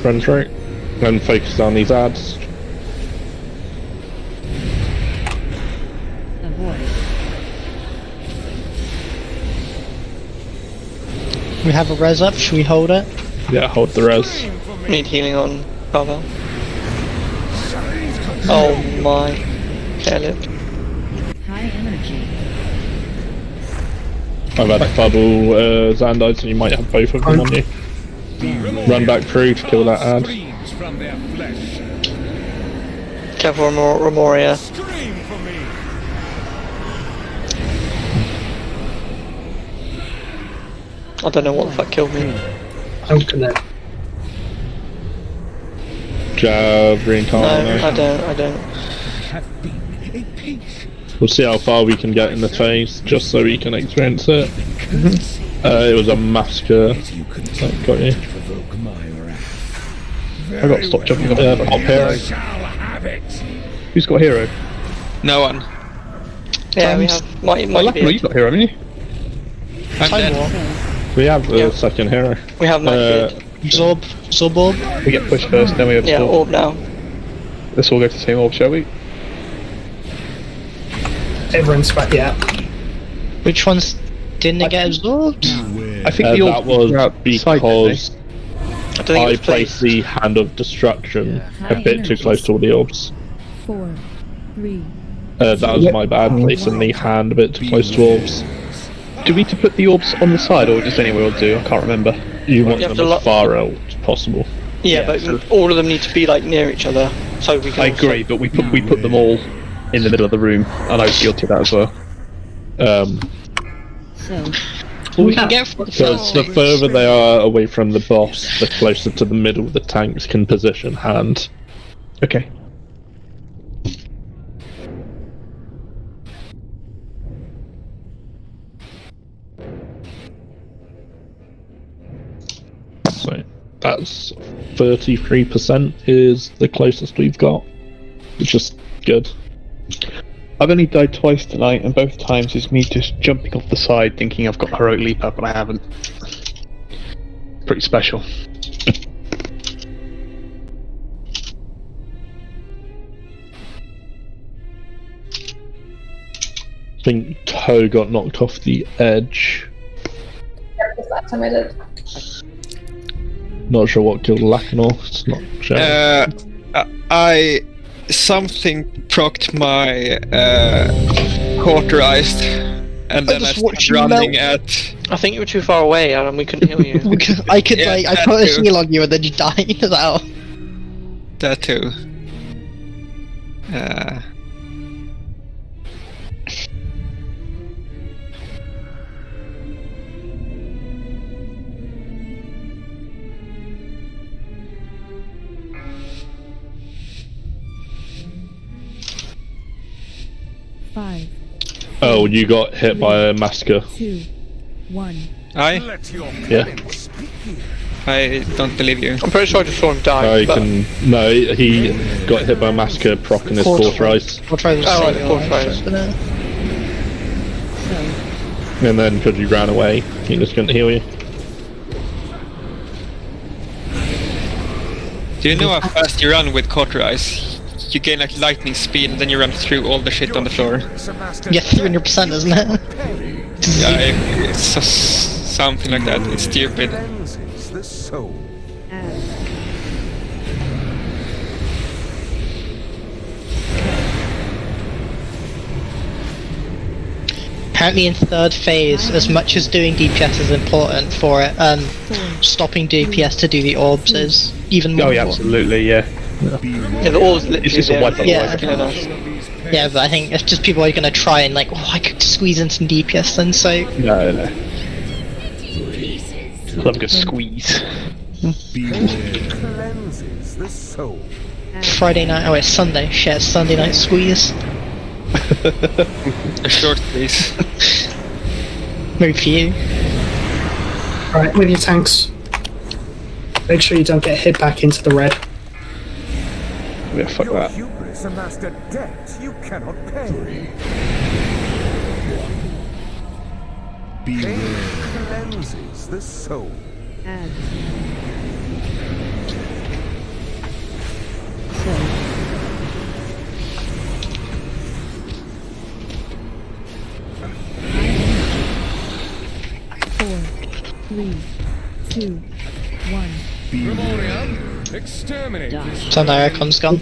[SPEAKER 4] Run through. Then focus on these ads.
[SPEAKER 1] We have a res up, should we hold it?
[SPEAKER 4] Yeah, hold the res.
[SPEAKER 8] Need healing on Pavel. Oh my. Caleb.
[SPEAKER 14] High energy.
[SPEAKER 4] I've had a bubble Xandite, so you might have both of them on you. Run back through to kill that ad.
[SPEAKER 8] Careful, Remoria. I don't know what the fuck killed me.
[SPEAKER 7] I'm gonna.
[SPEAKER 4] Jab, reincarnate.
[SPEAKER 8] No, I don't.
[SPEAKER 4] We'll see how far we can get in the phase, just so we can experience it. It was a massacre. That got you.
[SPEAKER 5] I got to stop jumping off the
[SPEAKER 4] pop hero.
[SPEAKER 5] Who's got hero?
[SPEAKER 15] No one.
[SPEAKER 8] Yeah, we have. Might be.
[SPEAKER 5] You've got hero, haven't you?
[SPEAKER 15] I'm dead.
[SPEAKER 4] We have the second hero.
[SPEAKER 8] We have
[SPEAKER 1] Zorb orb.
[SPEAKER 5] We get pushed first, then we have
[SPEAKER 8] orb now.
[SPEAKER 5] Let's all go to the same orb, shall we?
[SPEAKER 7] Everyone's back, yeah.
[SPEAKER 1] Which ones didn't get absorbed?
[SPEAKER 5] I think the
[SPEAKER 4] that was because I placed the Hand of Destruction a bit too close to all the orbs.
[SPEAKER 14] 4, 3.
[SPEAKER 4] That was my bad, placing the hand a bit too close to orbs.
[SPEAKER 5] Do we need to put the orbs on the side, or just anywhere will do? I can't remember.
[SPEAKER 4] You want them as far out as possible.
[SPEAKER 8] Yeah, but all of them need to be like near each other, so we can.
[SPEAKER 5] I agree, but we put them all in the middle of the room, and I was guilty of that as well.
[SPEAKER 1] We can get from the
[SPEAKER 4] because the further they are away from the boss, the closer to the middle the tanks can position hand.
[SPEAKER 5] Okay.
[SPEAKER 4] So that's 33% is the closest we've got, which is good.
[SPEAKER 5] I've only died twice tonight, and both times is me just jumping off the side thinking I've got heroic leap up, and I haven't. Pretty special.
[SPEAKER 4] I think Toe got knocked off the edge.
[SPEAKER 3] That was last time I did.
[SPEAKER 4] Not sure what killed Lacanor. It's not sure.
[SPEAKER 15] Something procced my cauterized, and then I started running at.
[SPEAKER 8] I think you were too far away, and we couldn't heal you.
[SPEAKER 1] I put a heal on you and then you died.
[SPEAKER 15] That too.
[SPEAKER 14] Five.
[SPEAKER 4] Oh, you got hit by a massacre.
[SPEAKER 14] 2, 1.
[SPEAKER 4] Yeah.
[SPEAKER 15] I don't believe you.
[SPEAKER 8] I'm pretty sure I just saw him die.
[SPEAKER 4] No, he got hit by a massacre, procking his cauterized. And then because you ran away, he just couldn't heal you.
[SPEAKER 15] Do you know how fast you run with cauterize? You gain like lightning speed, and then you run through all the shit on the floor.
[SPEAKER 1] Yeah, 300%, isn't it?
[SPEAKER 15] Yeah, it's something like that. It's stupid.
[SPEAKER 1] Apparently in third phase, as much as doing DPS is important for it, stopping DPS to do the orbs is even more important.
[SPEAKER 5] Absolutely, yeah.
[SPEAKER 8] Yeah, the orbs literally
[SPEAKER 5] it's just a wipe
[SPEAKER 1] Yeah, but I think it's just people are going to try and like, I could squeeze in some DPS then, so...
[SPEAKER 5] No. Love a good squeeze.
[SPEAKER 1] Friday night, it's Sunday. Shit, it's Sunday night squeeze.
[SPEAKER 15] A short squeeze.
[SPEAKER 1] Maybe for you.
[SPEAKER 7] Right, with your tanks. Make sure you don't get hit back into the red.
[SPEAKER 5] Yeah, fuck that.
[SPEAKER 9] Hubris amassed a debt you cannot pay. cleanses the soul.
[SPEAKER 14] Add. Four, three, two, one.
[SPEAKER 9] Primorium, exterminate this.
[SPEAKER 1] So now Icon's gone.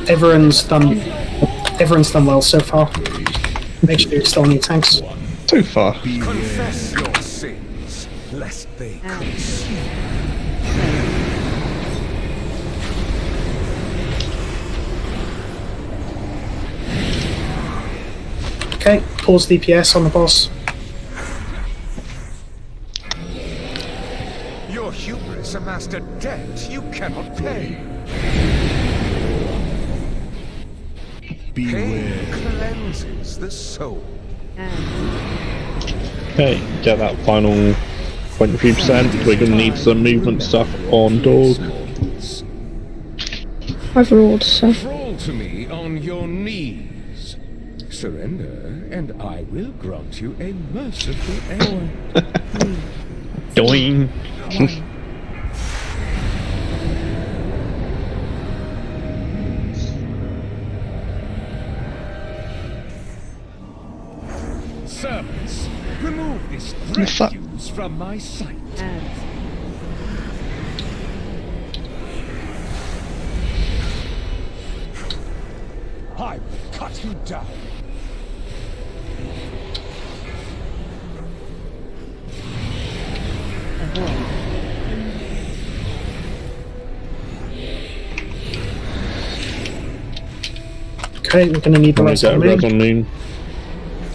[SPEAKER 7] Everyone's done well so far. Make sure you still need tanks.
[SPEAKER 5] So far.
[SPEAKER 9] Confess your sins, lest they consume.
[SPEAKER 7] Okay, pause DPS on the boss.
[SPEAKER 9] Your hubris amassed a debt you cannot pay. Pain cleanses the soul.
[SPEAKER 4] Okay, get that final 23%. We're gonna need some movement stuff on Dog.
[SPEAKER 12] I've rolled, so.
[SPEAKER 11] Crawl to me on your knees. Surrender, and I will grant you a merciful end.
[SPEAKER 4] Doing.
[SPEAKER 11] Servants, remove this refuse from my sight. I will cut you down.
[SPEAKER 7] Okay, we're gonna need the res on moon.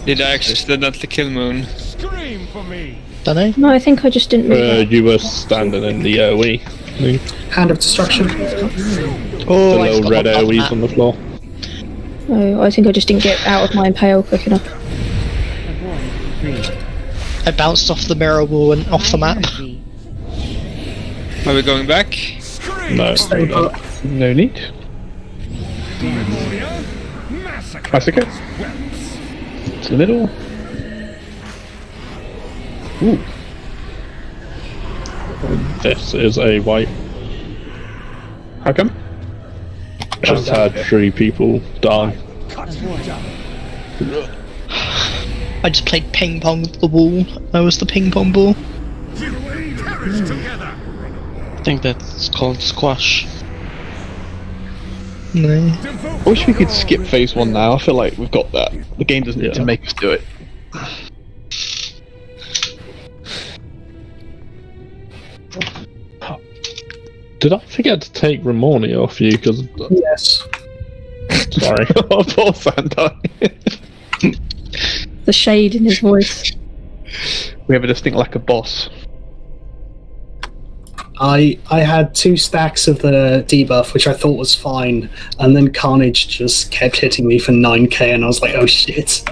[SPEAKER 15] Did I accidentally kill Moon?
[SPEAKER 9] Scream for me.
[SPEAKER 1] Dunno.
[SPEAKER 12] No, I think I just didn't move.
[SPEAKER 4] You were standing in the AoE.
[SPEAKER 7] Hand of Destruction.
[SPEAKER 1] Oh,
[SPEAKER 4] the
[SPEAKER 1] I
[SPEAKER 4] little red
[SPEAKER 1] forgot about
[SPEAKER 4] AoEs
[SPEAKER 1] that.
[SPEAKER 4] on the floor.
[SPEAKER 12] No, I think I just didn't get out of my impale quick enough.
[SPEAKER 1] I bounced off the mirror wall and off the map.
[SPEAKER 15] Are we going back?
[SPEAKER 4] No,
[SPEAKER 5] No need. Isarke. It's a little.
[SPEAKER 4] Ooh. This is a white.
[SPEAKER 5] How come?
[SPEAKER 4] Just had 3 people die.
[SPEAKER 1] I just played ping pong with the wall. I was the ping pong ball.
[SPEAKER 6] I think that's called squash.
[SPEAKER 1] No.
[SPEAKER 5] I wish we could skip phase 1 now. I feel like we've got that. The game doesn't need to make us do it.
[SPEAKER 4] Did I forget to take Ramoni off you? Because
[SPEAKER 7] yes.
[SPEAKER 4] Sorry.
[SPEAKER 5] Oh, poor Sandai.
[SPEAKER 12] The shade in his voice.
[SPEAKER 5] We have a distinct lack of boss.
[SPEAKER 7] I had 2 stacks of the debuff, which I thought was fine, and then Carnage just kept hitting me for 9k, and I was like, oh shit.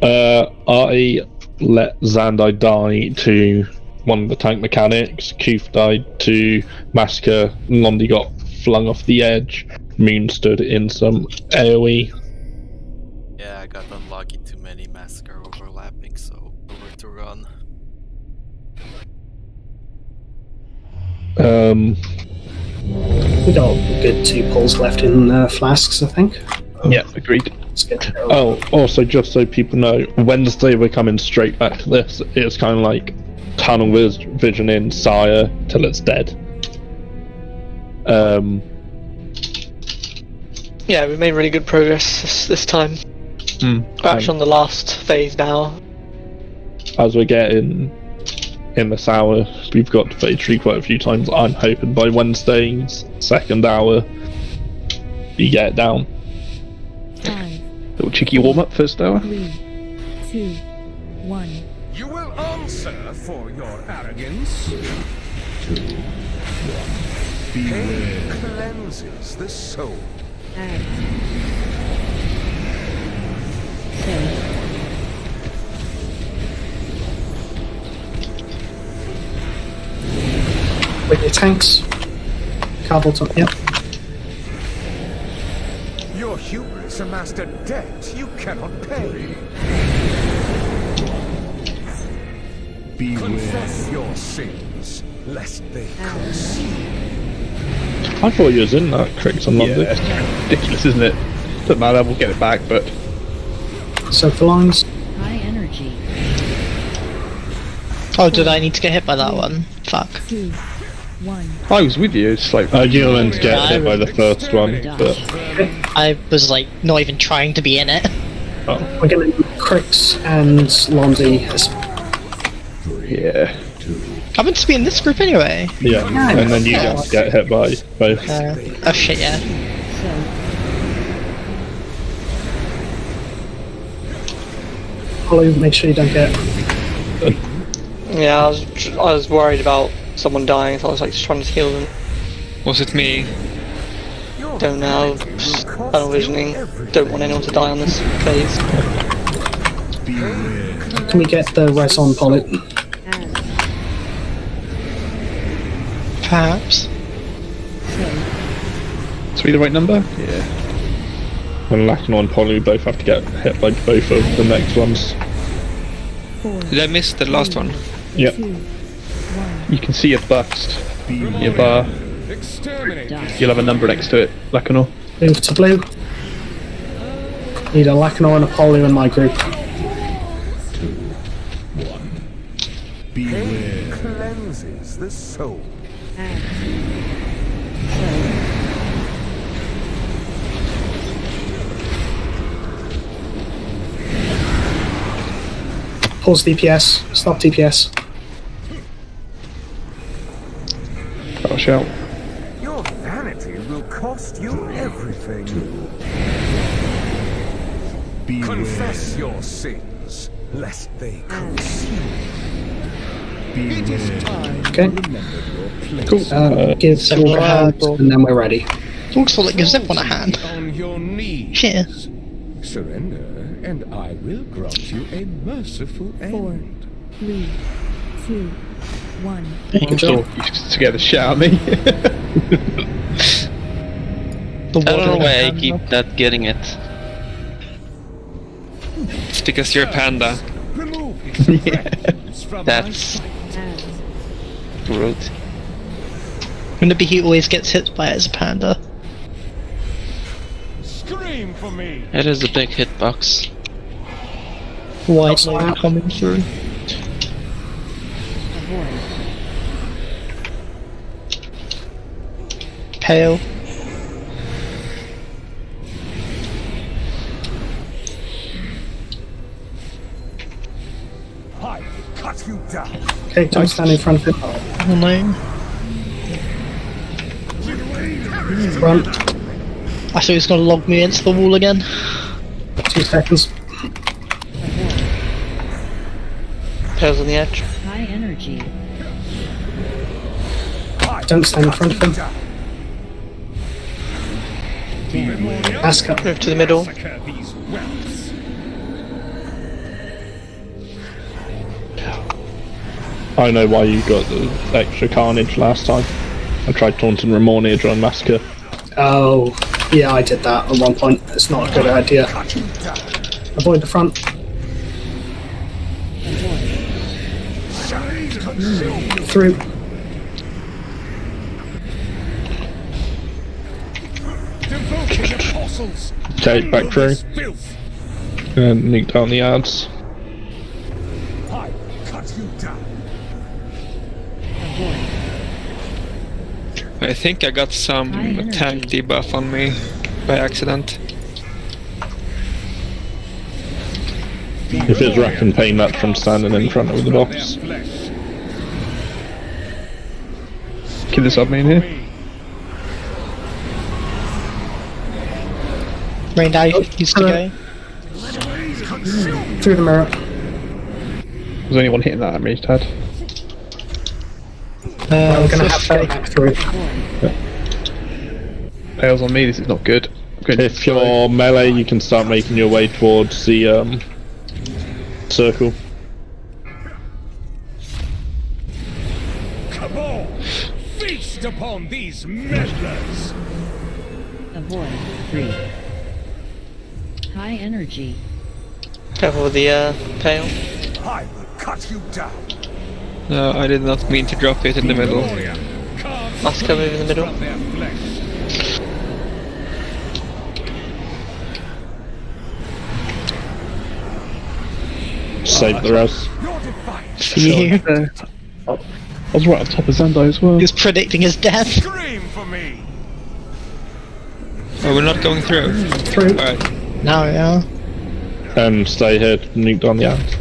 [SPEAKER 4] I let Zandai die to one of the tank mechanics, Keith died to Massacre, Londi got flung off the edge, Moon stood in some AoE.
[SPEAKER 2] Yeah, I got unlucky, too many Massacre overlapping, so over to run.
[SPEAKER 7] We got a good 2 pulls left in flasks, I think.
[SPEAKER 5] Yeah, agreed.
[SPEAKER 4] Oh, also, just so people know, Wednesday we're coming straight back to this. It's kind of like tunnel vision in Sire till it's dead.
[SPEAKER 8] Yeah, we made really good progress this time. We're actually on the last phase now.
[SPEAKER 4] As we're getting in this hour, we've got to phase 3 quite a few times. I'm hoping by Wednesday's 2nd hour, you get it down.
[SPEAKER 14] 5,
[SPEAKER 5] Little cheeky warm up first hour.
[SPEAKER 14] 3, 2, 1.
[SPEAKER 9] You will answer for your arrogance.
[SPEAKER 11] 2, 1.
[SPEAKER 9] Pain cleanses the soul.
[SPEAKER 14] Add.
[SPEAKER 7] With your tanks. Carbolton, yep.
[SPEAKER 9] Your hubris amassed a debt you cannot pay. Confess your sins, lest they consume.
[SPEAKER 4] I thought you was in that, Cricks on Monday.
[SPEAKER 5] Yeah, it's ridiculous, isn't it? Doesn't matter, we'll get it back, but...
[SPEAKER 7] So for lines.
[SPEAKER 14] High energy.
[SPEAKER 1] Oh, did I need to get hit by that one? Fuck.
[SPEAKER 14] 2, 1.
[SPEAKER 5] I was with you, it's like...
[SPEAKER 4] You were meant to get hit by the first one, but...
[SPEAKER 1] I was like, not even trying to be in it.
[SPEAKER 4] Oh.
[SPEAKER 7] We're going to do Crix and Lonzy.
[SPEAKER 5] Yeah.
[SPEAKER 1] I'm meant to be in this group anyway.
[SPEAKER 4] Yeah, and then you just get hit by both.
[SPEAKER 1] Oh shit, yeah.
[SPEAKER 7] Hollow, make sure you don't get...
[SPEAKER 8] Yeah, I was worried about someone dying, so I was like just trying to heal them.
[SPEAKER 15] Was it me?
[SPEAKER 8] Don't know, tunnel visioning. Don't want anyone to die on this phase.
[SPEAKER 7] Can we get the res on Polly?
[SPEAKER 1] Perhaps.
[SPEAKER 5] Is we the right number? Yeah.
[SPEAKER 4] And Lachlan and Polly both have to get hit by both of the next ones.
[SPEAKER 15] Did I miss the last one?
[SPEAKER 4] Yep.
[SPEAKER 5] You can see your buffs, your bar. You'll have a number next to it, Lacanor.
[SPEAKER 7] Move to blue. Need a Lacanor and a Polly in my group.
[SPEAKER 9] Beware. Cleanses the soul.
[SPEAKER 7] Pause DPS. Stop DPS.
[SPEAKER 5] Oh, shout.
[SPEAKER 9] Your vanity will cost you everything. Confess your sins, lest they consume. It is time
[SPEAKER 7] Okay.
[SPEAKER 9] to remember your place.
[SPEAKER 7] Cool. Give Silver a hand, and then we're ready.
[SPEAKER 1] Looks like gives everyone a hand.
[SPEAKER 9] On your knees.
[SPEAKER 1] Shit.
[SPEAKER 11] Surrender, and I will grant you a merciful
[SPEAKER 14] 4,
[SPEAKER 11] end.
[SPEAKER 14] 3, 2, 1.
[SPEAKER 5] Good job. You scared the shit out of me.
[SPEAKER 6] I don't know why I keep not getting it.
[SPEAKER 15] It's because you're a panda.
[SPEAKER 6] That's rude.
[SPEAKER 1] Wouldn't it be he always gets hit by it as a panda?
[SPEAKER 9] Scream for me.
[SPEAKER 6] It is a big hitbox.
[SPEAKER 1] Wide load coming through. Pale.
[SPEAKER 9] I will cut you down.
[SPEAKER 7] Okay, don't stand in front of him.
[SPEAKER 1] Oh no.
[SPEAKER 7] Front.
[SPEAKER 1] I thought he was gonna log me into the wall again.
[SPEAKER 7] 2 seconds.
[SPEAKER 8] Pale's on the edge.
[SPEAKER 14] High energy.
[SPEAKER 7] Don't stand in front of him. Ask up.
[SPEAKER 8] Move to the middle.
[SPEAKER 4] I know why you got the extra carnage last time. I tried taunting Ramonage on Massacre.
[SPEAKER 7] Oh, yeah, I did that at one point. It's not a good idea. Avoid the front. Through.
[SPEAKER 4] Okay, back through. And nuke down the ads.
[SPEAKER 9] I will cut you down.
[SPEAKER 15] I think I got some tank debuff on me by accident.
[SPEAKER 4] If it's rack and pain, that's from standing in front of the boss.
[SPEAKER 5] Kill this up main here.
[SPEAKER 1] Rain die used to go.
[SPEAKER 7] Through the mirror.
[SPEAKER 5] There's only one hitting that mage had.
[SPEAKER 7] We're gonna have to go back through.
[SPEAKER 5] Pale's on me, this is not good.
[SPEAKER 4] If you're melee, you can start making your way towards the circle.
[SPEAKER 9] Come on, feast upon these meddlers.
[SPEAKER 14] Avoid 3. High energy.
[SPEAKER 8] Careful with the Pale.
[SPEAKER 9] I will cut you down.
[SPEAKER 15] No, I did not mean to drop it in the middle.
[SPEAKER 8] Must come in the middle.
[SPEAKER 4] Save the rest.
[SPEAKER 1] You.
[SPEAKER 5] I was right on top of Zandai as well.
[SPEAKER 1] He was predicting his death.
[SPEAKER 11] Scream for me!
[SPEAKER 15] Oh, we're not going through.
[SPEAKER 7] Through.
[SPEAKER 15] Alright.
[SPEAKER 1] No, yeah.
[SPEAKER 4] And stay here, nuke on the end.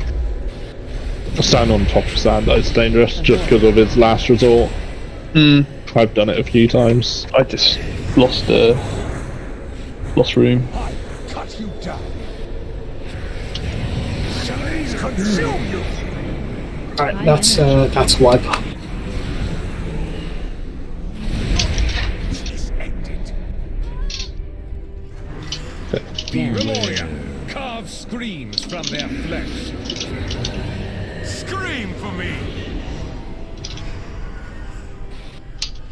[SPEAKER 4] Stand on top of sand, it's dangerous just because of his last resort. I've done it a few times.
[SPEAKER 5] I just lost room.
[SPEAKER 11] Cut you down. Shall these consume you?
[SPEAKER 7] Alright, that's wipe.
[SPEAKER 11] Memoria, carve screams from their flesh. Scream for me!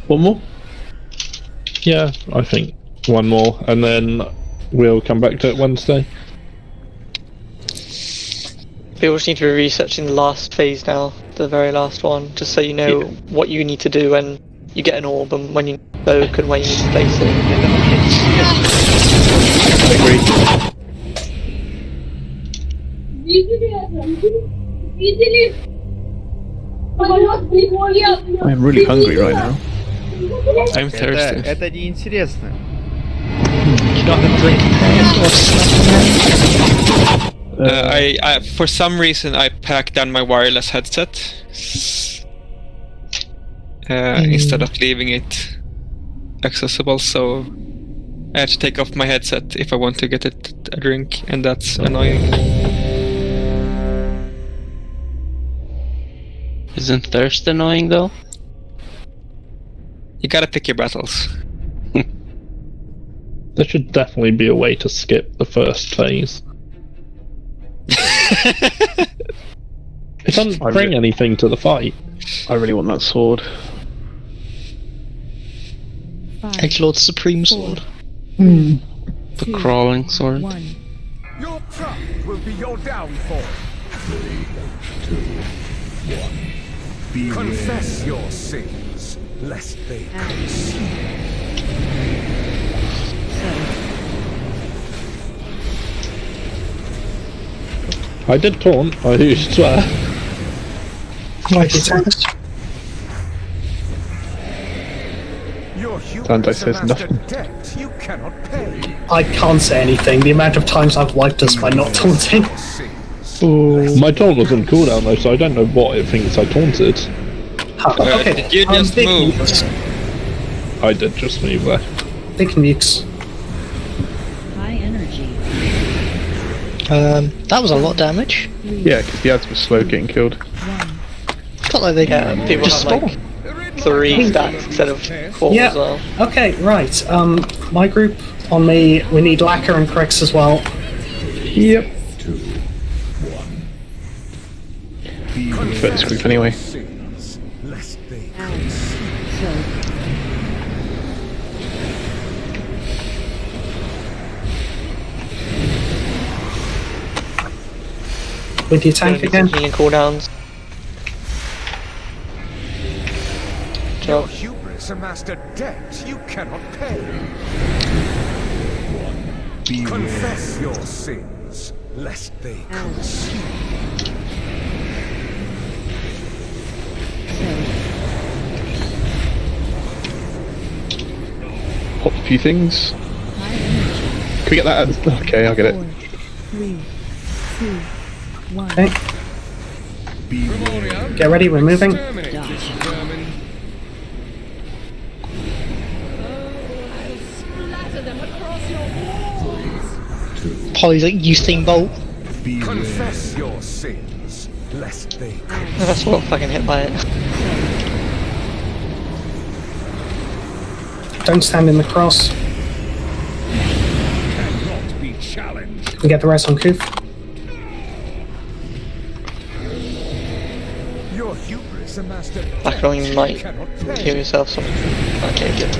[SPEAKER 5] One more?
[SPEAKER 4] Yeah, I think one more, and then we'll come back to it Wednesday.
[SPEAKER 8] People just need to be researching the last phase now, the very last one, just so you know what you need to do when you get an orb and when you poke and when you need to place it.
[SPEAKER 5] I agree. I'm really hungry right now.
[SPEAKER 15] I'm thirsty.
[SPEAKER 16] Это неинтересно.
[SPEAKER 1] You don't have a drink
[SPEAKER 15] I for some reason I packed down my wireless headset instead of leaving it accessible, so I have to take off my headset if I want to get it a drink, and that's annoying.
[SPEAKER 6] Isn't thirst annoying though?
[SPEAKER 15] You gotta pick your battles.
[SPEAKER 4] There should definitely be a way to skip the first phase. It doesn't bring anything to the fight.
[SPEAKER 5] I really want that sword.
[SPEAKER 1] Edgelord's Supreme Sword.
[SPEAKER 6] The crawling sword.
[SPEAKER 11] Your pride will be your downfall.
[SPEAKER 9] 3, 2, 1.
[SPEAKER 11] Confess your sins, lest they consume.
[SPEAKER 4] I did taunt, I do swear.
[SPEAKER 5] Zandai says nothing.
[SPEAKER 11] Debt you cannot pay.
[SPEAKER 7] I can't say anything. The amount of times I've wiped us by not taunting.
[SPEAKER 4] My taunt was on cooldown though, so I don't know what it thinks I taunted.
[SPEAKER 7] Okay,
[SPEAKER 15] Did you just
[SPEAKER 7] big
[SPEAKER 15] move?
[SPEAKER 7] nukes.
[SPEAKER 4] I did just move there.
[SPEAKER 7] Big nukes.
[SPEAKER 14] High energy.
[SPEAKER 1] That was a lot of damage.
[SPEAKER 5] Yeah, because the ads were slow getting killed.
[SPEAKER 1] Felt like they
[SPEAKER 8] People
[SPEAKER 1] just
[SPEAKER 8] have like 3 stacks instead of 4 as well.
[SPEAKER 7] Okay, right. My group on me, we need Lacquer and Crex as well.
[SPEAKER 5] Yep.
[SPEAKER 9] 2, 1.
[SPEAKER 5] But this group anyway.
[SPEAKER 11] Lest they
[SPEAKER 7] With your tank again.
[SPEAKER 8] Healing cooldowns.
[SPEAKER 11] Your hubris amassed a debt you cannot pay. Confess your sins, lest they consume.
[SPEAKER 5] Pop a few things. Can we get that? Okay, I'll get it.
[SPEAKER 14] 3, 2, 1.
[SPEAKER 7] Okay. Get ready, we're moving.
[SPEAKER 1] Polly's like Usain Bolt.
[SPEAKER 11] Confess your sins, lest they
[SPEAKER 8] That's what fucking hit by it.
[SPEAKER 7] Don't stand in the cross.
[SPEAKER 11] cannot be challenged.
[SPEAKER 7] We get the rest on Koof.
[SPEAKER 11] Your hubris amassed a
[SPEAKER 8] Back on, you might
[SPEAKER 11] cannot
[SPEAKER 8] heal
[SPEAKER 11] pay.
[SPEAKER 8] yourself some. Okay, good.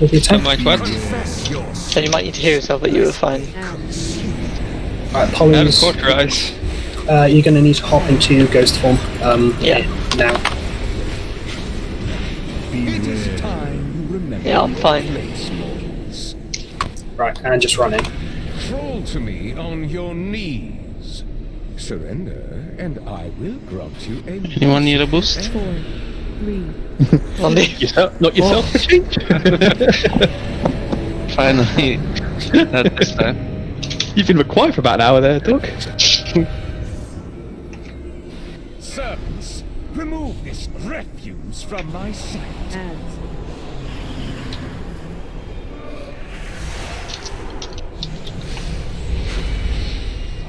[SPEAKER 7] With your tank.
[SPEAKER 15] Might what?
[SPEAKER 11] Confess your
[SPEAKER 8] So you might need to heal yourself, but you were fine.
[SPEAKER 7] Alright,
[SPEAKER 15] I have a
[SPEAKER 7] Polly's.
[SPEAKER 15] cauterize.
[SPEAKER 7] You're going to need to hop into ghost form. Now.
[SPEAKER 9] It is time you remember.
[SPEAKER 8] Yeah, I'm fine.
[SPEAKER 7] Right, and just run in.
[SPEAKER 9] Crawl to me on your knees. Surrender, and I will grant you a.
[SPEAKER 6] Anyone need a boost?
[SPEAKER 14] 4, 3.
[SPEAKER 5] Yourself, not yourself for change.
[SPEAKER 6] Finally, not this time.
[SPEAKER 5] You've been quiet for about an hour there, dog.
[SPEAKER 9] Servants, remove this refuse from my sight.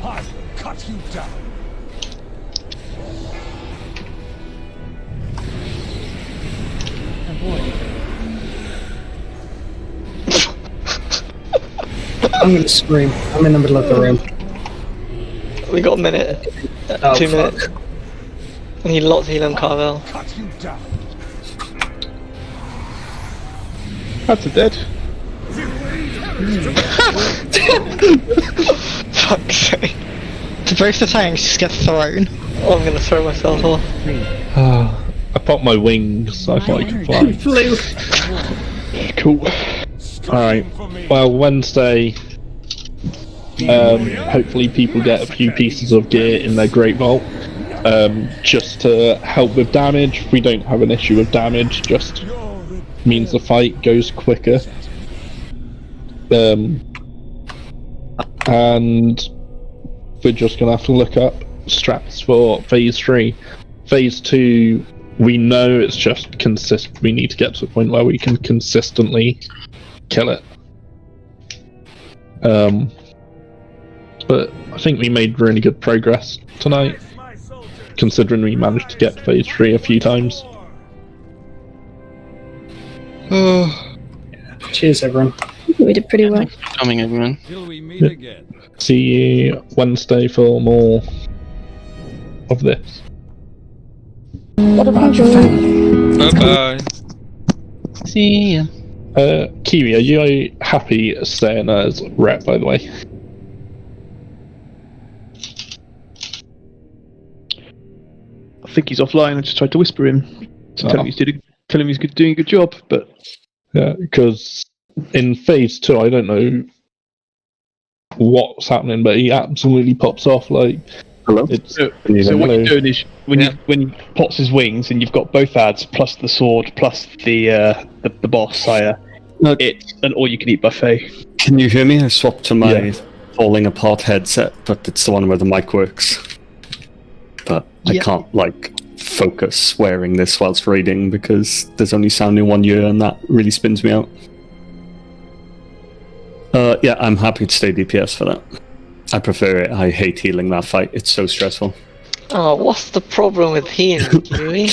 [SPEAKER 9] I will cut you down.
[SPEAKER 7] I'm going to scream. I'm in the middle of the room.
[SPEAKER 8] We got a minute. 2 minutes. I need lots of healing, Carvel.
[SPEAKER 9] Cut you down.
[SPEAKER 5] That's a dead.
[SPEAKER 8] Fuck's sake.
[SPEAKER 1] To both the tanks just get thrown.
[SPEAKER 8] Oh, I'm gonna throw myself off.
[SPEAKER 4] I popped my wings, I thought I could fly.
[SPEAKER 7] Flew.
[SPEAKER 4] Cool. Alright. Well, Wednesday, hopefully people get a few pieces of gear in their Great Vault. Just to help with damage. We don't have an issue with damage, just means the fight goes quicker. And we're just gonna have to look up strats for phase 3. Phase 2, we know it's just we need to get to the point where we can consistently kill it. But I think we made really good progress tonight, considering we managed to get to phase 3 a few times.
[SPEAKER 7] Cheers, everyone.
[SPEAKER 12] We did pretty well.
[SPEAKER 6] Thanks for coming, everyone.
[SPEAKER 9] Till we meet again.
[SPEAKER 4] See you Wednesday for more of this.
[SPEAKER 12] What about your family?
[SPEAKER 15] Bye bye.
[SPEAKER 6] See ya.
[SPEAKER 4] Kiwi, are you happy staying as rep, by the way?
[SPEAKER 5] I think he's offline. I just tried to whisper him to tell him he's doing a good job. But
[SPEAKER 4] yeah, because in phase 2, I don't know what's happening, but he absolutely pops off like.
[SPEAKER 5] Hello. So what you're doing is when he pops his wings and you've got both ads plus the sword plus the boss sire. It's an all-you-can-eat buffet.
[SPEAKER 16] Can you hear me? I swapped to my falling apart headset, but it's the one where the mic works. But I can't focus wearing this whilst raiding because there's only sound in one ear, and that really spins me out. Yeah, I'm happy to stay DPS for that. I prefer it. I hate healing that fight. It's so stressful.
[SPEAKER 8] Oh, what's the problem with healing, Kiwi?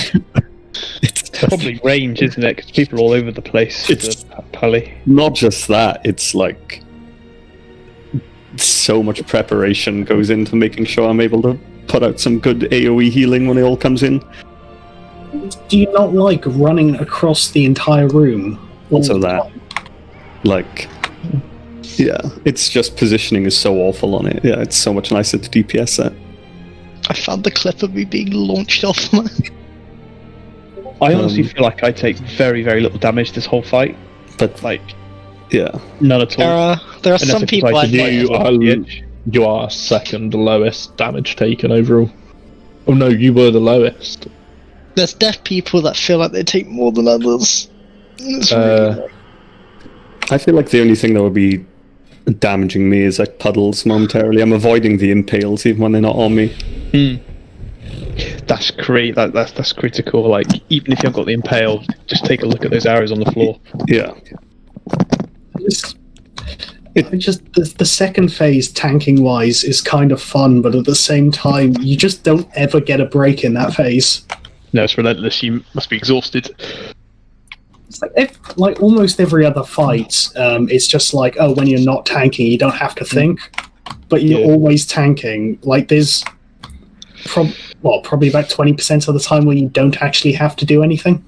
[SPEAKER 5] It's probably range, isn't it? Because people are all over the place.
[SPEAKER 16] It's
[SPEAKER 5] Pally.
[SPEAKER 16] Not just that. It's like so much preparation goes into making sure I'm able to put out some good AoE healing when it all comes in.
[SPEAKER 7] Do you not like running across the entire room?
[SPEAKER 16] Also that. Yeah, it's just positioning is so awful on it. Yeah, it's so much nicer to DPS that.
[SPEAKER 1] I found the clip of me being launched off.
[SPEAKER 5] I honestly feel like I take very, very little damage this whole fight.
[SPEAKER 16] But yeah,
[SPEAKER 5] none at all.
[SPEAKER 1] There are some people
[SPEAKER 4] you are second lowest damage taken overall. Oh no, you were the lowest.
[SPEAKER 1] There's deaf people that feel like they take more than others.
[SPEAKER 16] I feel like the only thing that would be damaging me is puddles momentarily. I'm avoiding the impales even when they're not on me.
[SPEAKER 5] That's great. That's critical. Even if you haven't got the impale, just take a look at those arrows on the floor.
[SPEAKER 16] Yeah.
[SPEAKER 7] The second phase, tanking wise, is kind of fun, but at the same time, you just don't ever get a break in that phase.
[SPEAKER 5] No, it's relentless. You must be exhausted.
[SPEAKER 7] It's like almost every other fight, it's just when you're not tanking, you don't have to think, but you're always tanking. There's probably about 20% of the time where you don't actually have to do anything.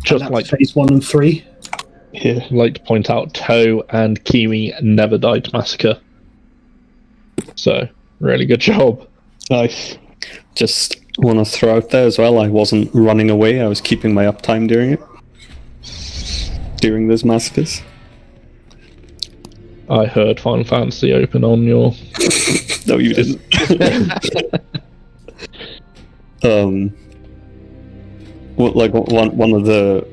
[SPEAKER 4] Just like
[SPEAKER 7] phase 1 and 3.
[SPEAKER 4] Yeah, I'd like to point out Toe and Kiwi never died to Massacre. So, really good job.
[SPEAKER 5] Nice.
[SPEAKER 16] Just want to throw out there as well, I wasn't running away, I was keeping my uptime during it. During those massacres.
[SPEAKER 4] I heard Final Fantasy open on your...
[SPEAKER 16] No, you didn't. Well, like one of the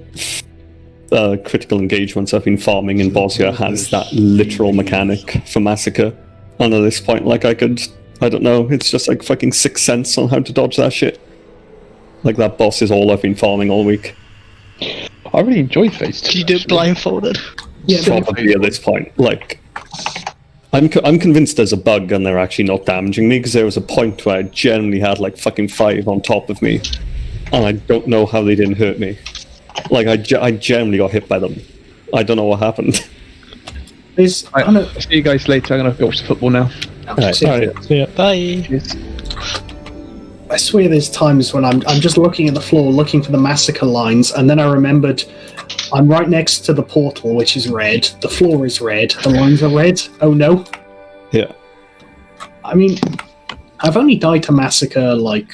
[SPEAKER 16] critical engagements I've been farming in Bosnia has that literal mechanic for massacre. And at this point, like I don't know, it's just like fucking 6 cents on how to dodge that shit. Like that boss is all I've been farming all week.
[SPEAKER 5] I really enjoyed Phase 2.
[SPEAKER 1] Did you do it blindfolded?
[SPEAKER 16] Yeah, probably at this point. Like, I'm convinced there's a bug and they're actually not damaging me, because there was a point where I generally had like fucking 5 on top of me, and I don't know how they didn't hurt me. Like, I generally got hit by them. I don't know what happened.
[SPEAKER 5] I'll see you guys later. I'm gonna go watch the football now.
[SPEAKER 7] Alright,
[SPEAKER 4] see ya.
[SPEAKER 1] Bye.
[SPEAKER 7] I swear there's times when I'm just looking at the floor, looking for the massacre lines, and then I remembered I'm right next to the portal, which is red. The floor is red. The lines are red. Oh no.
[SPEAKER 16] Yeah.
[SPEAKER 7] I mean, I've only died to massacre, like...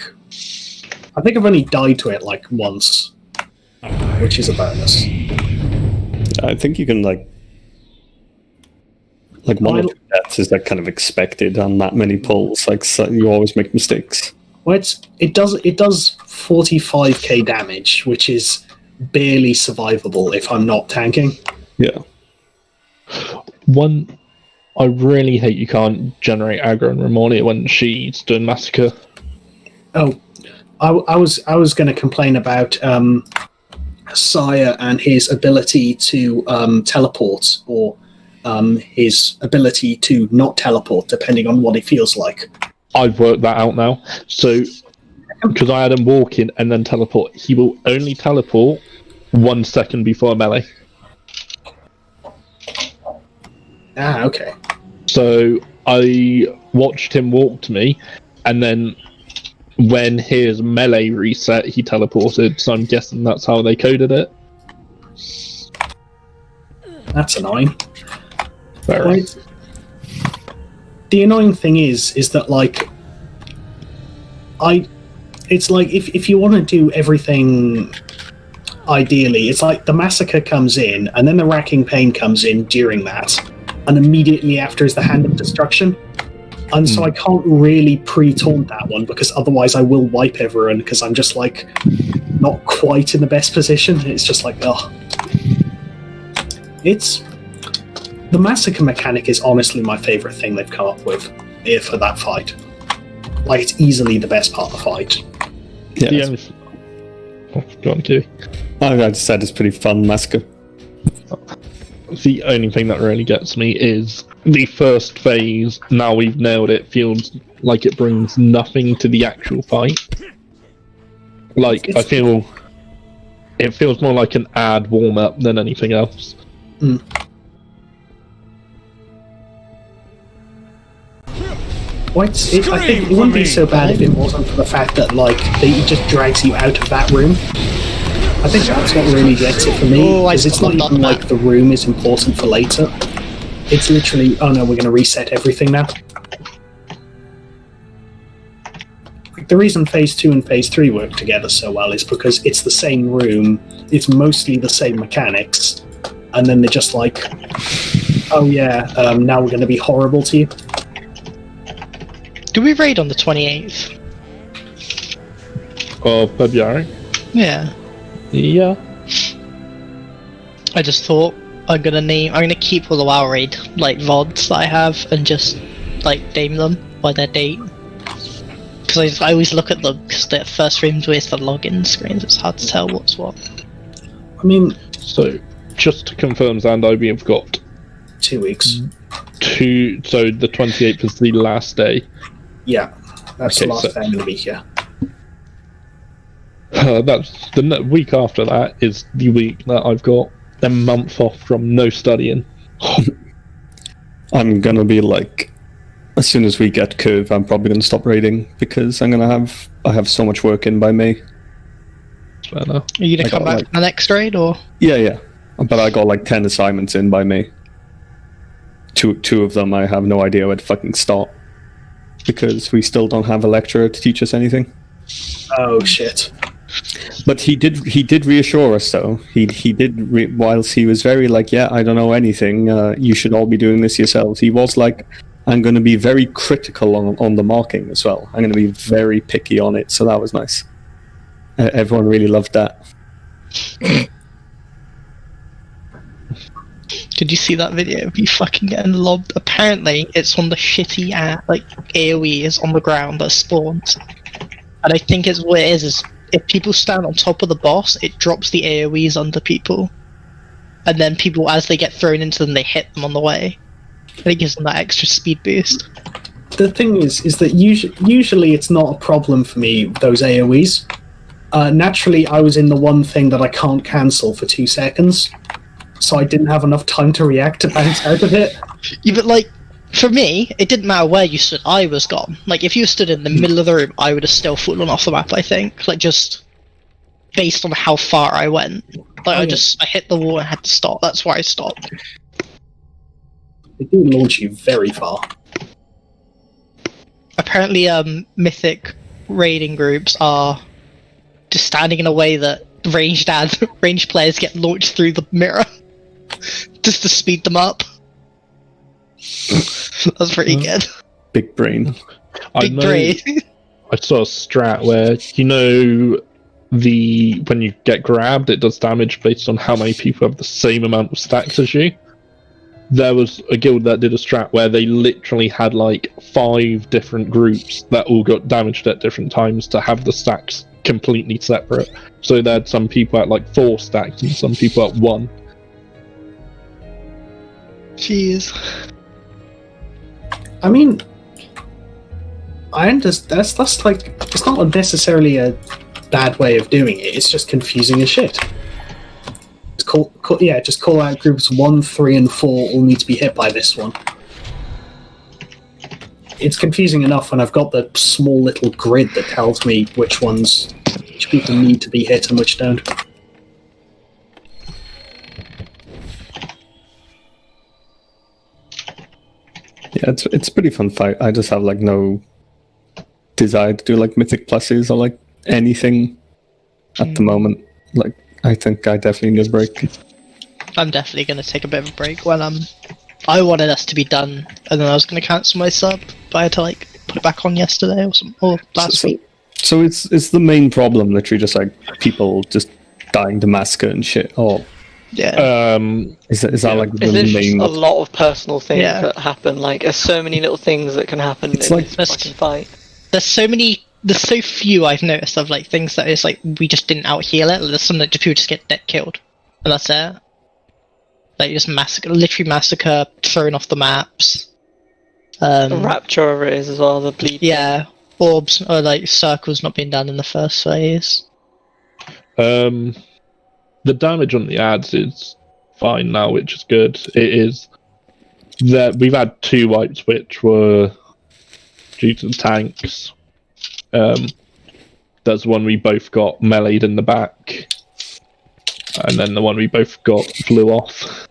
[SPEAKER 7] I think I've only died to it, like, once. Which is a bonus.
[SPEAKER 16] I think you can, like one or two deaths is like kind of expected on that many pulls. Like, so you always make mistakes.
[SPEAKER 7] Well, it does 45k damage, which is barely survivable if I'm not tanking.
[SPEAKER 16] Yeah.
[SPEAKER 4] One, I really hate you can't generate aggro on Ramonia when she's doing massacre.
[SPEAKER 7] Oh, I was going to complain about Sire and his ability to teleport, or his ability to not teleport, depending on what it feels like.
[SPEAKER 4] I've worked that out now. So, because I had him walk in and then teleport, he will only teleport 1 second before melee.
[SPEAKER 7] Ah, okay.
[SPEAKER 4] So, I watched him walk to me, and then when his melee reset, he teleported, so I'm guessing that's how they coded it.
[SPEAKER 7] That's annoying.
[SPEAKER 4] Right.
[SPEAKER 7] The annoying thing is that, like, it's like, if you want to do everything ideally, it's like the massacre comes in, and then the racking pain comes in during that, and immediately after is the hand of destruction. And so I can't really pre-taunt that one, because otherwise I will wipe everyone, because I'm just, like, not quite in the best position. It's just like, oh. The massacre mechanic is honestly my favourite thing they've come up with for that fight. Like, it's easily the best part of the fight.
[SPEAKER 16] Yeah.
[SPEAKER 4] Go on, Kiwi.
[SPEAKER 16] I just said it's pretty fun, massacre.
[SPEAKER 4] The only thing that really gets me is the first phase. Now we've nailed it, feels like it brings nothing to the actual fight. Like, I feel it feels more like an ad warm-up than anything else.
[SPEAKER 7] Mm. I think it wouldn't be so bad if it wasn't for the fact that, like, it just drags you out of that room. I think that's what really gets it for me, because it's not even like the room is important for later. It's literally, oh no, we're going to reset everything now. Like, the reason Phase 2 and Phase 3 work together so well is because it's the same room, it's mostly the same mechanics, and then they're just like, oh yeah, now we're going to be horrible to you.
[SPEAKER 1] Do we raid on the 28th?
[SPEAKER 4] Of February?
[SPEAKER 1] Yeah.
[SPEAKER 4] Yeah.
[SPEAKER 1] I just thought I'm gonna keep all the WoW raid like VODs that I have and just like name them by their date. Because I always look at them because the first stream's with the login screens. It's hard to tell what's what.
[SPEAKER 7] I mean,
[SPEAKER 4] so just to confirm, Zando, we've got
[SPEAKER 7] 2 weeks.
[SPEAKER 4] So the 28th is the last day.
[SPEAKER 7] Yeah, that's the last day of the week. Yeah.
[SPEAKER 4] That's the week after that is the week that I've got a month off from no studying.
[SPEAKER 16] I'm gonna be like, as soon as we get Curve, I'm probably gonna stop raiding, because I have so much work in by May.
[SPEAKER 1] Are you gonna come back for the next raid, or?
[SPEAKER 16] Yeah. But I got like 10 assignments in by May. Two of them I have no idea where to fucking start. because we still don't have a lecturer to teach us anything.
[SPEAKER 7] Oh shit!
[SPEAKER 16] But he did reassure us, though. He did, whilst he was very like, yeah, I don't know anything. You should all be doing this yourselves. He was like, I'm going to be very critical on the marking as well. I'm going to be very picky on it. So that was nice. Everyone really loved that.
[SPEAKER 1] Did you see that video of you fucking getting lobbed? Apparently, it's on the shitty AoEs on the ground that spawns. And I think what it is if people stand on top of the boss, it drops the AoEs under people. And then people, as they get thrown into them, they hit them on the way. And it gives them that extra speed boost.
[SPEAKER 7] The thing is that usually it's not a problem for me, those AoEs. Naturally, I was in the one thing that I can't cancel for 2 seconds. So I didn't have enough time to react to bounce out of it.
[SPEAKER 1] Yeah, but for me, it didn't matter where you stood, I was gone. If you stood in the middle of the room, I would have still fallen off the map, I think. Just based on how far I went. I hit the wall and had to stop. That's why I stopped.
[SPEAKER 7] They do launch you very far.
[SPEAKER 1] Apparently, mythic raiding groups are just standing in a way that ranged players get launched through the mirror. Just to speed them up. That's pretty good.
[SPEAKER 16] Big brain.
[SPEAKER 1] Big brain.
[SPEAKER 4] I saw a strat where, when you get grabbed, it does damage based on how many people have the same amount of stacks as you. There was a guild that did a strat where they literally had 5 different groups that all got damaged at different times to have the stacks completely separate. So they had some people at 4 stacks and some people at 1.
[SPEAKER 1] Jeez.
[SPEAKER 7] I mean, I understand. That's it's not necessarily a bad way of doing it. It's just confusing as shit. Just call out groups 1, 3, and 4 all need to be hit by this one. It's confusing enough when I've got the small little grid that tells me which people need to be hit and which don't.
[SPEAKER 16] Yeah, it's a pretty fun fight. I just have no desire to do mythic pluses or anything at the moment. I think I definitely need a break.
[SPEAKER 1] I'm definitely going to take a bit of a break. I wanted us to be done, and then I was going to cancel my sub, but I had to put it back on yesterday or last week.
[SPEAKER 16] So it's the main problem, literally just people just dying to massacre and shit. Oh.
[SPEAKER 1] Yeah.
[SPEAKER 16] Is that
[SPEAKER 8] the main? A lot of personal things that happen. There's so many little things that can happen in this fucking fight.
[SPEAKER 1] There's so few I've noticed of things that is we just didn't out heal it. There's some that people just get killed, and that's it. Just literally massacre, thrown off the maps.
[SPEAKER 8] Rapture is as well. The bleed.
[SPEAKER 1] Yeah, orbs or circles not being done in the first phase.
[SPEAKER 4] The damage on the ads is fine now, which is good. It is that we've had 2 wipes which were due to the tanks. There's one we both got meleeed in the back, and then the one we both got flew off.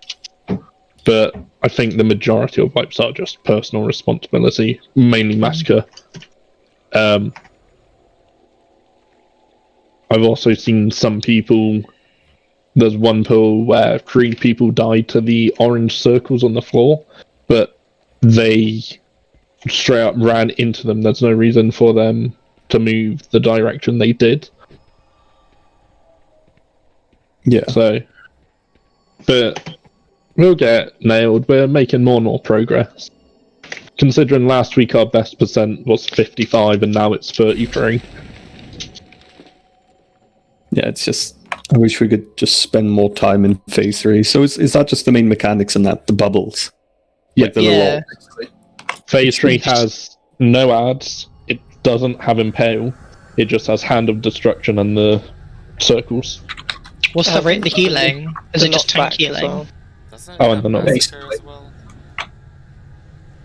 [SPEAKER 4] But I think the majority of wipes are just personal responsibility, mainly massacre. I've also seen some people. There's one pool where 3 people died to the orange circles on the floor, but they straight up ran into them. There's no reason for them to move the direction they did.
[SPEAKER 16] Yeah.
[SPEAKER 4] So, but we'll get nailed. We're making more and more progress. Considering last week our best percent was 55 and now it's 33.
[SPEAKER 16] Yeah, it's just... I wish we could just spend more time in Phase 3. So is that just the main mechanics in that? The bubbles?
[SPEAKER 4] Yeah. Phase 3 has no ads. It doesn't have Impale. It just has Hand of Destruction and the circles.
[SPEAKER 1] What's the rate of the healing? Is it just tank healing?
[SPEAKER 2] Well.
[SPEAKER 4] And the knockback.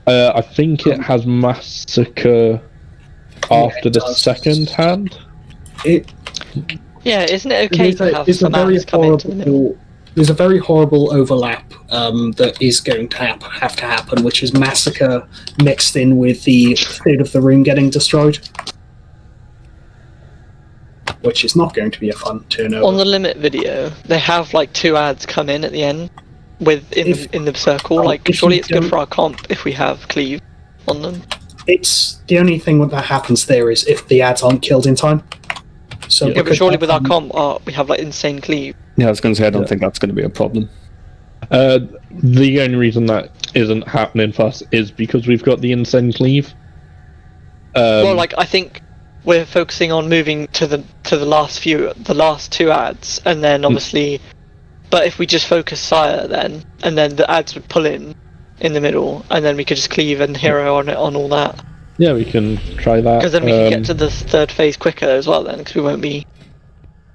[SPEAKER 4] I think it has Massacre after the second hand.
[SPEAKER 8] Yeah, isn't it okay to have some ads come into the middle?
[SPEAKER 7] there's a very horrible overlap that is going to have to happen, which is Massacre mixed in with the third of the room getting destroyed, which is not going to be a fun turnover.
[SPEAKER 8] On the limit video, they have like 2 ads come in at the end in the circle. Like, surely it's good for our comp if we have cleave on them.
[SPEAKER 7] It's the only thing that happens there is if the ads aren't killed in time. So
[SPEAKER 8] yeah, but surely with our comp, we have like insane cleave.
[SPEAKER 16] Yeah, I was going to say I don't think that's going to be a problem.
[SPEAKER 4] The only reason that isn't happening for us is because we've got the insane cleave.
[SPEAKER 8] Well, like I think we're focusing on moving to the last 2 ads, and then obviously. But if we just focus Sire then, and then the ads would pull in the middle, and then we could just cleave and hero on all that.
[SPEAKER 4] Yeah, we can try that.
[SPEAKER 8] Because then we can get to the 3rd phase quicker as well then, because we won't be...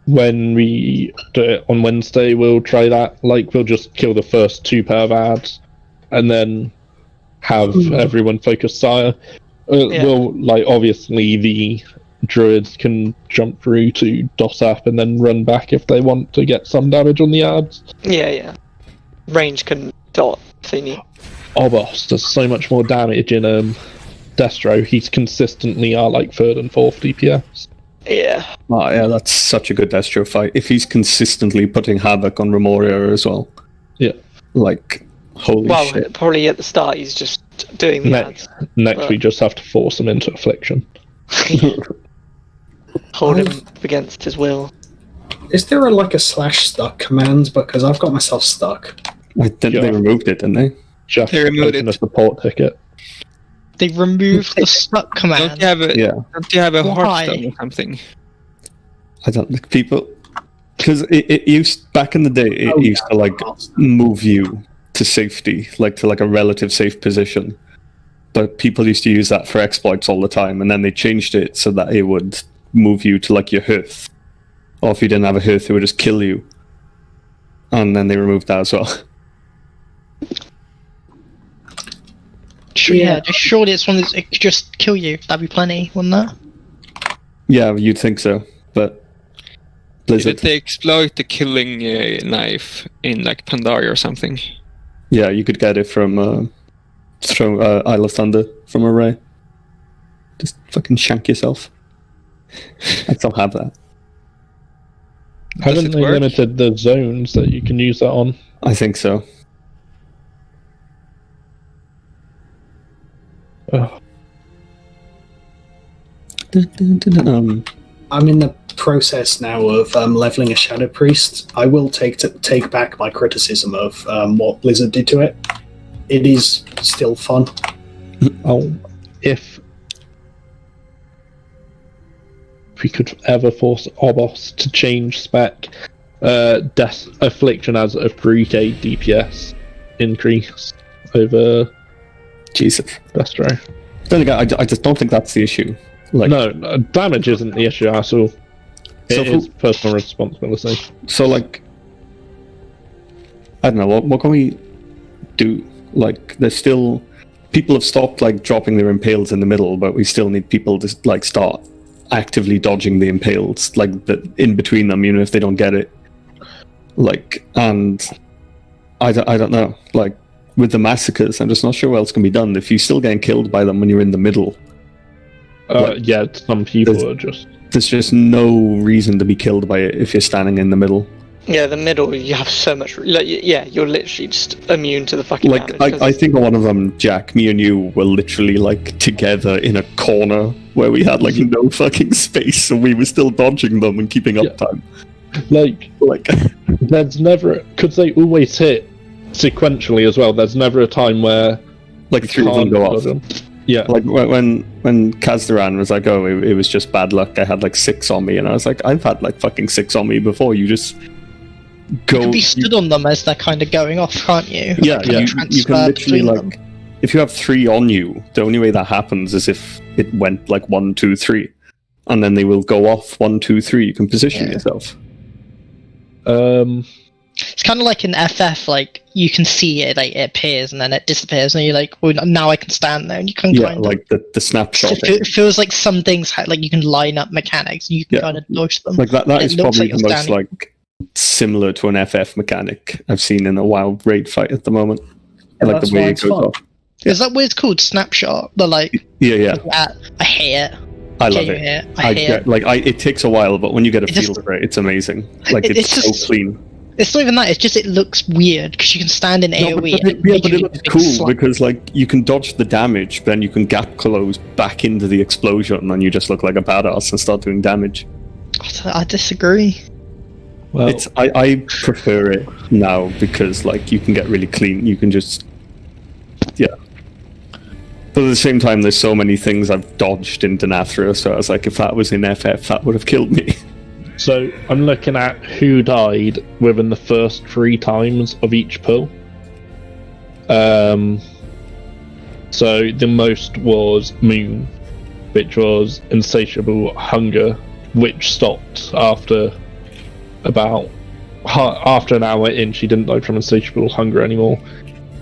[SPEAKER 4] When we do it on Wednesday, we'll try that. Like, we'll just kill the first 2 pair of ads, and then have everyone focus Sire. We'll, like, obviously the druids can jump through to dot up and then run back if they want to get some damage on the ads.
[SPEAKER 8] Yeah. Range can dot if they need.
[SPEAKER 4] Obos does so much more damage in Destro. He's consistently our like 3rd and 4th DPS.
[SPEAKER 8] Yeah.
[SPEAKER 16] Oh yeah, that's such a good Destro fight. If he's consistently putting havoc on Remoria as well.
[SPEAKER 4] Yeah.
[SPEAKER 16] Like, holy shit.
[SPEAKER 8] Well, probably at the start he's just doing the ads.
[SPEAKER 4] Next we just have to force him into Affliction.
[SPEAKER 8] Hold him against his will.
[SPEAKER 7] Is there a /stuck command? Because I've got myself stuck.
[SPEAKER 16] They removed it, didn't they?
[SPEAKER 4] Just
[SPEAKER 15] they removed
[SPEAKER 4] a support ticket.
[SPEAKER 1] They removed the stuck command.
[SPEAKER 15] Don't you have a heartstone or something?
[SPEAKER 16] I don't think people... Because it used... Back in the day, it used to, like, move you to safety. Like, to, like, a relative safe position. But people used to use that for exploits all the time, and then they changed it so that it would move you to, like, your hearth. Or if you didn't have a hearth, it would just kill you. And then they removed that as well.
[SPEAKER 1] Surely it's one that it could just kill you. That'd be plenty, wouldn't that?
[SPEAKER 16] Yeah, you'd think so, but Blizzard.
[SPEAKER 15] Did they exploit the killing knife in like Pandaria or something?
[SPEAKER 16] Yeah, you could get it from Isle of Thunder from Array. Just fucking shank yourself. I don't have that.
[SPEAKER 4] Haven't they limited the zones that you can use that on?
[SPEAKER 16] I think so.
[SPEAKER 4] Oh.
[SPEAKER 7] I'm in the process now of leveling a Shadow Priest. I will take back my criticism of what Blizzard did to it. It is still fun.
[SPEAKER 4] If we could ever force Obos to change spec, Death Affliction as a 3k DPS increase over
[SPEAKER 16] Jesus.
[SPEAKER 4] Destro.
[SPEAKER 16] Then again, I just don't think that's the issue. Like,
[SPEAKER 4] no, damage isn't the issue at all. It is personal responsibility.
[SPEAKER 16] So, like, I don't know, what can we do? Like, there's still... People have stopped, like, dropping their impales in the middle, but we still need people to, like, start actively dodging the impales, like, in between them, even if they don't get it. Like, and... I don't know. Like, with the massacres, I'm just not sure what else can be done. If you're still getting killed by them when you're in the middle...
[SPEAKER 4] yeah, some people are just...
[SPEAKER 16] There's just no reason to be killed by it if you're standing in the middle.
[SPEAKER 8] Yeah, the middle, you have so much... Like, yeah, you're literally just immune to the fucking
[SPEAKER 16] like,
[SPEAKER 8] damage.
[SPEAKER 16] I think one of them, Jack, me and you were literally, like, together in a corner where we had, like, no fucking space, and we were still dodging them and keeping up time.
[SPEAKER 4] Like, there's never... Because they always hit sequentially as well, there's never a time where...
[SPEAKER 16] Like, 3 of them go off.
[SPEAKER 4] Yeah.
[SPEAKER 16] Like, when Kazdaran was like, oh, it was just bad luck, I had, like, 6 on me, and I was like, I've had, like, fucking 6 on me before, you just...
[SPEAKER 1] You can be stood on them as they're kind of going off, can't you?
[SPEAKER 16] Yeah, you can literally, like... If you have 3 on you, the only way that happens is if it went, like, 1, 2, 3. And then they will go off 1, 2, 3. You can position yourself.
[SPEAKER 1] It's kind of like in FF, like, you can see it, like, it appears and then it disappears, and you're like, well, now I can stand there, and you can kind of...
[SPEAKER 16] like the snapshot.
[SPEAKER 1] It feels like some things, like, you can line up mechanics, and you can kind of dodge them.
[SPEAKER 16] Like, that is probably the most, like, similar to an FF mechanic I've seen in a wild raid fight at the moment.
[SPEAKER 7] Yeah,
[SPEAKER 16] like
[SPEAKER 7] that's
[SPEAKER 16] the way
[SPEAKER 7] why
[SPEAKER 16] it
[SPEAKER 7] it's
[SPEAKER 16] goes
[SPEAKER 7] fun.
[SPEAKER 16] off.
[SPEAKER 1] Is that what it's called? Snapshot? The like.
[SPEAKER 16] Yeah.
[SPEAKER 1] I hate it.
[SPEAKER 16] I love
[SPEAKER 1] you
[SPEAKER 16] it.
[SPEAKER 1] hear? I hate it.
[SPEAKER 16] It takes a while, but when you get a
[SPEAKER 1] It
[SPEAKER 16] feel
[SPEAKER 1] just-
[SPEAKER 16] for it, it's amazing. Like it's
[SPEAKER 1] it's
[SPEAKER 16] so
[SPEAKER 1] just-
[SPEAKER 16] clean.
[SPEAKER 1] It's not even that. It's just it looks weird because you can stand in AOE. and
[SPEAKER 16] But
[SPEAKER 1] make
[SPEAKER 16] it
[SPEAKER 1] you
[SPEAKER 16] looks
[SPEAKER 1] big
[SPEAKER 16] cool
[SPEAKER 1] slug.
[SPEAKER 16] because like you can dodge the damage, but then you can gap close back into the explosion, and you just look like a badass and start doing damage.
[SPEAKER 1] I disagree.
[SPEAKER 4] Well,
[SPEAKER 16] I prefer it now because like you can get really clean. You can just But at the same time, there's so many things I've dodged in Denathra, so I was like, if that was in FF, that would have killed me.
[SPEAKER 4] So I'm looking at who died within the first 3 times of each pull. So the most was Moon, which was Insatiable Hunger, which stopped after after an hour in. She didn't die from Insatiable Hunger anymore.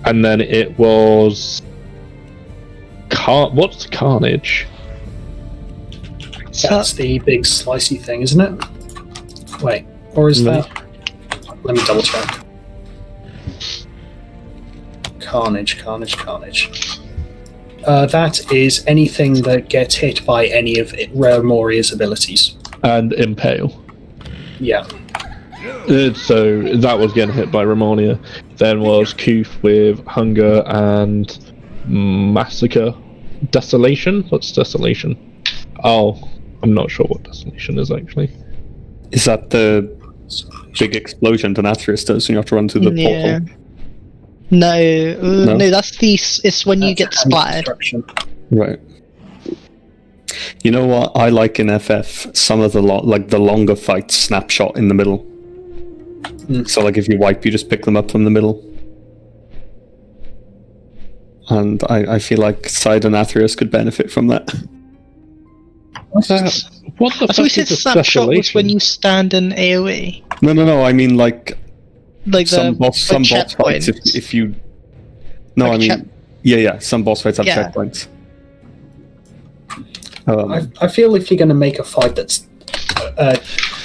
[SPEAKER 4] And then it was what's Carnage?
[SPEAKER 7] That's the big slicey thing, isn't it? Wait, or is that? Let me double check. Carnage. That is anything that gets hit by any of Moria's abilities.
[SPEAKER 4] And Impale.
[SPEAKER 7] Yeah.
[SPEAKER 4] So that was getting hit by Ramonia. Then was Koof with Hunger and Massacre. Desolation? What's Desolation? Oh, I'm not sure what Desolation is actually.
[SPEAKER 16] Is that the big explosion Denathrius does and you have to run through the portal?
[SPEAKER 1] No, that's it's when you get splattered.
[SPEAKER 16] Right. You know what I like in FF? Some of the the longer fights snapshot in the middle. So like if you wipe, you just pick them up from the middle. And I feel like Denathrius could benefit from that.
[SPEAKER 4] What the
[SPEAKER 1] I thought we said snapshot was when you stand in AoE.
[SPEAKER 16] No. I mean like some
[SPEAKER 1] the
[SPEAKER 16] boss fights. If you no,
[SPEAKER 1] like
[SPEAKER 16] I mean some boss fights have checkpoints.
[SPEAKER 7] I feel if you're going to make a fight that's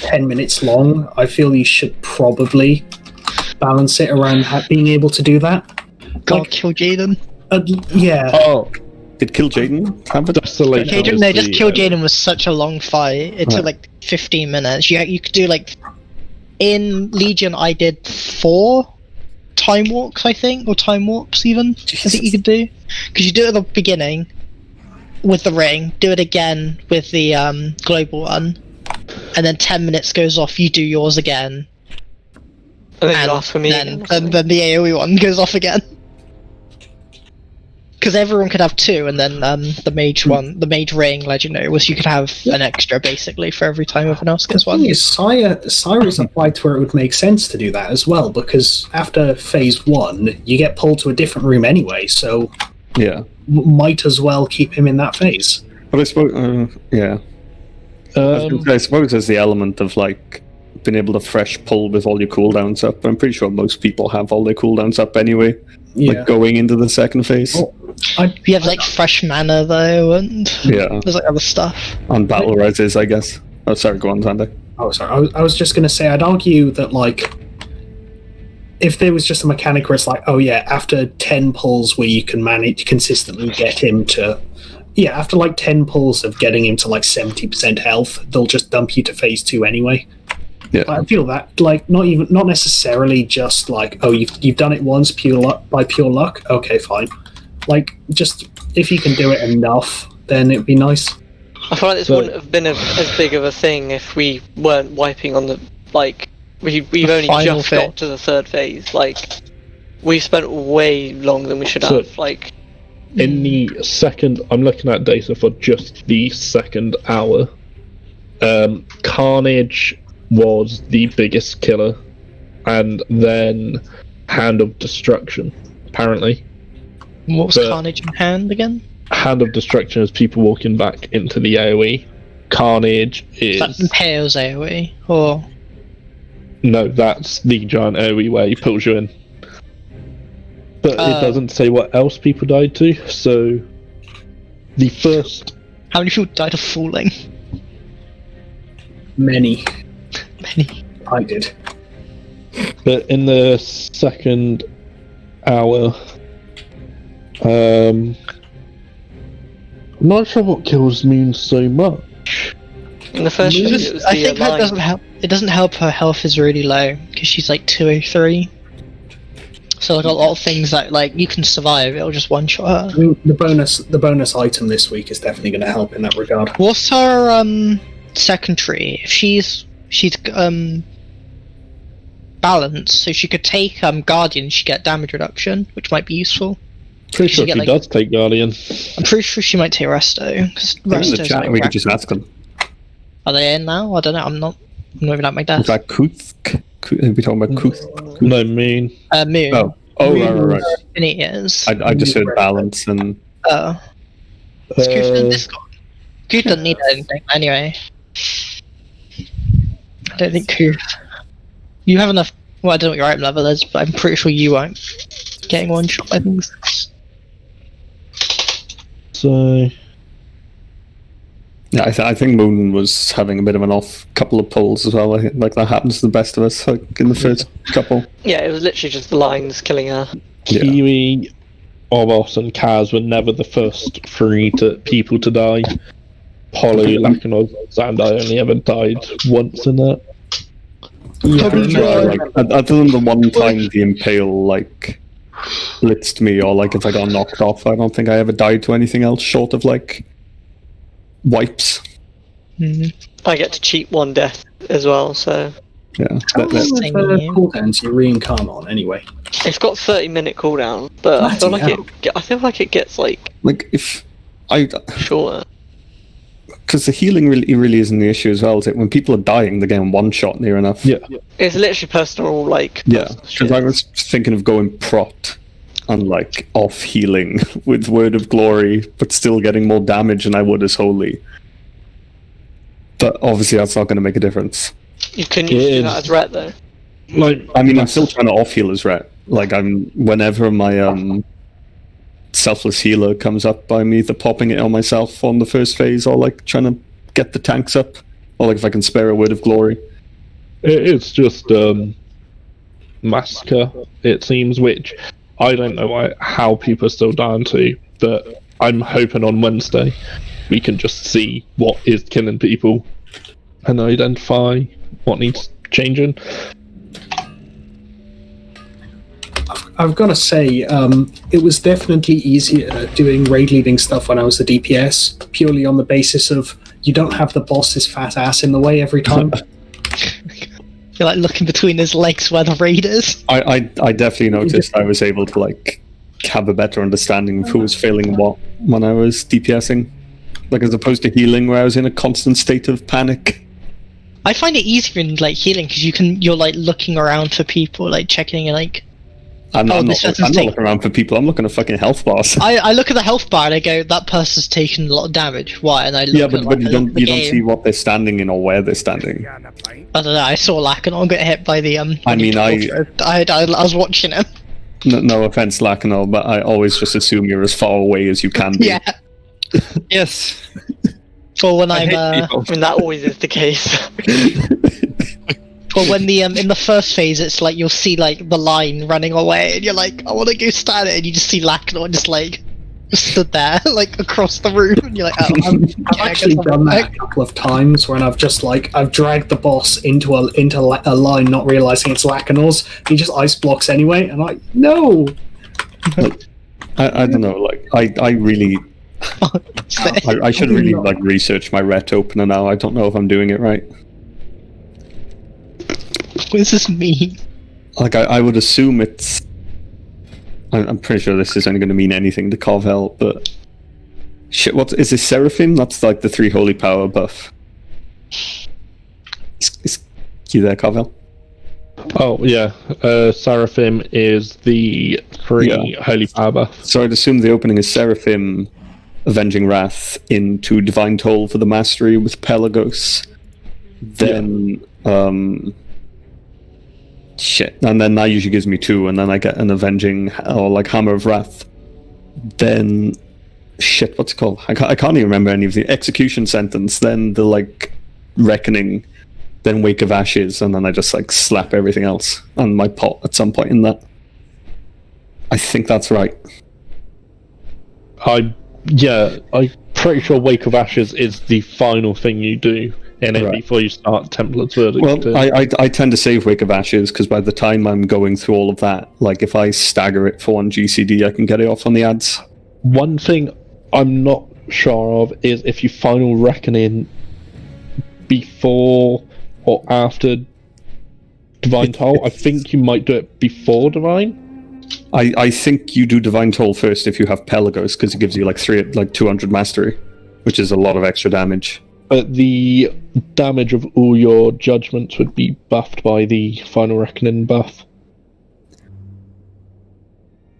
[SPEAKER 7] 10 minutes long, I feel you should probably balance it around being able to do that.
[SPEAKER 1] God, kill Jaden.
[SPEAKER 7] Yeah.
[SPEAKER 16] Oh, did Kill Jaden have a
[SPEAKER 4] Desolation?
[SPEAKER 1] Just Kill Jaden was such a long fight. It took like 15 minutes. You could do like in Legion. I did 4 time walks, I think, or time warps even. I think you could do because you do it at the beginning with the ring, do it again with the global one, and then 10 minutes goes off. You do yours again,
[SPEAKER 8] and then you ask for me.
[SPEAKER 1] Then the AoE one goes off again. Because everyone could have 2, and then the mage ring legendary was you could have an extra basically for every time everyone else gets one.
[SPEAKER 7] Cyrus applied to where it would make sense to do that as well, because after phase 1, you get pulled to a different room anyway, so might as well keep him in that phase.
[SPEAKER 16] But I suppose, I suppose there's the element of like being able to fresh pull with all your cooldowns up. I'm pretty sure most people have all their cooldowns up anyway. Like going into the second phase.
[SPEAKER 1] You have like fresh mana though, and there's like other stuff.
[SPEAKER 16] On battle rises, I guess. Oh, sorry, go on, Xander.
[SPEAKER 7] Oh, sorry. I was just going to say, I'd argue that like if there was just a mechanic where it's like, oh yeah, after 10 pulls where you can manage consistently get him to, after like 10 pulls of getting him to like 70% health, they'll just dump you to phase 2 anyway.
[SPEAKER 16] Yeah,
[SPEAKER 7] I feel that like not necessarily just like, oh, you've done it once by pure luck. Okay, fine. Like just if you can do it enough, then it'd be nice.
[SPEAKER 8] I feel like this wouldn't have been as big of a thing if we weren't wiping on the we've only just got to the 3rd phase. Like we've spent way longer than we should have. Like
[SPEAKER 4] in the second, I'm looking at data for just the second hour. Carnage was the biggest killer, and then Hand of Destruction, apparently.
[SPEAKER 1] What was Carnage in Hand again?
[SPEAKER 4] Hand of Destruction is people walking back into the AoE. Carnage is...
[SPEAKER 1] That impales AoE, or...
[SPEAKER 4] No, that's the giant AoE where he pulls you in. But it doesn't say what else people died to, so... The first...
[SPEAKER 1] How many people died of falling?
[SPEAKER 7] Many. I did.
[SPEAKER 4] But in the second hour, I'm not sure what kills Moon so much.
[SPEAKER 8] In the first
[SPEAKER 1] Moon-
[SPEAKER 8] shift, it was
[SPEAKER 1] I
[SPEAKER 8] the
[SPEAKER 1] think that
[SPEAKER 8] line.
[SPEAKER 1] doesn't help. It doesn't help her health is really low because she's like 203. So like a lot of things that like you can survive, it'll just one shot her.
[SPEAKER 7] I mean, the bonus item this week is definitely going to help in that regard.
[SPEAKER 1] What's her secondary? If she's balanced, so she could take Guardian, she get damage reduction, which might be useful.
[SPEAKER 4] Pretty sure she does take Guardian.
[SPEAKER 1] I'm pretty sure she might take Resto. Because
[SPEAKER 16] They're in the
[SPEAKER 1] Resto's
[SPEAKER 16] chat,
[SPEAKER 1] like
[SPEAKER 16] we could just ask them.
[SPEAKER 1] Are they in now? I don't know. I'm not moving at my
[SPEAKER 16] Is
[SPEAKER 1] desk.
[SPEAKER 16] that Kuth? Are we talking about Kuth?
[SPEAKER 4] No, Moon.
[SPEAKER 1] Moon.
[SPEAKER 16] Right.
[SPEAKER 1] Infinity is.
[SPEAKER 16] I just heard balance and.
[SPEAKER 1] Oh. Is Kuth in Discord? Kuth doesn't need anything anyway. I don't think Kuth. You have enough. Well, I don't know what your item level is, but I'm pretty sure you won't. Getting one shot, I think.
[SPEAKER 4] So.
[SPEAKER 16] Yeah, I think Moon was having a bit of an off couple of pulls as well. I think, like that happens to the best of us, like in the first couple.
[SPEAKER 8] Yeah, it was literally just the lines killing her.
[SPEAKER 4] Kiwi, Orbos, and Kaz were never the first three people to die. Polly, Lacanov, and I only ever died once in that.
[SPEAKER 16] Like, other than the one time the Impale like blitzed me, or like if I got knocked off, I don't think I ever died to anything else short of like wipes.
[SPEAKER 8] I get to cheat one death as well, so
[SPEAKER 16] yeah.
[SPEAKER 7] Cooldowns you reincarnate on anyway.
[SPEAKER 8] it's got 30-minute cooldown, but I feel like it gets like
[SPEAKER 16] if I
[SPEAKER 8] shorter.
[SPEAKER 16] Because the healing really isn't the issue as well. Is it when people are dying, they're getting one shot near enough?
[SPEAKER 4] Yeah.
[SPEAKER 8] It's literally personal, like.
[SPEAKER 16] Yeah, because I was thinking of going prot and like off healing with Word of Glory, but still getting more damage than I would as Holy. But obviously, that's not going to make a difference.
[SPEAKER 8] You couldn't do that as Ret though.
[SPEAKER 4] Like,
[SPEAKER 16] I mean, I'm still trying to off heal as Ret. Like, whenever my selfless healer comes up, I'm either popping it on myself on the first phase or like trying to get the tanks up, or like if I can spare a Word of Glory.
[SPEAKER 4] It's just Massacre, it seems, which I don't know how people are still dying to, but I'm hoping on Wednesday we can just see what is killing people and identify what needs changing.
[SPEAKER 7] I've got to say, it was definitely easier doing raid leading stuff when I was the DPS, purely on the basis of you don't have the boss's fat ass in the way every time.
[SPEAKER 1] You're like looking between his legs where the raid is.
[SPEAKER 16] I definitely noticed I was able to like have a better understanding of who was failing what when I was DPSing, like as opposed to healing where I was in a constant state of panic.
[SPEAKER 1] I find it easier in like healing because you're like looking around for people, like checking and like.
[SPEAKER 16] I'm not looking around for people. I'm looking at fucking health bars.
[SPEAKER 1] I look at the health bar and I go, that person's taken a lot of damage. Why? And I look
[SPEAKER 16] but
[SPEAKER 1] at,
[SPEAKER 16] you don't see what they're standing in or where they're standing.
[SPEAKER 1] I don't know. I saw Lacanol get hit by the
[SPEAKER 16] I
[SPEAKER 1] was watching him.
[SPEAKER 16] No offense, Lacanol, but I always just assume you're as far away as you can be.
[SPEAKER 1] Yeah.
[SPEAKER 15] Yes.
[SPEAKER 1] Or when I'm
[SPEAKER 8] I mean, that always is the case.
[SPEAKER 1] Or when the in the first phase, it's like you'll see like the line running away, and you're like, I want to go stand it, and you just see Lacanor just like stood there, like across the room, and you're like, oh.
[SPEAKER 7] I've actually done that a couple of times when I've dragged the boss into a line, not realizing it's Lacanor's. He just ice blocks anyway, and I'm like, no.
[SPEAKER 16] I don't know. Like I really. I should really like research my Ret opener now. I don't know if I'm doing it right.
[SPEAKER 1] What does this mean?
[SPEAKER 16] Like I would assume it's. I'm pretty sure this is only going to mean anything to Carvel, but shit. What is this? Seraphim? That's like the 3 holy power buff. Is you there, Carvel?
[SPEAKER 4] Oh yeah, Seraphim is the 3 holy power buff.
[SPEAKER 16] So I'd assume the opening is Seraphim, Avenging Wrath into Divine Toll for the Mastery with Pelagos. Then shit, and then that usually gives me 2, and then I get an Avenging or like Hammer of Wrath. Then shit, what's it called? I can't even remember any of the Execution Sentence. Then the like Reckoning then Wake of Ashes, and then I just like slap everything else on my pot at some point in that. I think that's right.
[SPEAKER 4] I'm pretty sure Wake of Ashes is the final thing you do in it before you start Templar's Verdict.
[SPEAKER 16] Well, I tend to save Wake of Ashes because by the time I'm going through all of that, like if I stagger it for one GCD, I can get it off on the ads.
[SPEAKER 4] One thing I'm not sure of is if you Final Reckoning before or after Divine Toll. I think you might do it before Divine.
[SPEAKER 16] I think you do Divine Toll first if you have Pelagos, because it gives you like 200 mastery, which is a lot of extra damage.
[SPEAKER 4] But the damage of all your judgments would be buffed by the Final Reckoning buff.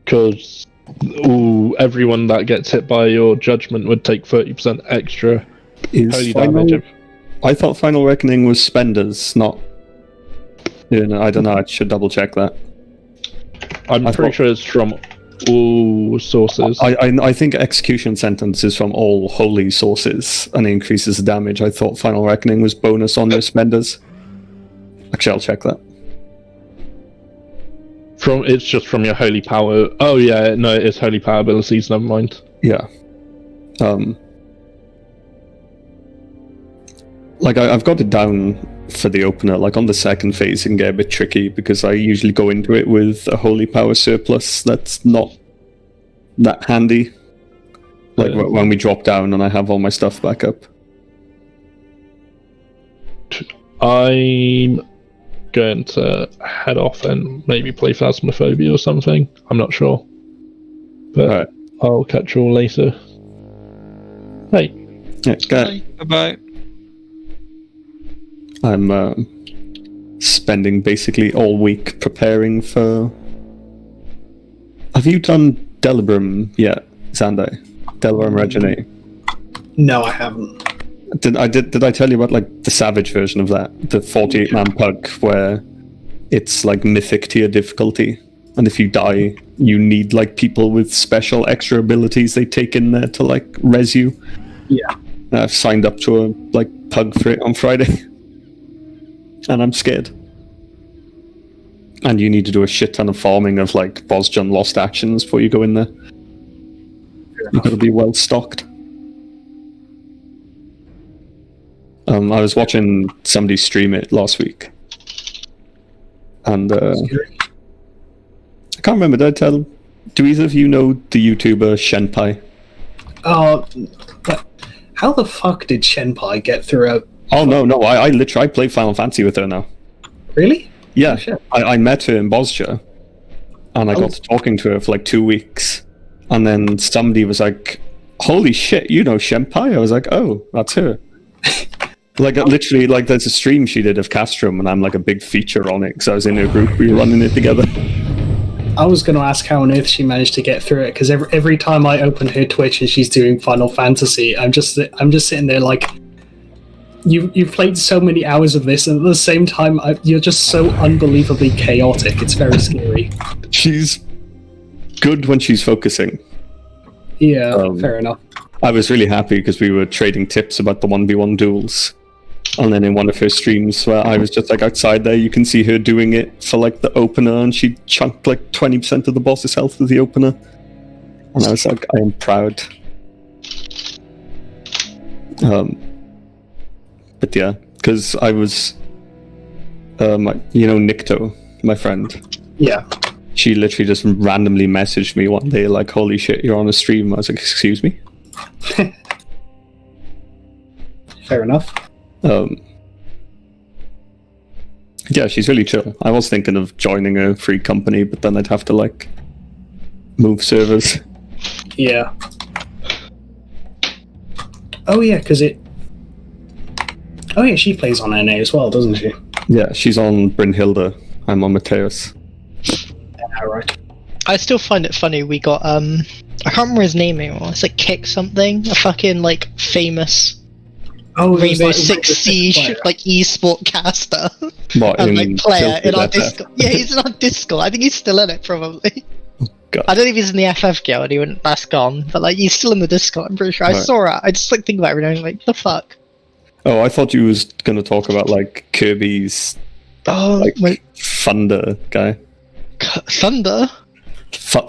[SPEAKER 4] Because everyone that gets hit by your judgment would take 30% extra holy damage.
[SPEAKER 16] I thought Final Reckoning was spenders, not... I don't know, I should double check that.
[SPEAKER 4] I'm pretty sure it's from all sources.
[SPEAKER 16] I think Execution Sentence is from all holy sources and increases the damage. I thought Final Reckoning was bonus on their spenders. Actually, I'll check that.
[SPEAKER 4] It's just from your holy power. Oh yeah, no, it's holy power abilities. Never mind.
[SPEAKER 16] Yeah. Like I've got it down for the opener. Like on the second phase, it can get a bit tricky because I usually go into it with a holy power surplus that's not that handy. Like when we drop down and I have all my stuff back up.
[SPEAKER 4] I'm going to head off and maybe play Phasmophobia or something. I'm not sure. But I'll catch you all later. Hey.
[SPEAKER 16] Yeah, go.
[SPEAKER 15] Bye-bye.
[SPEAKER 16] I'm spending basically all week preparing for... Have you done Delibrum yet, Xandai? Delibrum Regine?
[SPEAKER 7] No, I haven't.
[SPEAKER 16] Did I tell you about like the Savage version of that? The 48-man pug where it's like mythic tier difficulty, and if you die, you need like people with special extra abilities they take in there to like res you.
[SPEAKER 7] Yeah.
[SPEAKER 16] I've signed up to a like pug for it on Friday. And I'm scared. And you need to do a shit ton of farming of like Bosjon lost actions before you go in there. You've got to be well stocked. I was watching somebody stream it last week. And I can't remember, do either of you know the YouTuber Shenpai?
[SPEAKER 7] How the fuck did Shenpai get through a...
[SPEAKER 16] Oh no, I literally play Final Fantasy with her now.
[SPEAKER 7] Really?
[SPEAKER 16] Yeah, I met her in Bosnia, and I got to talking to her for like 2 weeks, and then somebody was like, "Holy shit, you know Shenpai?" I was like, "Oh, that's her." Like literally, like there's a stream she did of Castrum, and I'm like a big feature on it because I was in her group. We were running it together.
[SPEAKER 7] I was going to ask how on earth she managed to get through it, because every time I open her Twitch and she's doing Final Fantasy, I'm just sitting there like, you've played so many hours of this, and at the same time, you're just so unbelievably chaotic. It's very scary.
[SPEAKER 16] She's good when she's focusing.
[SPEAKER 7] Yeah, fair enough.
[SPEAKER 16] I was really happy because we were trading tips about the 1v1 duels. And then in one of her streams where I was just like outside there, you can see her doing it for like the opener, and she chunked like 20% of the boss's health with the opener. And I was like, I am proud. But yeah, because I was, Nikto, my friend.
[SPEAKER 7] Yeah.
[SPEAKER 16] She literally just randomly messaged me one day like, "Holy shit, you're on a stream." I was like, "Excuse me?"
[SPEAKER 7] Fair enough.
[SPEAKER 16] Yeah, she's really chill. I was thinking of joining a free company, but then I'd have to like move servers.
[SPEAKER 7] Yeah. Oh yeah, because it... Oh yeah, she plays on NA as well, doesn't she?
[SPEAKER 16] Yeah, she's on Brynhilde. I'm on Mateus.
[SPEAKER 7] Yeah, right.
[SPEAKER 1] I still find it funny we got, I can't remember his name anymore. It's like Kick something. A fucking, like, famous Rainbow Six Siege, like, esport caster.
[SPEAKER 16] What,
[SPEAKER 1] and, like, player in our Discord. Yeah, he's in our Discord. I think he's still in it, probably.
[SPEAKER 16] God.
[SPEAKER 1] I don't know if he's in the FF guild, that's gone. But, like, he's still in the Discord, I'm pretty sure. I saw it. I just, like, think about it every now and then, like, the fuck?
[SPEAKER 16] Oh, I thought you was going to talk about like Kirby's funder guy.
[SPEAKER 1] Thunder?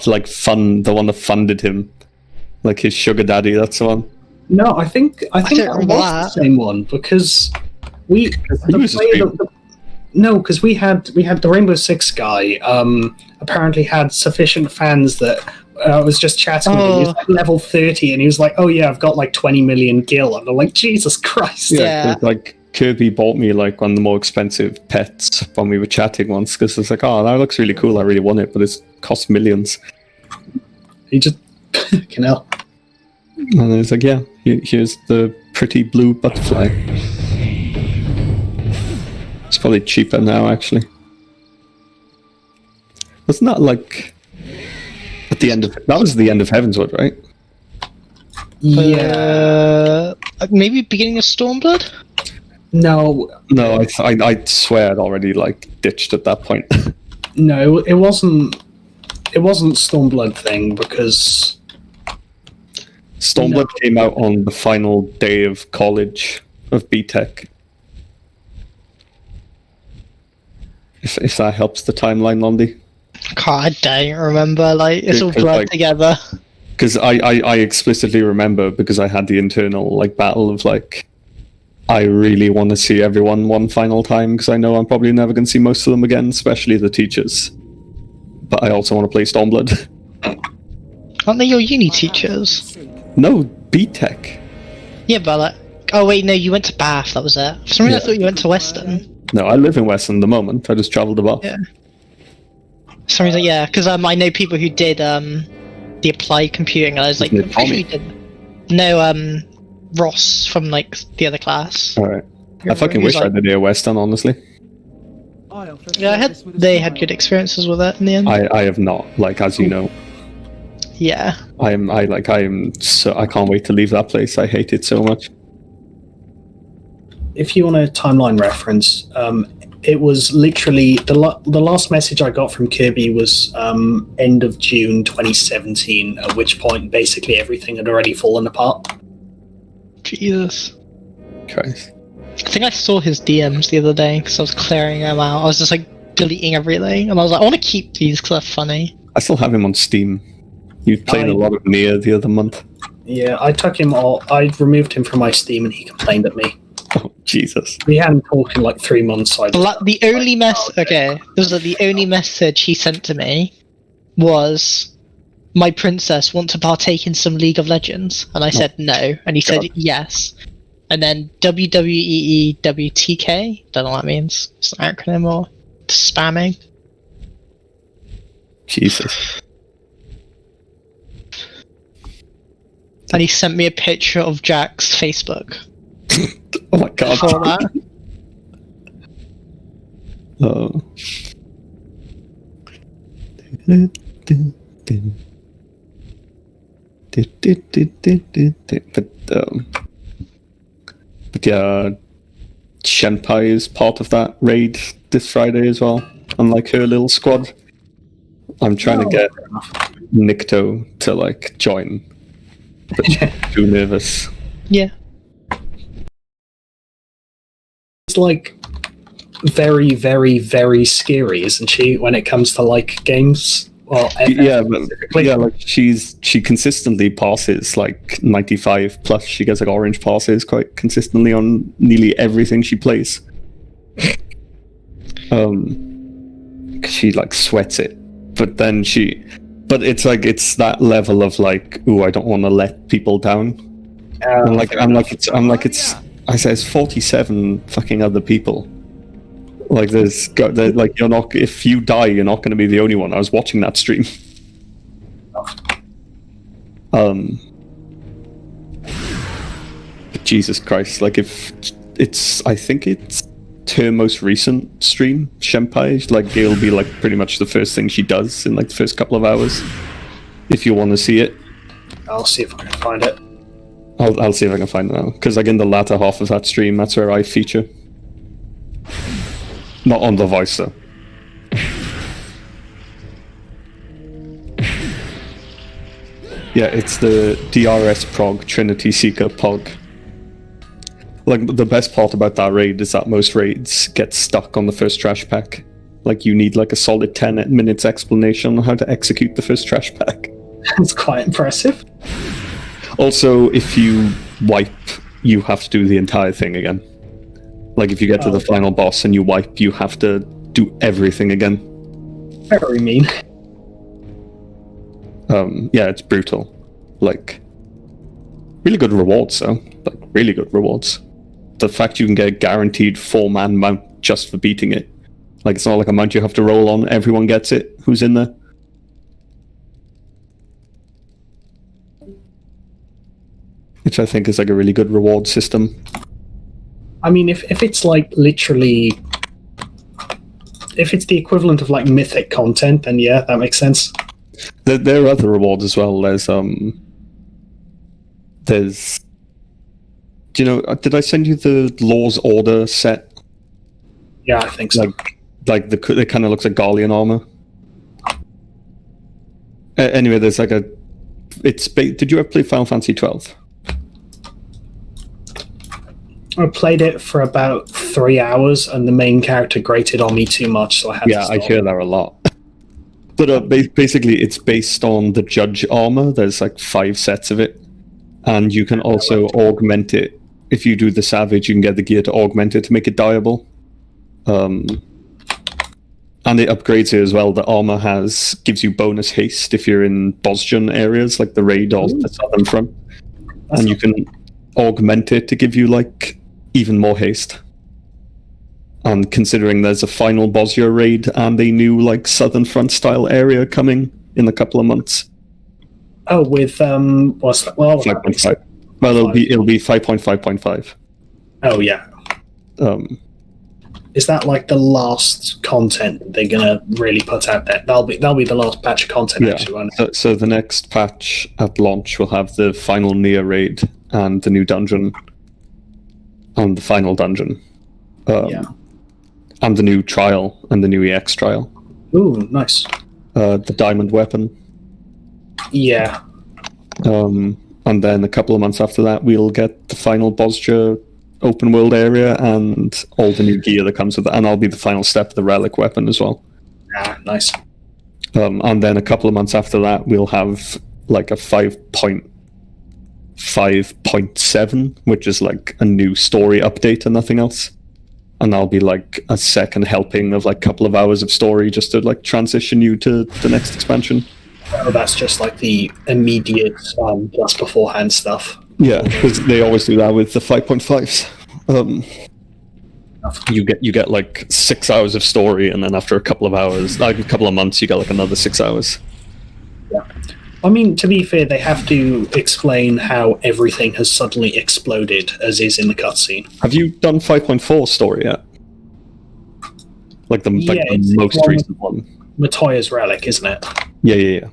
[SPEAKER 16] Like fun, the one that funded him, like his sugar daddy. That's the one.
[SPEAKER 7] No, I think that was the same one because we because we had the Rainbow Six guy. Apparently had sufficient fans that was just chatting with him. He was like level 30, and he was like, "Oh yeah, I've got like 20 million gil." And I'm like, Jesus Christ!
[SPEAKER 16] Yeah. Like Kirby bought me like one of the more expensive pets when we were chatting once because it's like, "Oh, that looks really cool. I really want it, but it's cost millions."
[SPEAKER 7] He just can help.
[SPEAKER 16] And it's like, yeah, here's the pretty blue butterfly. It's probably cheaper now, actually. Wasn't that like at the end of that was the end of Heavensward, right?
[SPEAKER 1] Yeah, maybe beginning of Stormblood.
[SPEAKER 7] No,
[SPEAKER 16] I swear I'd already like ditched at that point.
[SPEAKER 7] No, it wasn't. It wasn't Stormblood thing because
[SPEAKER 16] Stormblood came out on the final day of college of BTech. If that helps the timeline, Londi.
[SPEAKER 1] God, I don't remember. Like it's all blurred together.
[SPEAKER 16] Because I explicitly remember because I had the internal like battle of like, I really want to see everyone one final time because I know I'm probably never going to see most of them again, especially the teachers. But I also want to play Stormblood.
[SPEAKER 1] Aren't they your uni teachers?
[SPEAKER 16] No, BTech.
[SPEAKER 1] Yeah, but like, oh wait, no, you went to Bath. That was it. For some reason, I thought you went to Western.
[SPEAKER 16] No, I live in Western at the moment. I just travelled about.
[SPEAKER 1] Yeah. For some reason, yeah, because I know people who did the applied computing. And I was like, I'm pretty sure you did. No, Ross from like the other class.
[SPEAKER 16] All right. I fucking wish I did it at Western, honestly.
[SPEAKER 1] Yeah, they had good experiences with it in the end.
[SPEAKER 16] I have not, like as you know.
[SPEAKER 1] Yeah.
[SPEAKER 16] I can't wait to leave that place. I hate it so much.
[SPEAKER 7] If you want a timeline reference, it was literally the last message I got from Kirby was end of June 2017, at which point basically everything had already fallen apart.
[SPEAKER 1] Jesus.
[SPEAKER 16] Christ.
[SPEAKER 1] I think I saw his DMs the other day because I was clearing them out. I was just like deleting everything, and I was like, I want to keep these because they're funny.
[SPEAKER 16] I still have him on Steam. You played a lot of Nier the other month.
[SPEAKER 7] Yeah, I took him all. I removed him from my Steam, and he complained at me.
[SPEAKER 16] Oh Jesus!
[SPEAKER 7] We hadn't talked in like 3 months. So
[SPEAKER 1] the only message he sent to me was, "My princess want to partake in some League of Legends," and I said no, and he said yes. And then WWEEWTK, don't know what that means. It's an acronym or spamming.
[SPEAKER 16] Jesus.
[SPEAKER 1] And he sent me a picture of Jack's Facebook.
[SPEAKER 16] Oh my god.
[SPEAKER 1] For that.
[SPEAKER 16] Oh. But yeah, Shenpai is part of that raid this Friday as well, unlike her little squad. I'm trying to get Nikto to like join, but she's too nervous.
[SPEAKER 1] Yeah.
[SPEAKER 7] It's like very, very, very scary, isn't she, when it comes to like games? Well,
[SPEAKER 16] yeah, but yeah, like she consistently passes like 95 plus. She gets like orange passes quite consistently on nearly everything she plays. She like sweats it, but then but it's like it's that level of like, ooh, I don't want to let people down. I say it's 47 fucking other people. Like like you're not. If you die, you're not going to be the only one. I was watching that stream. Jesus Christ! Like if I think it's her most recent stream, Shenpai. Like it'll be like pretty much the first thing she does in like the first couple of hours. If you want to see it,
[SPEAKER 7] I'll see if I can find it.
[SPEAKER 16] I'll see if I can find it now. Because like in the latter half of that stream, that's where I feature. Not on the voice though. Yeah, it's the DRS Prog Trinity Seeker Pog. Like, the best part about that raid is that most raids get stuck on the first trash pack. Like, you need like a solid 10 minutes explanation on how to execute the first trash pack.
[SPEAKER 7] That's quite impressive.
[SPEAKER 16] Also, if you wipe, you have to do the entire thing again. Like, if you get to the final boss and you wipe, you have to do everything again.
[SPEAKER 7] Very mean.
[SPEAKER 16] Yeah, it's brutal. Like, really good rewards, though. Like, really good rewards. The fact you can get a guaranteed 4-man mount just for beating it. Like, it's not like a mount you have to roll on. Everyone gets it who's in there. Which I think is like a really good reward system.
[SPEAKER 7] I mean, if it's like literally... If it's the equivalent of like mythic content, then yeah, that makes sense.
[SPEAKER 16] There are other rewards as well. There's... Do you know, did I send you the Law's Order set?
[SPEAKER 7] Yeah, I think so.
[SPEAKER 16] It kind of looks like Garlean armor. Anyway, there's like a... Did you ever play Final Fantasy 12?
[SPEAKER 7] I played it for about 3 hours, and the main character grated on me too much, so I had to stop.
[SPEAKER 16] I hear that a lot. But basically, it's based on the Judge armor. There's like 5 sets of it. And you can also augment it. If you do the Savage, you can get the gear to augment it to make it dyeable. And it upgrades it as well. The armor gives you bonus haste if you're in Bosjan areas, like the raid or the southern front. And you can augment it to give you like even more haste. And considering there's a final Bosja raid and a new like southern front style area coming in a couple of months.
[SPEAKER 7] Oh, with what's that? Well,
[SPEAKER 16] 5.5. Well, it'll be 5.5.5.
[SPEAKER 7] Oh yeah. Is that like the last content they're gonna really put out there? That'll be the last patch of content, actually, won't it?
[SPEAKER 16] So the next patch at launch will have the final Nia raid and the new dungeon, and the final dungeon, and the new trial and the new EX trial.
[SPEAKER 7] Ooh, nice.
[SPEAKER 16] The diamond weapon.
[SPEAKER 7] Yeah.
[SPEAKER 16] And then a couple of months after that, we'll get the final Bosja open world area and all the new gear that comes with it, and I'll be the final step of the relic weapon as well.
[SPEAKER 7] Ah, nice.
[SPEAKER 16] And then a couple of months after that, we'll have like a 5.5.7, which is like a new story update and nothing else. And that'll be like a second helping of like a couple of hours of story just to like transition you to the next expansion.
[SPEAKER 7] Oh, that's just like the immediate just beforehand stuff.
[SPEAKER 16] Yeah, because they always do that with the 5.5s. You get like 6 hours of story, and then after a couple of hours, like a couple of months, you get like another 6 hours.
[SPEAKER 7] Yeah. I mean, to be fair, they have to explain how everything has suddenly exploded, as is in the cutscene.
[SPEAKER 16] Have you done 5.4 story yet? Like the most recent one.
[SPEAKER 7] Matoya's relic, isn't it?
[SPEAKER 16] Yeah.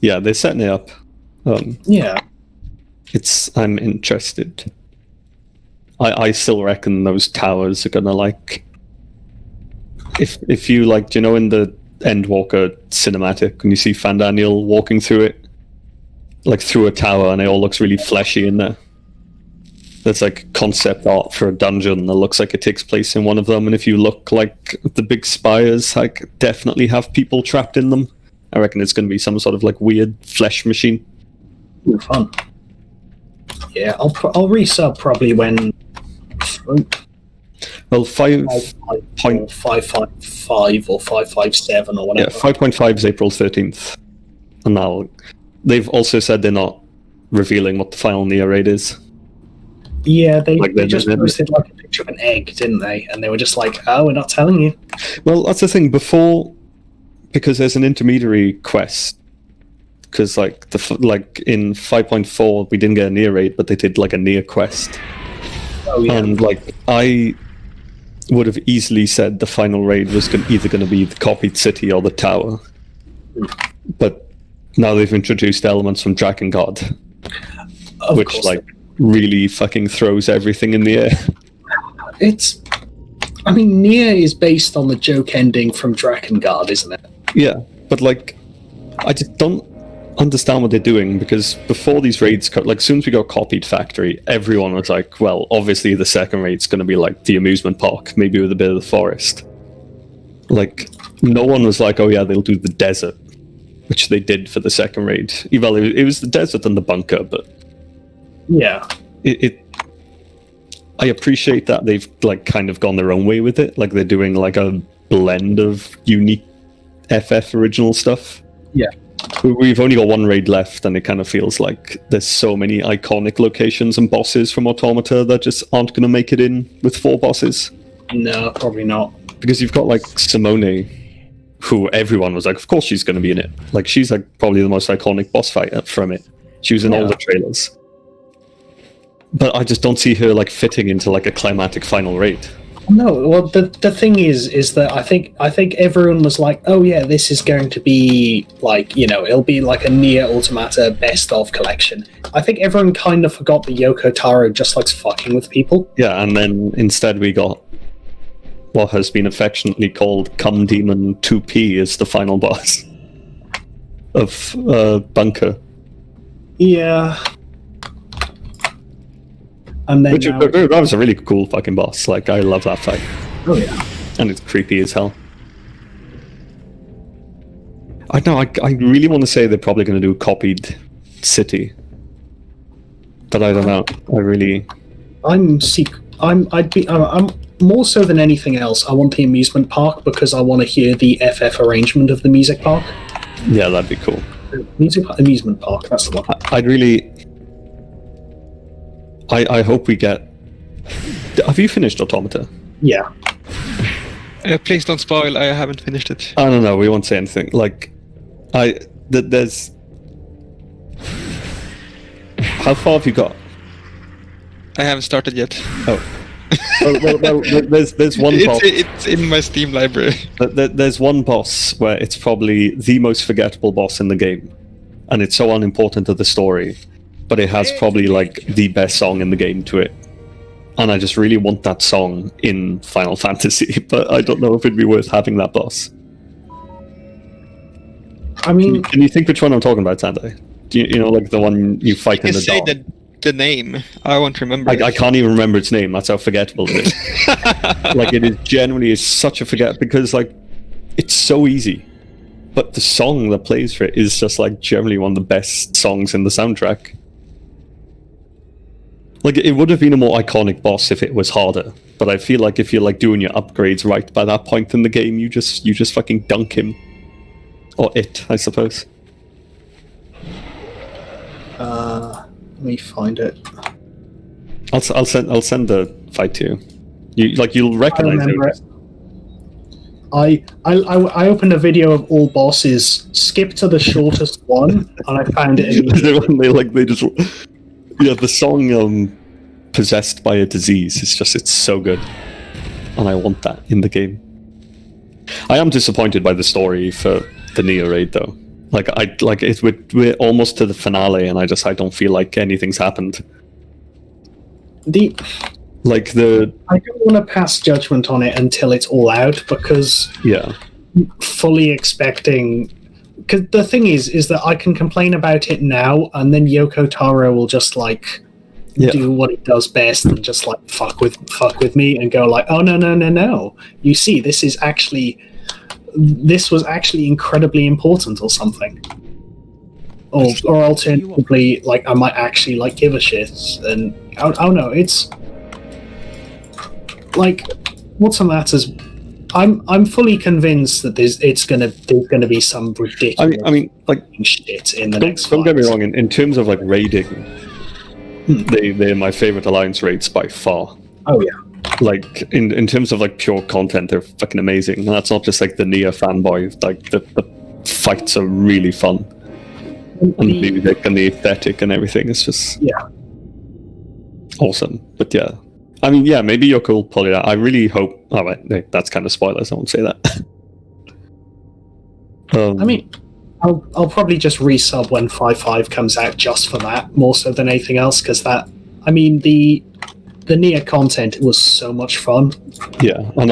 [SPEAKER 16] Yeah, they're setting it up.
[SPEAKER 7] Yeah.
[SPEAKER 16] I'm interested. I still reckon those towers are gonna like... If you like, do you know in the Endwalker cinematic, when you see Fandaniel walking through it? Like through a tower, and it all looks really fleshy in there. There's like concept art for a dungeon that looks like it takes place in one of them, and if you look like the big spires, like definitely have people trapped in them. I reckon it's going to be some sort of like weird flesh machine.
[SPEAKER 7] Ooh, fun. Yeah, I'll resub probably when.
[SPEAKER 16] Well,
[SPEAKER 7] 5.555 or 557 or whatever.
[SPEAKER 16] Yeah, 5.5 is April 13th, and now they've also said they're not revealing what the final Nia raid is.
[SPEAKER 7] Yeah, they just posted like a picture of an egg, didn't they? And they were just like, "Oh, we're not telling you."
[SPEAKER 16] Well, that's the thing. Because there's an intermediary quest. Because like in 5.4, we didn't get a Nia raid, but they did like a Nia quest.
[SPEAKER 7] Oh yeah.
[SPEAKER 16] And like I would have easily said the final raid was either going to be the copied city or the tower. But now they've introduced elements from Drakengard, which like really fucking throws everything in the air.
[SPEAKER 7] I mean, Nia is based on the joke ending from Drakengard, isn't it?
[SPEAKER 16] Yeah, but like, I just don't understand what they're doing, because before these raids, like as soon as we got copied factory, everyone was like, well, obviously the second raid's going to be like the amusement park, maybe with a bit of the forest. Like, no one was like, oh yeah, they'll do the desert, which they did for the second raid. Well, it was the desert and the bunker, but
[SPEAKER 7] yeah,
[SPEAKER 16] I appreciate that they've like kind of gone their own way with it. Like they're doing like a blend of unique FF original stuff.
[SPEAKER 7] Yeah.
[SPEAKER 16] We've only got one raid left, and it kind of feels like there's so many iconic locations and bosses from Automata that just aren't going to make it in with 4 bosses.
[SPEAKER 7] No, probably not.
[SPEAKER 16] Because you've got like Simone, who everyone was like, of course she's going to be in it. Like she's like probably the most iconic boss fight from it. She was in all the trailers. But I just don't see her like fitting into like a climatic final raid.
[SPEAKER 7] No, well, the thing is that I think everyone was like, oh yeah, this is going to be like, you know, it'll be like a Nier Automata best of collection. I think everyone kind of forgot that Yoko Taro just likes fucking with people.
[SPEAKER 16] Yeah, and then instead we got what has been affectionately called Cum Demon 2P as the final boss of Bunker.
[SPEAKER 7] Yeah. And then
[SPEAKER 16] that was a really cool fucking boss. Like, I love that fight.
[SPEAKER 7] Oh yeah.
[SPEAKER 16] And it's creepy as hell. I know, I really want to say they're probably going to do copied city. But I don't know.
[SPEAKER 7] I'm more so than anything else, I want the amusement park because I want to hear the FF arrangement of the music park.
[SPEAKER 16] Yeah, that'd be cool.
[SPEAKER 7] Amusement park, that's the one.
[SPEAKER 16] I'd really... I hope we get... Have you finished Automata?
[SPEAKER 7] Yeah.
[SPEAKER 15] Please don't spoil, I haven't finished it.
[SPEAKER 16] I don't know, we won't say anything. Like, there's... How far have you got?
[SPEAKER 15] I haven't started yet.
[SPEAKER 16] Oh. well, there's one boss.
[SPEAKER 15] It's in my Steam library.
[SPEAKER 16] There's one boss where it's probably the most forgettable boss in the game. And it's so unimportant to the story. But it has probably like the best song in the game to it. And I just really want that song in Final Fantasy, but I don't know if it'd be worth having that boss.
[SPEAKER 7] I mean...
[SPEAKER 16] Can you think which one I'm talking about, Sandai? You know, like the one you fight in the dark?
[SPEAKER 15] Say the name. I won't remember.
[SPEAKER 16] I can't even remember its name. That's how forgettable it is. Like, it is genuinely such a forget... Because, like, it's so easy. But the song that plays for it is just, like, generally one of the best songs in the soundtrack. Like, it would have been a more iconic boss if it was harder, but I feel like if you're like doing your upgrades right by that point in the game, you just fucking dunk him, or it, I suppose.
[SPEAKER 7] Let me find it.
[SPEAKER 16] I'll send the fight to you. You'll recognize it.
[SPEAKER 7] I opened a video of all bosses, skipped to the shortest one, and I found it.
[SPEAKER 16] Yeah, the song Possessed by a Disease it's so good. And I want that in the game. I am disappointed by the story for the Neo raid though. We're almost to the finale and I don't feel like anything's happened. I don't
[SPEAKER 7] want to pass judgment on it until it's all out because fully expecting. Because the thing is that I can complain about it now, and then Yoko Taro will just do what he does best and just fuck with me and go like, oh no. You see, this was actually incredibly important or something. Or alternatively, I might actually give a shit and I don't know. It's what's the matter is. I'm fully convinced that there's gonna be some ridiculous shit in the next.
[SPEAKER 16] Don't get me wrong. In terms of raiding, they're my favorite Alliance raids by far.
[SPEAKER 7] Oh yeah.
[SPEAKER 16] In terms of pure content, they're fucking amazing. And that's not just the Nia fanboy. The fights are really fun, and the music and the aesthetic and everything is just awesome. But yeah. I mean, yeah, maybe Yoko will pull it out. I really hope... Oh, wait, that's kind of spoilers. I won't say that.
[SPEAKER 7] I mean, I'll probably just resub when 5.5 comes out just for that, more so than anything else, because that... I mean, the Nier content was so much fun.
[SPEAKER 16] Yeah, and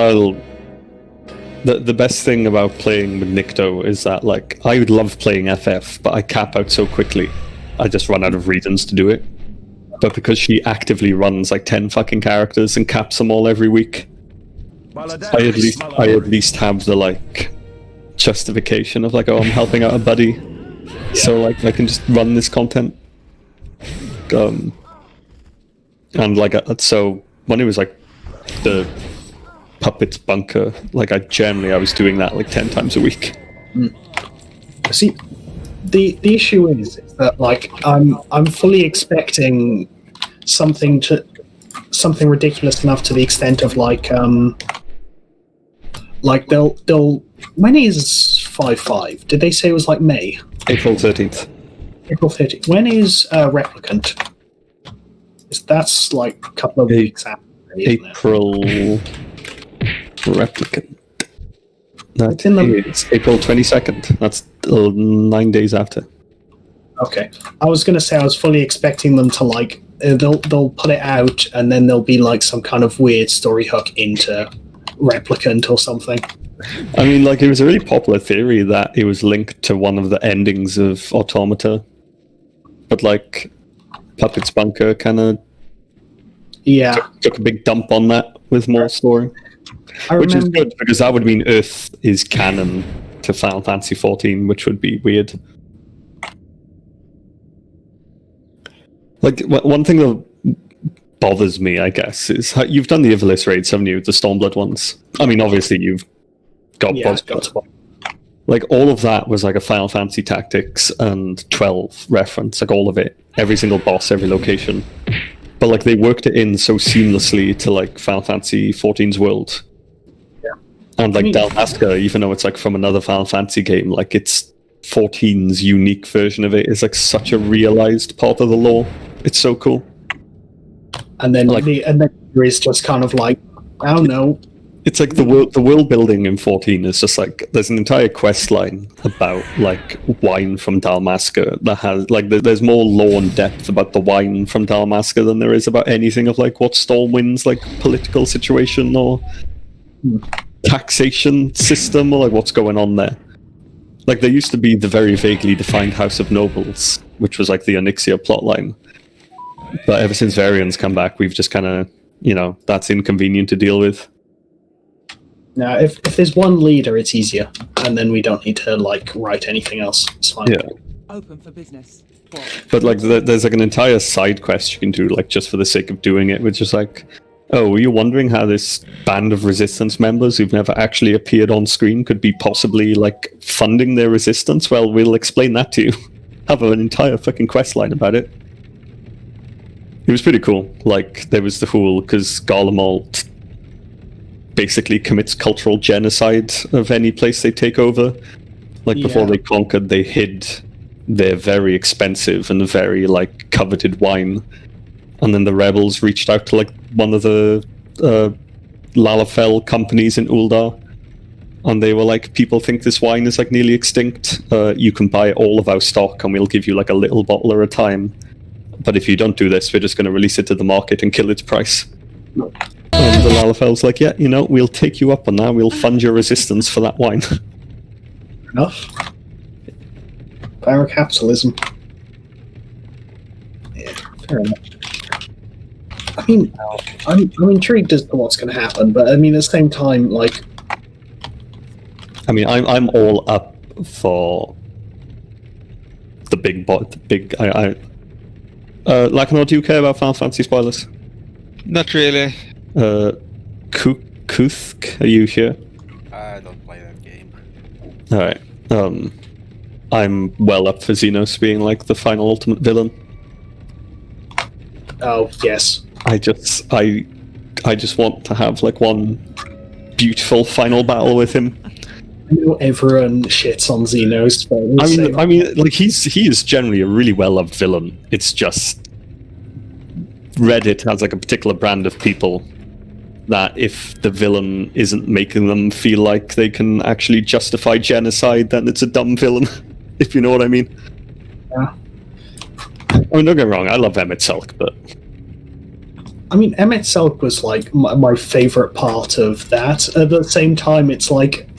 [SPEAKER 16] The best thing about playing with Nikto is that, like, I would love playing FF, but I cap out so quickly. I just run out of reasons to do it. But because she actively runs like 10 fucking characters and caps them all every week, I at least have the like justification of like, oh, I'm helping out a buddy, so like I can just run this content. And like so when it was like the Puppets bunker, like I was doing that like 10 times a week.
[SPEAKER 7] See, the issue is that like I'm fully expecting something ridiculous enough to the extent of like they'll when is 5.5? Did they say it was like May?
[SPEAKER 16] April 13th.
[SPEAKER 7] April 13th. When is Replicant? That's like a couple of weeks after.
[SPEAKER 16] April Replicant. It's April 22nd. That's 9 days after.
[SPEAKER 7] Okay, I was gonna say I was fully expecting them to like they'll put it out and then there'll be like some kind of weird story hook into Replicant or something.
[SPEAKER 16] I mean, like, it was a really popular theory that it was linked to one of the endings of Automata, but like Puppets Bunker kind of took a big dump on that with more story, which is good because that would mean Earth is canon to Final Fantasy XIV, which would be weird. Like, one thing that bothers me, I guess, is how you've done the Ivalice raids, haven't you? The Stormblood ones. I mean, obviously you've got like all of that was like a Final Fantasy Tactics and 12 reference, like all of it, every single boss, every location. But like they worked it in so seamlessly to like Final Fantasy XIV's world.
[SPEAKER 7] Yeah.
[SPEAKER 16] And like Dalmasca, even though it's like from another Final Fantasy game, like it's 14's unique version of it is like such a realized part of the lore. It's so cool.
[SPEAKER 7] And then there is just kind of like, I don't know.
[SPEAKER 16] It's like the world building in 14 is just like there's an entire quest line about like wine from Dalmasca that has like there's more lore and depth about the wine from Dalmasca than there is about anything of like what Stormwind's like political situation or taxation system or like what's going on there. Like there used to be the very vaguely defined House of Nobles, which was like the Onyxia plotline. But ever since Varian's come back, we've just kind of, that's inconvenient to deal with.
[SPEAKER 7] Now, if there's one leader, it's easier, and then we don't need to like write anything else. It's fine.
[SPEAKER 16] Yeah.
[SPEAKER 17] Open for business.
[SPEAKER 16] But like, there's like an entire side quest you can do, like just for the sake of doing it, which is like, oh, were you wondering how this band of resistance members who've never actually appeared on screen could be possibly like funding their resistance? Well, we'll explain that to you. Have an entire fucking quest line about it. It was pretty cool. Like, there was the whole, because Garlemald basically commits cultural genocide of any place they take over. Like, before they conquered, they hid their very expensive and very, like, coveted wine. And then the rebels reached out to, like, one of the Lalafell companies in Uldar. And they were like, people think this wine is, like, nearly extinct. You can buy all of our stock and we'll give you, like, a little bottle at a time. But if you don't do this, we're just going to release it to the market and kill its price. And the Lalafell's like, yeah, we'll take you up on that. We'll fund your resistance for that wine.
[SPEAKER 7] Enough. Power capitalism. Yeah, fair enough. I mean, I'm intrigued as to what's going to happen, but I mean, at the same time, like...
[SPEAKER 16] I mean, I'm all up for the big bot. Lacanor, do you care about Final Fantasy spoilers?
[SPEAKER 15] Not really.
[SPEAKER 16] Kuthk, are you here?
[SPEAKER 2] I don't play that game.
[SPEAKER 16] Alright. I'm well up for Xenos being like the final ultimate villain.
[SPEAKER 7] Oh, yes.
[SPEAKER 16] I just want to have like one beautiful final battle with him.
[SPEAKER 7] I know everyone shits on Xenos, but
[SPEAKER 16] I mean, like he is generally a really well-loved villain. It's just Reddit has like a particular brand of people that if the villain isn't making them feel like they can actually justify genocide, then it's a dumb villain. If you know what I mean.
[SPEAKER 7] Yeah.
[SPEAKER 16] I mean, don't get me wrong, I love Emmett Selk, but
[SPEAKER 7] I mean, Emmett Selk was like my favorite part of that. At the same time, it's like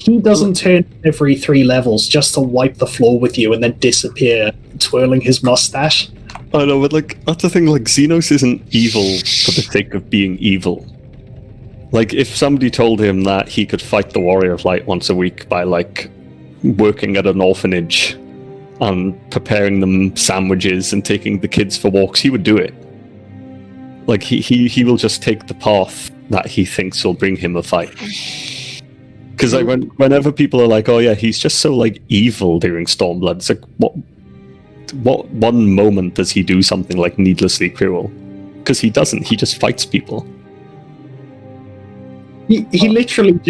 [SPEAKER 7] He doesn't turn every 3 levels just to wipe the floor with you and then disappear, twirling his mustache.
[SPEAKER 16] I know, but like that's the thing. Like Xenos isn't evil for the sake of being evil. Like if somebody told him that he could fight the Warrior of Light once a week by like working at an orphanage and preparing them sandwiches and taking the kids for walks, he would do it. Like he will just take the path that he thinks will bring him a fight. Because like whenever people are like, "Oh yeah, he's just so like evil during Stormblood," it's like, what one moment does he do something like needlessly cruel? Because he doesn't. He just fights people.
[SPEAKER 7] He literally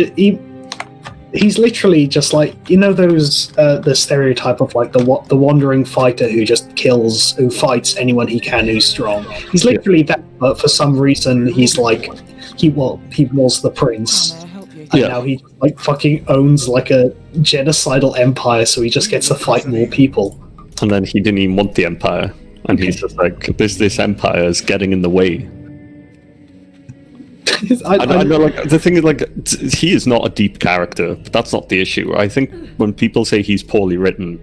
[SPEAKER 7] he's literally just like, you know, those the stereotype of like the wandering fighter who just who fights anyone he can who's strong. He's literally that, but for some reason he's like he was the prince. And now he like fucking owns like a genocidal empire, so he just gets to fight more people.
[SPEAKER 16] And then he didn't even want the empire, and he's just like, this empire is getting in the way. I know, like the thing is, like he is not a deep character, but that's not the issue. I think when people say he's poorly written,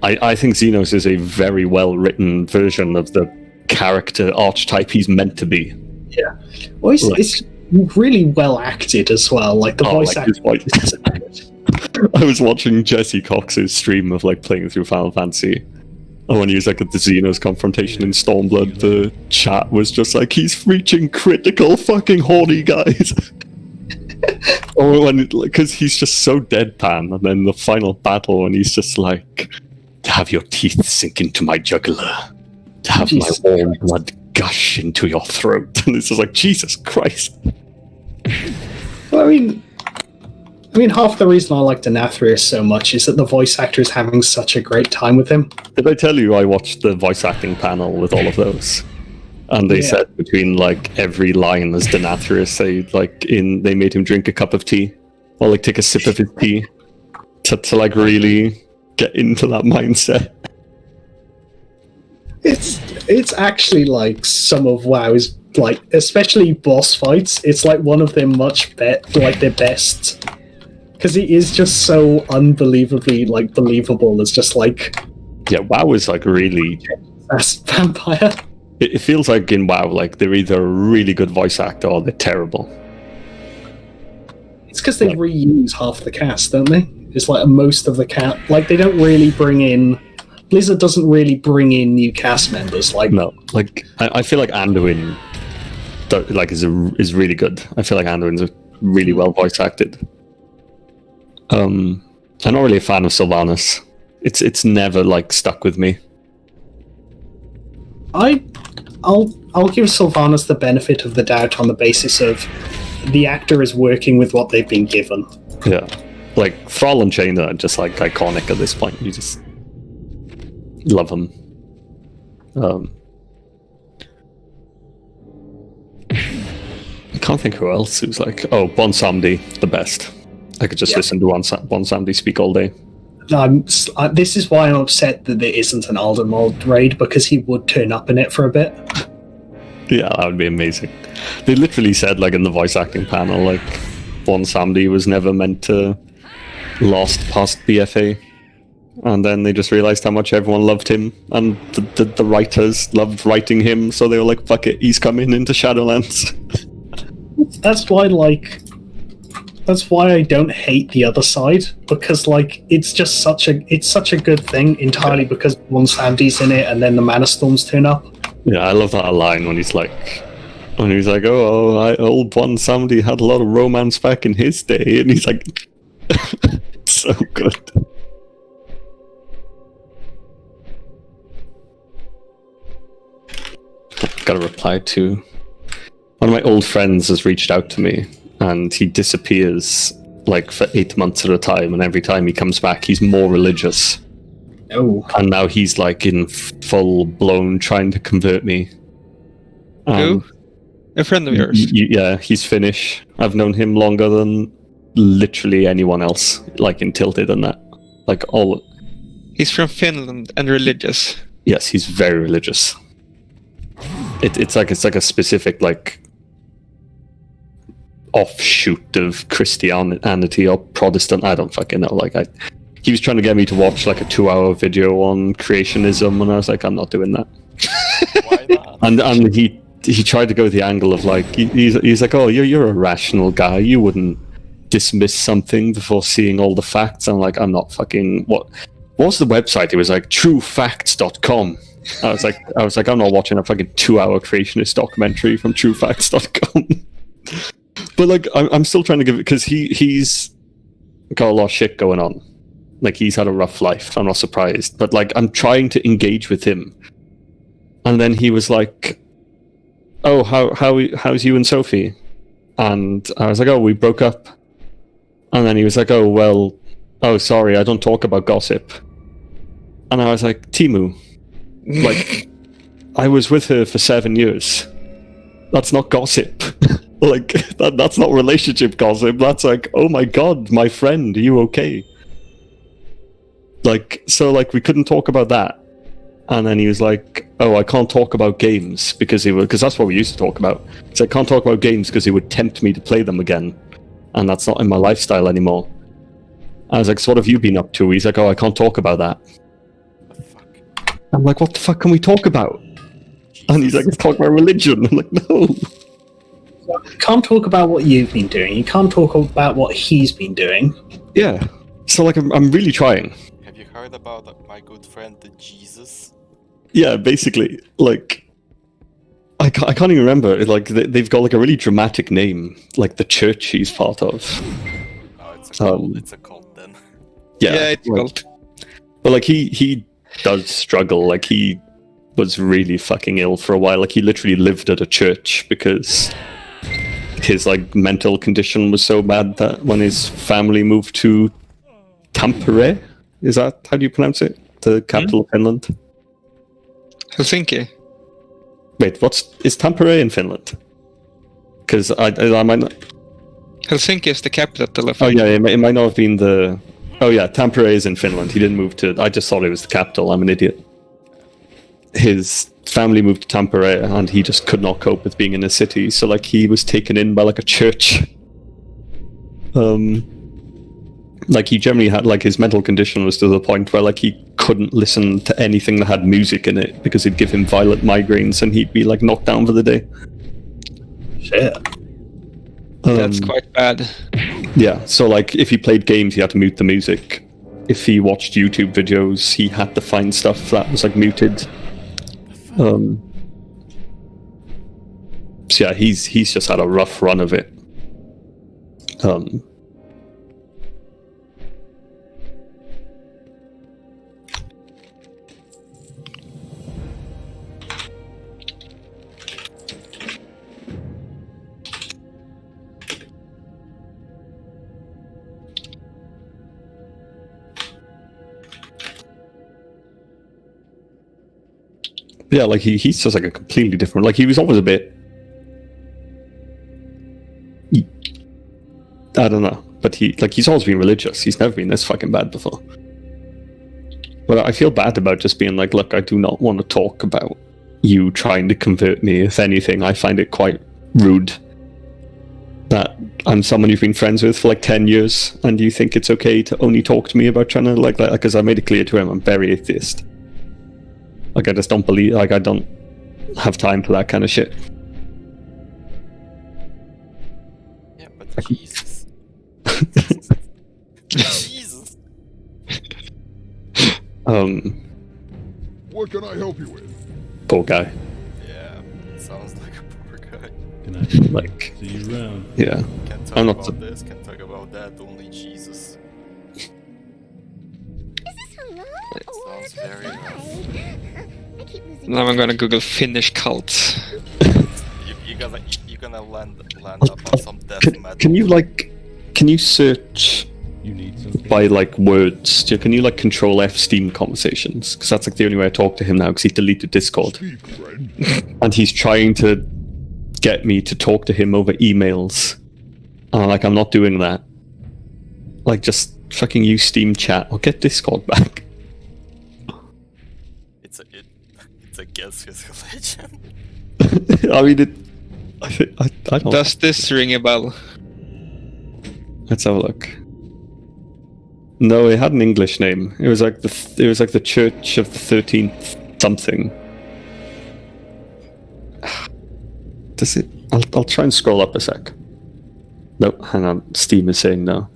[SPEAKER 16] I think Xenos is a very well written version of the character archetype he's meant to be.
[SPEAKER 7] Yeah, well, it's really well acted as well. Like the voice acting.
[SPEAKER 16] I was watching Jesse Cox's stream of like playing through Final Fantasy, and when he was like at the Xenos confrontation in Stormblood, the chat was just like, "He's reaching critical fucking horny, guys." Or when, because he's just so deadpan, and then the final battle when he's just like, "To have your teeth sink into my jugular, to have my warm blood gush into your throat," and it's just like, Jesus Christ.
[SPEAKER 7] Well, I mean, half the reason I like Denathrius so much is that the voice actor is having such a great time with him.
[SPEAKER 16] Did I tell you I watched the voice acting panel with all of those? And they said between like every line as Denathrius, they made him drink a cup of tea, or like take a sip of his tea, to like really get into that mindset.
[SPEAKER 7] It's actually like some of WoW's, like, especially boss fights, it's like one of their like their best, because he is just so unbelievably like believable. It's just like,
[SPEAKER 16] yeah, WoW is like really
[SPEAKER 7] fast vampire.
[SPEAKER 16] It feels like in WoW, like they're either a really good voice actor or they're terrible.
[SPEAKER 7] It's because they reuse half the cast, don't they? It's like most of the cast, like they don't really bring in. Blizzard doesn't really bring in new cast members. Like
[SPEAKER 16] no, like I feel like Anduin, like is really good. I feel like Anduin's really well voice acted. I'm not really a fan of Sylvanas. It's never like stuck with me.
[SPEAKER 7] I'll give Sylvanas the benefit of the doubt on the basis of the actor is working with what they've been given.
[SPEAKER 16] Yeah, like Thrall and Chain are just like iconic at this point. You just love them. I can't think who else who's like, Bon Samdi, the best. I could just listen to Bon Samdi speak all day.
[SPEAKER 7] This is why I'm upset that there isn't an Aldermold raid, because he would turn up in it for a bit.
[SPEAKER 16] Yeah, that would be amazing. They literally said, like in the voice acting panel, like Bon Samdi was never meant to last past BFA. And then they just realized how much everyone loved him, and the writers loved writing him, so they were like, fuck it, he's coming into Shadowlands.
[SPEAKER 7] That's why I don't hate the other side, because like it's just such a good thing entirely because Bon Samdi's in it, and then the Mana Storms turn up.
[SPEAKER 16] Yeah, I love that line when he's like, old Bon Samdi had a lot of romance back in his day, and he's like, so good. Got a reply to one of my old friends has reached out to me, and he disappears like for 8 months at a time, and every time he comes back he's more religious.
[SPEAKER 7] Oh.
[SPEAKER 16] And now he's like in full blown trying to convert me.
[SPEAKER 15] Who? A friend of yours?
[SPEAKER 16] Yeah, he's Finnish. I've known him longer than literally anyone else, like in Tilted and that. Like all.
[SPEAKER 15] He's from Finland and religious.
[SPEAKER 16] Yes, he's very religious. It's like a specific like offshoot of Christianity or Protestant. I don't fucking know. Like, he was trying to get me to watch like a 2-hour video on creationism, and I was like, I'm not doing that.
[SPEAKER 2] Why not?
[SPEAKER 16] And he tried to go the angle of like, he's like, oh, you're a rational guy. You wouldn't dismiss something before seeing all the facts. I'm like, I'm not fucking what's the website? It was like truefacts.com. I was like, I'm not watching a fucking 2-hour creationist documentary from truefacts.com. But like, I'm still trying to give it, because he's got a lot of shit going on. Like, he's had a rough life. I'm not surprised. But like, I'm trying to engage with him, and then he was like, "Oh, how's you and Sophie?" And I was like, "Oh, we broke up." And then he was like, "Oh, well, oh, sorry, I don't talk about gossip." And I was like, Timu, like, I was with her for 7 years. That's not gossip. Like, that's not relationship gossip. That's like, oh my god, my friend, are you okay? Like, so like, we couldn't talk about that. And then he was like, oh, I can't talk about games because that's what we used to talk about. So I can't talk about games because it would tempt me to play them again. And that's not in my lifestyle anymore. I was like, so what have you been up to? He's like, oh, I can't talk about that. I'm like, what the fuck can we talk about? And he's like, let's talk about religion. I'm like, no.
[SPEAKER 7] You can't talk about what you've been doing. You can't talk about what he's been doing.
[SPEAKER 16] Yeah. So like, I'm really trying.
[SPEAKER 2] Have you heard about my good friend the Jesus?
[SPEAKER 16] Yeah, basically, like, I can't even remember. Like, they've got like a really dramatic name, like the church he's part of.
[SPEAKER 2] Oh, it's a cult. It's a cult then.
[SPEAKER 16] Yeah,
[SPEAKER 15] it's a cult.
[SPEAKER 16] But like, he does struggle. Like, he was really fucking ill for a while. Like, he literally lived at a church because his like mental condition was so bad that when his family moved to Tampere, is that how do you pronounce it? The capital of Finland.
[SPEAKER 15] Helsinki.
[SPEAKER 16] Wait, is Tampere in Finland? Because I might not.
[SPEAKER 15] Helsinki is the capital of.
[SPEAKER 16] Oh yeah, it might not have been the. Oh yeah, Tampere is in Finland. He didn't move to. I just thought it was the capital. I'm an idiot. His family moved to Tampere, and he just could not cope with being in a city. So like, he was taken in by like a church. Like, he generally had like, his mental condition was to the point where like, he couldn't listen to anything that had music in it because it'd give him violent migraines and he'd be like knocked down for the day.
[SPEAKER 7] Shit.
[SPEAKER 15] That's quite bad.
[SPEAKER 16] Yeah, so like, if he played games, he had to mute the music. If he watched YouTube videos, he had to find stuff that was like muted. So yeah, he's just had a rough run of it. Yeah, like he's just like a completely different. Like, he was always a bit. I don't know, but he's always been religious. He's never been this fucking bad before. But I feel bad about just being like, look, I do not want to talk about you trying to convert me. If anything, I find it quite rude that I'm someone you've been friends with for like 10 years, and you think it's okay to only talk to me about trying to like that. Because I made it clear to him I'm very atheist. Like, I just don't believe, like, I don't have time for that kind of shit.
[SPEAKER 2] Yeah, but Jesus. Jesus.
[SPEAKER 17] What can I help you with?
[SPEAKER 16] Poor guy.
[SPEAKER 2] Yeah, sounds like a poor guy.
[SPEAKER 17] Can I
[SPEAKER 16] like,
[SPEAKER 17] see you around?
[SPEAKER 16] Yeah.
[SPEAKER 2] Can't talk
[SPEAKER 16] I'm not.
[SPEAKER 2] about this, can't talk about that, only Jesus. Sounds very rough.
[SPEAKER 15] Now I'm gonna Google Finnish cults.
[SPEAKER 2] You're gonna land up on some death metal.
[SPEAKER 16] Can you search by like words? Can you like Control F Steam conversations? Because that's like the only way I talk to him now. Because he deleted Discord, and he's trying to get me to talk to him over emails. And I'm not doing that. Like, just fucking use Steam chat or get Discord back.
[SPEAKER 2] It's against his religion.
[SPEAKER 16] I mean, I don't.
[SPEAKER 15] Does this ring a bell?
[SPEAKER 16] Let's have a look. No, it had an English name. It was like the Church of the 13th something. Does it? I'll try and scroll up a sec. No, hang on. Steam is saying no.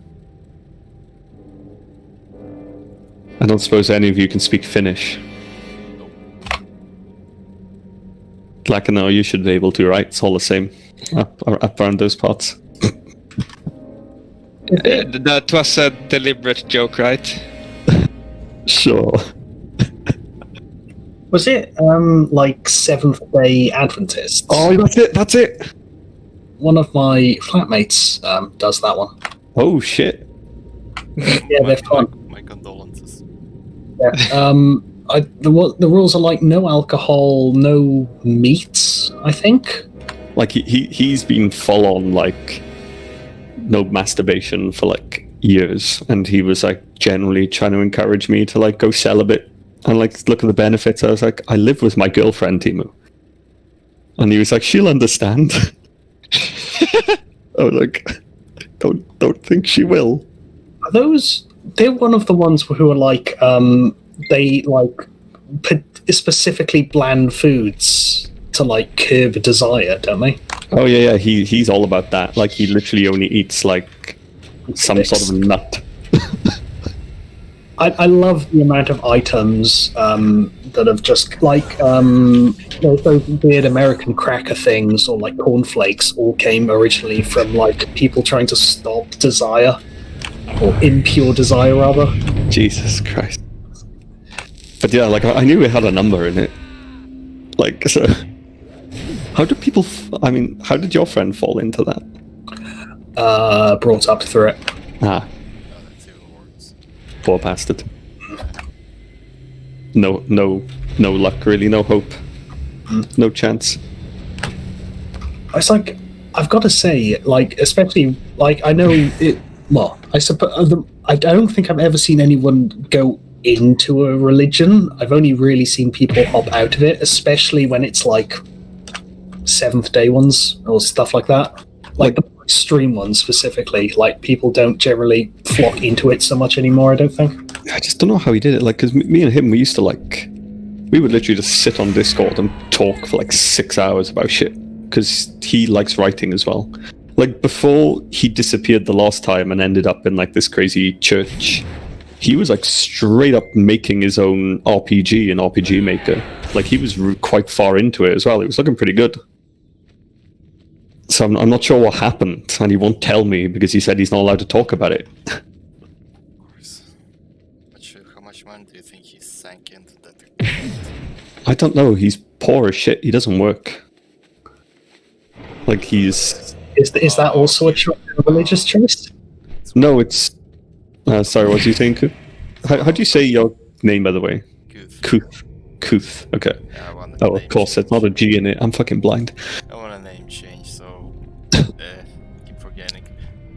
[SPEAKER 16] I don't suppose any of you can speak Finnish. Lakano, you should be able to, right? It's all the same up around those parts.
[SPEAKER 15] That was a deliberate joke, right?
[SPEAKER 16] Sure.
[SPEAKER 7] Was it like Seventh-day Adventists?
[SPEAKER 16] Oh, that's it.
[SPEAKER 7] One of my flatmates does that one.
[SPEAKER 16] Oh shit.
[SPEAKER 7] Yeah, they're fun.
[SPEAKER 2] My condolences.
[SPEAKER 7] Yeah. The rules are like no alcohol, no meats, I think.
[SPEAKER 16] Like he's been full on like no masturbation for like years, and he was like generally trying to encourage me to like go celibate and like look at the benefits. I was like, I live with my girlfriend, Timu, and he was like, she'll understand. I was like, don't think she will.
[SPEAKER 7] Are they're one of the ones who are like they like specifically bland foods to like curb desire, don't they?
[SPEAKER 16] Oh yeah, he's all about that. Like he literally only eats like some sort of nut.
[SPEAKER 7] I love the amount of items that have just like those weird American cracker things or like cornflakes all came originally from like people trying to stop desire or impure desire rather.
[SPEAKER 16] Jesus Christ. But yeah, like I knew it had a number in it. Like so. How do people? How did your friend fall into that?
[SPEAKER 7] Brought up through it.
[SPEAKER 16] Ah. Poor bastard. No luck really. No hope. No chance.
[SPEAKER 7] It's like I've got to say, like especially like I know it. Well, I suppose I don't think I've ever seen anyone go into a religion. I've only really seen people hop out of it, especially when it's like Seventh-day ones or stuff like that. Like the extreme ones specifically. Like people don't generally flock into it so much anymore, I don't think.
[SPEAKER 16] I just don't know how he did it. Like, because me and him, we used to like, we would literally just sit on Discord and talk for like 6 hours about shit. Because he likes writing as well. Like before he disappeared the last time and ended up in like this crazy church, he was like straight up making his own RPG in RPG Maker. Like he was quite far into it as well. It was looking pretty good. So I'm not sure what happened, and he won't tell me because he said he's not allowed to talk about it.
[SPEAKER 2] Of course. How much money do you think he sank into that?
[SPEAKER 16] I don't know. He's poor as shit. He doesn't work. Like he's.
[SPEAKER 7] Is that also a religious choice?
[SPEAKER 16] No, it's. Sorry, what do you think? How do you say your name, by the way? Kuth. Okay. Yeah, oh, of course, it's not a G in it. I'm fucking blind.
[SPEAKER 2] I want a name change, so keep forgetting.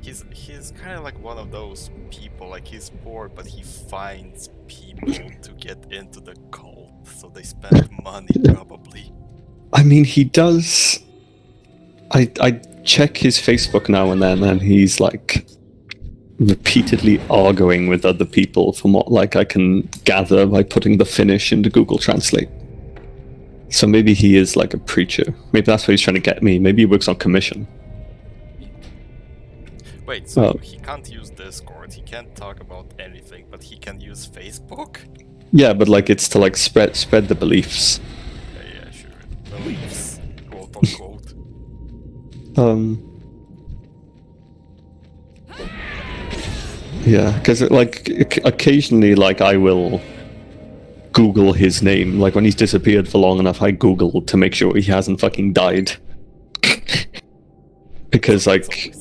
[SPEAKER 2] He's kind of like one of those people. Like he's poor, but he finds people to get into the cult, so they spend money probably.
[SPEAKER 16] I mean, he does. I check his Facebook now and then, and he's like repeatedly arguing with other people from what like I can gather by putting the Finnish into Google Translate. So maybe he is like a preacher. Maybe that's what he's trying to get me. Maybe he works on commission.
[SPEAKER 2] Wait, so he can't use Discord, he can't talk about anything, but he can use Facebook?
[SPEAKER 16] Yeah, but like it's to like spread the beliefs.
[SPEAKER 2] Yeah, sure. Beliefs, quote unquote.
[SPEAKER 16] Yeah, because like occasionally, like I will Google his name. Like when he's disappeared for long enough, I Google to make sure he hasn't fucking died. Because like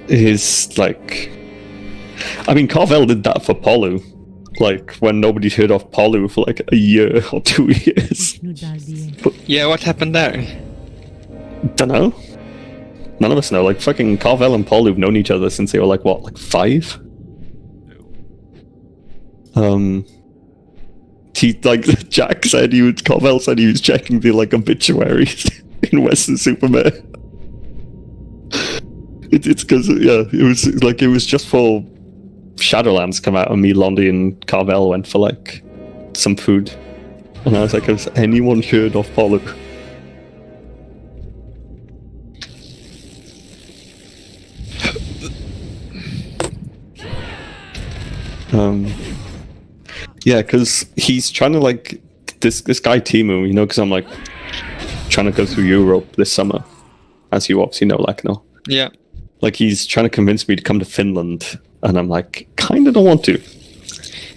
[SPEAKER 16] his like, I mean, Carvel did that for Polu. Like when nobody's heard of Polu for like a year or 2 years.
[SPEAKER 15] But, yeah, what happened there?
[SPEAKER 16] Dunno. None of us know. Like fucking Carvel and Paul have known each other since they were like what, like 5? He like Jack said Carvel said he was checking the like obituaries in Western Superman. It's because it was just for Shadowlands come out, and me, Londi, and Carvel went for like some food, and I was like, has anyone heard of Polu? Yeah, because he's trying to like this guy Timu, because I'm like trying to go through Europe this summer, as you obviously know, Lakno.
[SPEAKER 15] Yeah.
[SPEAKER 16] Like he's trying to convince me to come to Finland, and I'm like, kind of don't want to.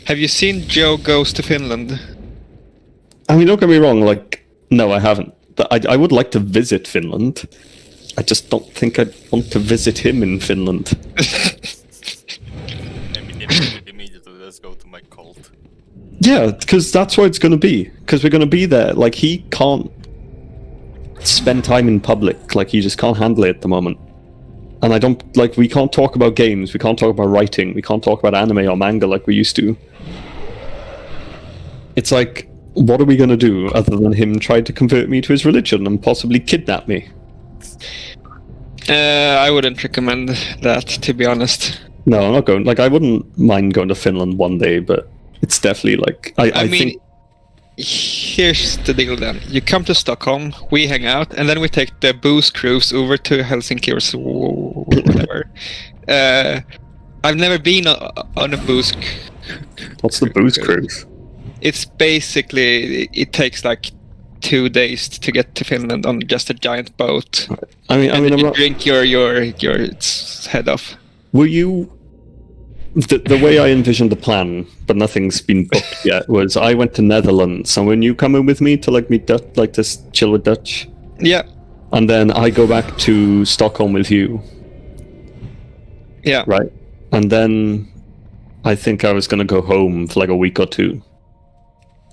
[SPEAKER 15] Have you seen Joe Goes to Finland?
[SPEAKER 16] I mean, don't get me wrong. Like, no, I haven't. I would like to visit Finland. I just don't think I'd want to visit him in Finland.
[SPEAKER 2] Immediately, let's go to my cult.
[SPEAKER 16] Yeah, because that's what it's going to be. Because we're going to be there. Like, he can't spend time in public. Like, he just can't handle it at the moment. And I don't, like, we can't talk about games. We can't talk about writing. We can't talk about anime or manga like we used to. It's like, what are we going to do other than him try to convert me to his religion and possibly kidnap me?
[SPEAKER 15] I wouldn't recommend that, to be honest.
[SPEAKER 16] No, I'm not going. Like, I wouldn't mind going to Finland one day, but it's definitely like I mean, think.
[SPEAKER 15] Here's the deal. Then you come to Stockholm, we hang out, and then we take the booze cruise over to Helsinki or whatever. I've never been on a booze.
[SPEAKER 16] What's the booze cruise?
[SPEAKER 15] It's basically it takes like 2 days to get to Finland on just a giant boat.
[SPEAKER 16] I mean, I'm not...
[SPEAKER 15] drink your head off.
[SPEAKER 16] Were you the way I envisioned the plan, but nothing's been booked yet? Was I went to Netherlands, and when you come in with me to like meet Dutch, like this chill with Dutch?
[SPEAKER 15] Yeah.
[SPEAKER 16] And then I go back to Stockholm with you.
[SPEAKER 15] Yeah.
[SPEAKER 16] Right. And then I think I was gonna go home for like a week or two.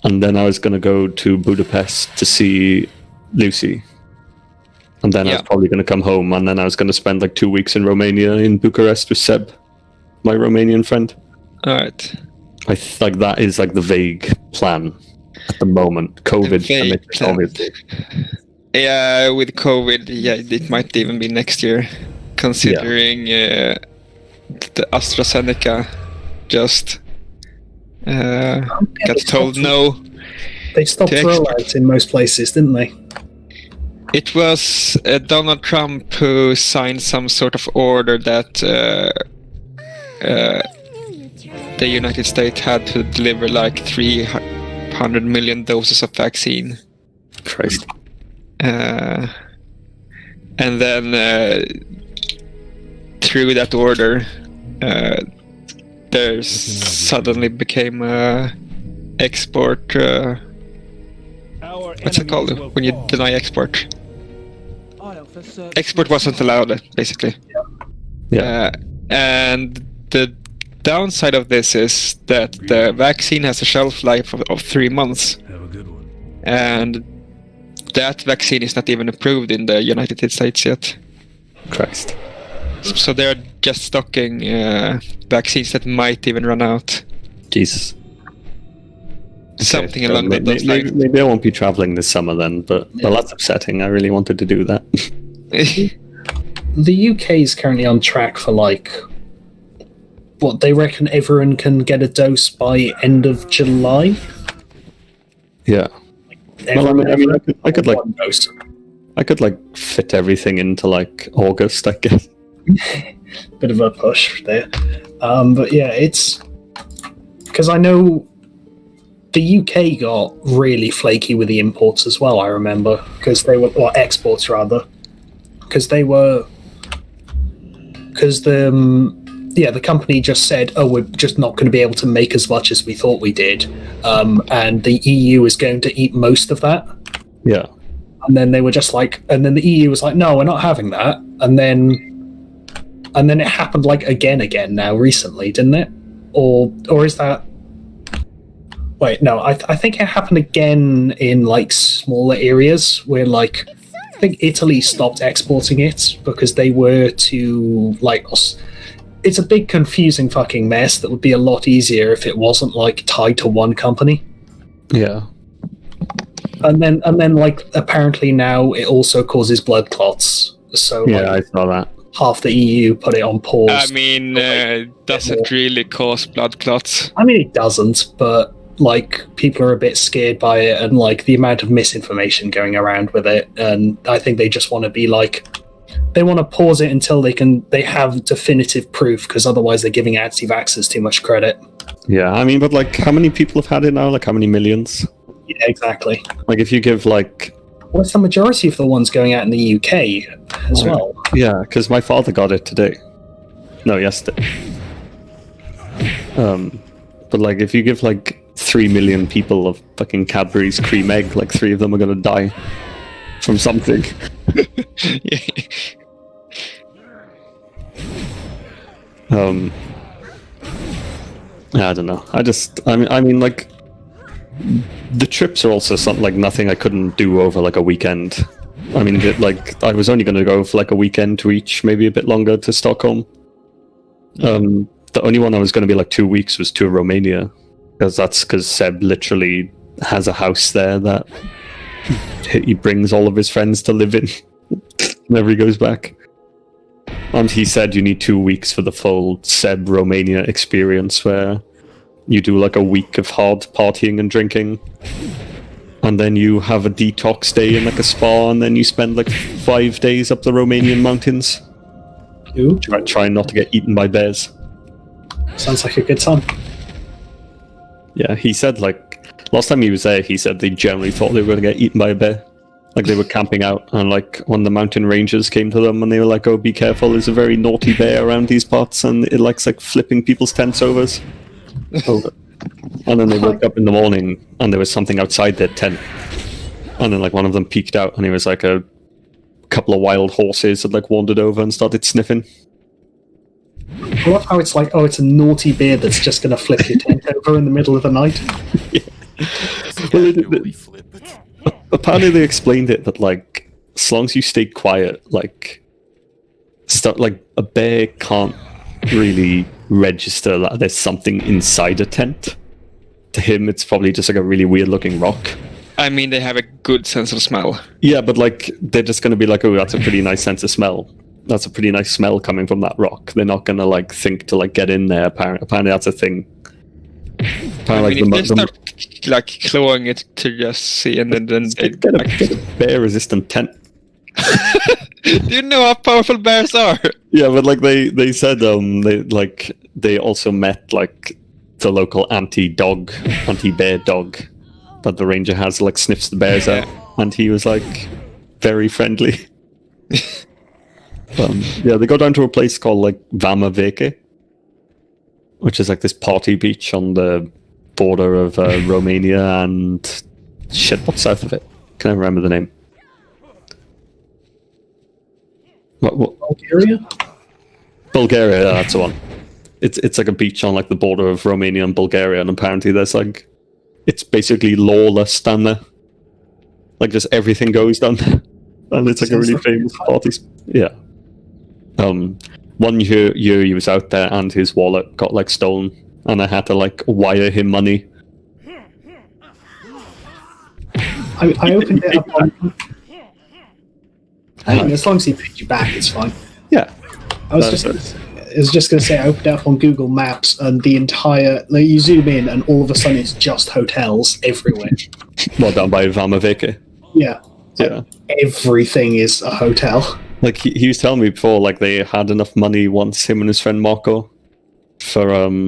[SPEAKER 16] And then I was going to go to Budapest to see Lucy. And then I was probably going to come home, and then I was going to spend like 2 weeks in Romania, in Bucharest with Seb, my Romanian friend.
[SPEAKER 15] Alright.
[SPEAKER 16] Like that is like the vague plan at the moment. COVID, obviously.
[SPEAKER 15] Yeah, with COVID, it might even be next year, considering the AstraZeneca just... got told no.
[SPEAKER 7] They stopped rollout in most places, didn't they?
[SPEAKER 15] It was Donald Trump who signed some sort of order that the United States had to deliver like 300 million doses of vaccine.
[SPEAKER 16] Christ.
[SPEAKER 15] And then through that order, there suddenly became export. What's it called when you deny export? Export wasn't allowed, basically.
[SPEAKER 16] Yeah.
[SPEAKER 15] And the downside of this is that the vaccine has a shelf life of 3 months.
[SPEAKER 18] Have a good one.
[SPEAKER 15] And that vaccine is not even approved in the United States yet.
[SPEAKER 16] Christ.
[SPEAKER 15] So they're just stocking vaccines that might even run out.
[SPEAKER 16] Jesus.
[SPEAKER 15] Something along those lines.
[SPEAKER 16] Maybe I won't be traveling this summer then, but well, that's upsetting. I really wanted to do that.
[SPEAKER 7] The UK is currently on track for like what they reckon everyone can get a dose by end of July.
[SPEAKER 16] Yeah. Well, I mean, I could like
[SPEAKER 7] dose.
[SPEAKER 16] I could like fit everything into like August, I guess.
[SPEAKER 7] Bit of a push there, but yeah, it's because I know the UK got really flaky with the imports as well. I remember because they were, or exports rather, because the company just said, "Oh, we're just not going to be able to make as much as we thought we did," and the EU is going to eat most of that.
[SPEAKER 16] Yeah,
[SPEAKER 7] and then they were just like, and then the EU was like, "No, we're not having that," and then it happened like again now recently, didn't it? Or is that? Wait, no. I think it happened again in like smaller areas where like I think Italy stopped exporting it because they were too like. It's a big confusing fucking mess that would be a lot easier if it wasn't like tied to one company.
[SPEAKER 16] Yeah.
[SPEAKER 7] And then like apparently now it also causes blood clots. So
[SPEAKER 16] yeah, I saw that.
[SPEAKER 7] half the EU put it on pause.
[SPEAKER 15] I mean, does it really cause blood clots?
[SPEAKER 7] I mean, it doesn't, but like people are a bit scared by it, and like the amount of misinformation going around with it, and I think they just want to be like, they want to pause it until they have definitive proof, because otherwise they're giving anti-vaxxers too much credit.
[SPEAKER 16] Yeah, I mean, but like, how many people have had it now? Like, how many millions?
[SPEAKER 7] Yeah, exactly.
[SPEAKER 16] Like, if you give like,
[SPEAKER 7] well, it's the majority of the ones going out in the UK as well.
[SPEAKER 16] Yeah, because my father got it today. No, yesterday. But like, if you give like 3 million people of fucking Cadbury's cream egg, like 3 of them are gonna die from something. I don't know. I mean, like, the trips are also something like nothing I couldn't do over like a weekend. I mean, like, I was only going to go for like a weekend to each, maybe a bit longer, to Stockholm. The only one I was going to be like 2 weeks was to Romania, because Seb literally has a house there that he brings all of his friends to live in whenever he goes back. And he said you need 2 weeks for the full Seb Romania experience, where you do like a week of hard partying and drinking, and then you have a detox day in like a spa, and then you spend like 5 days up the Romanian mountains.
[SPEAKER 7] Ooh.
[SPEAKER 16] Trying not to get eaten by bears.
[SPEAKER 7] Sounds like a good time.
[SPEAKER 16] Yeah, he said like last time he was there, he said they generally thought they were going to get eaten by a bear. Like, they were camping out, and like one of the mountain rangers came to them and they were like, "Oh, be careful, there's a very naughty bear around these parts and it likes like flipping people's tents over." And then they woke up in the morning and there was something outside their tent, and then like one of them peeked out and it was like a couple of wild horses had like wandered over and started sniffing.
[SPEAKER 7] I love how it's like, oh, it's a naughty bear that's just going to flip your tent over in the middle of the night.
[SPEAKER 16] Well, apparently they explained it that like, as long as you stay quiet, like a bear can't really register that there's something inside a tent. To him, it's probably just like a really weird looking rock.
[SPEAKER 15] I mean, they have a good sense of smell.
[SPEAKER 16] Yeah, but like, they're just going to be like, "Oh, that's a pretty nice sense of smell. That's a pretty nice smell coming from that rock." They're not going to like think to like get in there. Apparently that's a thing.
[SPEAKER 15] Apparently, if they start like clawing it to just see, and then they
[SPEAKER 16] get a bear-resistant tent.
[SPEAKER 15] Do you know how powerful bears are?
[SPEAKER 16] Yeah, but like they said they also met like the local anti-bear dog that the ranger has, like sniffs the bears out, and he was like very friendly. Yeah, they go down to a place called like Vamaveke, which is like this party beach on the border of Romania and shit, what's south of it? Can I remember the name? What?
[SPEAKER 7] Bulgaria?
[SPEAKER 16] Bulgaria, yeah, that's the one. It's like a beach on like the border of Romania and Bulgaria, and apparently there's like, it's basically lawless down there. Like, just everything goes down there, and it's like a really famous party. Yeah. One year he was out there and his wallet got like stolen, and I had to like wire him money.
[SPEAKER 7] I opened it up on... I mean, as long as he paid you back, it's fine.
[SPEAKER 16] Yeah.
[SPEAKER 7] I was just going to say, I opened it up on Google Maps, and the entire... Like, you zoom in, and all of a sudden it's just hotels everywhere.
[SPEAKER 16] Well, down by Vamaveke.
[SPEAKER 7] Yeah.
[SPEAKER 16] Yeah.
[SPEAKER 7] Everything is a hotel.
[SPEAKER 16] Like, he was telling me before, like, they had enough money once, him and his friend Marco, for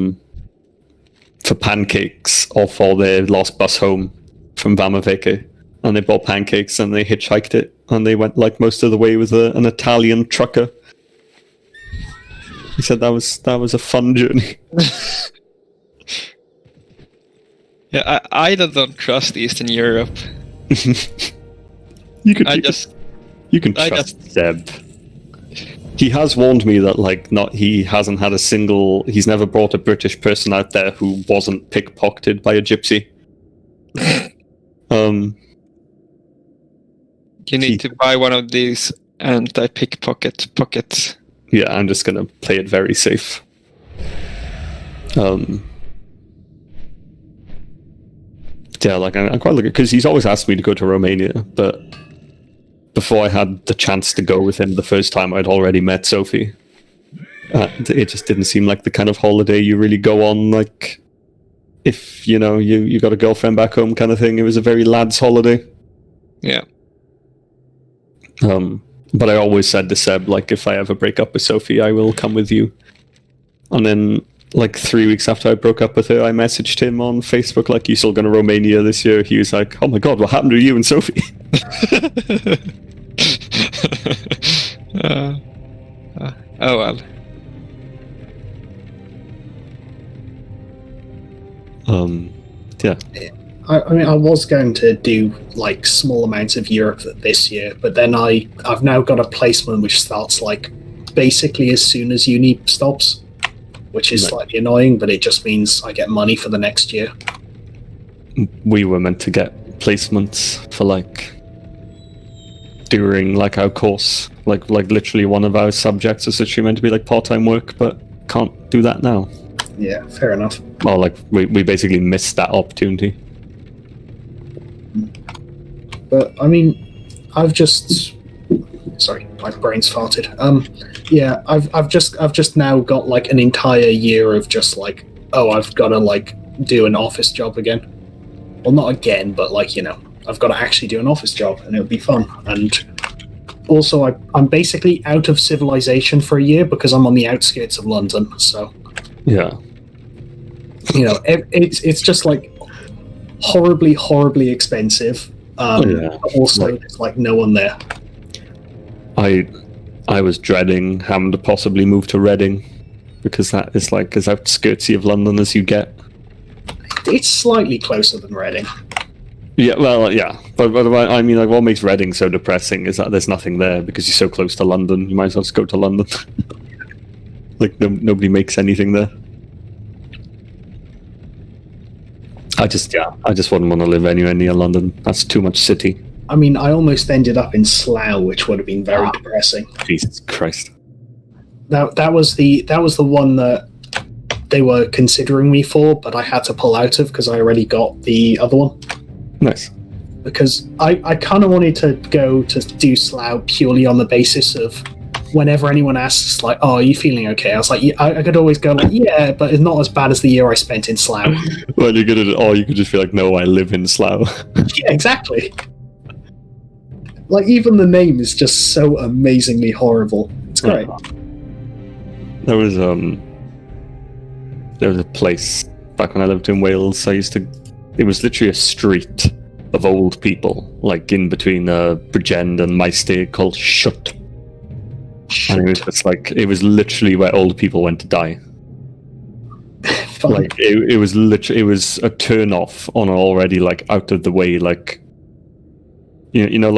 [SPEAKER 16] pancakes off all their last bus home from Vamaveke. And they bought pancakes and they hitchhiked it, and they went like most of the way with an Italian trucker. He said that was a fun journey.
[SPEAKER 15] Yeah, I don't trust Eastern Europe.
[SPEAKER 16] You can trust Seb. He has warned me that like he's never brought a British person out there who wasn't pickpocketed by a gypsy.
[SPEAKER 15] You need to buy one of these anti-pickpocket pockets.
[SPEAKER 16] Yeah, I'm just gonna play it very safe. Yeah, like I'm quite looking, because he's always asked me to go to Romania, but before I had the chance to go with him the first time, I'd already met Sophie. It just didn't seem like the kind of holiday you really go on, like, if, you know, you got a girlfriend back home kind of thing. It was a very lads holiday.
[SPEAKER 15] Yeah.
[SPEAKER 16] But I always said to Seb, like, if I ever break up with Sophie, I will come with you. And then, like, 3 weeks after I broke up with her, I messaged him on Facebook, like, you still going to Romania this year? He was like, oh my god, what happened to you and Sophie?
[SPEAKER 15] Oh well.
[SPEAKER 16] Yeah.
[SPEAKER 7] I mean, I was going to do like small amounts of Europe this year, but then I've now got a placement which starts like basically as soon as uni stops, which is slightly annoying, but it just means I get money for the next year.
[SPEAKER 16] We were meant to get placements for like during like our course, like literally one of our subjects is literally meant to be like part-time work, but can't do that now.
[SPEAKER 7] Yeah, fair enough.
[SPEAKER 16] Well, like we basically missed that opportunity.
[SPEAKER 7] But I mean, I've just sorry, my brain's farted. Yeah, I've just now got like an entire year of just like, oh, I've got to like do an office job again. Well, not again, but like, you know, I've got to actually do an office job, and it'll be fun. And also, I'm basically out of civilization for a year because I'm on the outskirts of London. So
[SPEAKER 16] yeah,
[SPEAKER 7] you know, it's just like horribly expensive. But also, there's like no one there.
[SPEAKER 16] I was dreading having to possibly move to Reading because that is like as outskirtsy of London as you get.
[SPEAKER 7] It's slightly closer than Reading.
[SPEAKER 16] Yeah, well, yeah, but I mean, like, what makes Reading so depressing is that there's nothing there because you're so close to London. You might as well just go to London. Like, nobody makes anything there. I just wouldn't want to live anywhere near London. That's too much city.
[SPEAKER 7] I mean, I almost ended up in Slough, which would have been very depressing.
[SPEAKER 16] Jesus Christ!
[SPEAKER 7] That was the one that they were considering me for, but I had to pull out of because I already got the other one.
[SPEAKER 16] Nice.
[SPEAKER 7] Because I kind of wanted to go to do Slough purely on the basis of whenever anyone asks, like, oh, are you feeling okay? I was like, yeah, I could always go, like, yeah, but it's not as bad as the year I spent in Slough.
[SPEAKER 16] Well, you could just be like, no, I live in Slough.
[SPEAKER 7] Yeah, exactly. Like, even the name is just so amazingly horrible. It's great.
[SPEAKER 16] There was a place back when I lived in Wales. It was literally a street of old people, like in between Bridgend and Maesteg, called Shut. And it was just like, it was literally where old people went to die. Like it was literally, it was a turn off on an already like out of the way, like you know like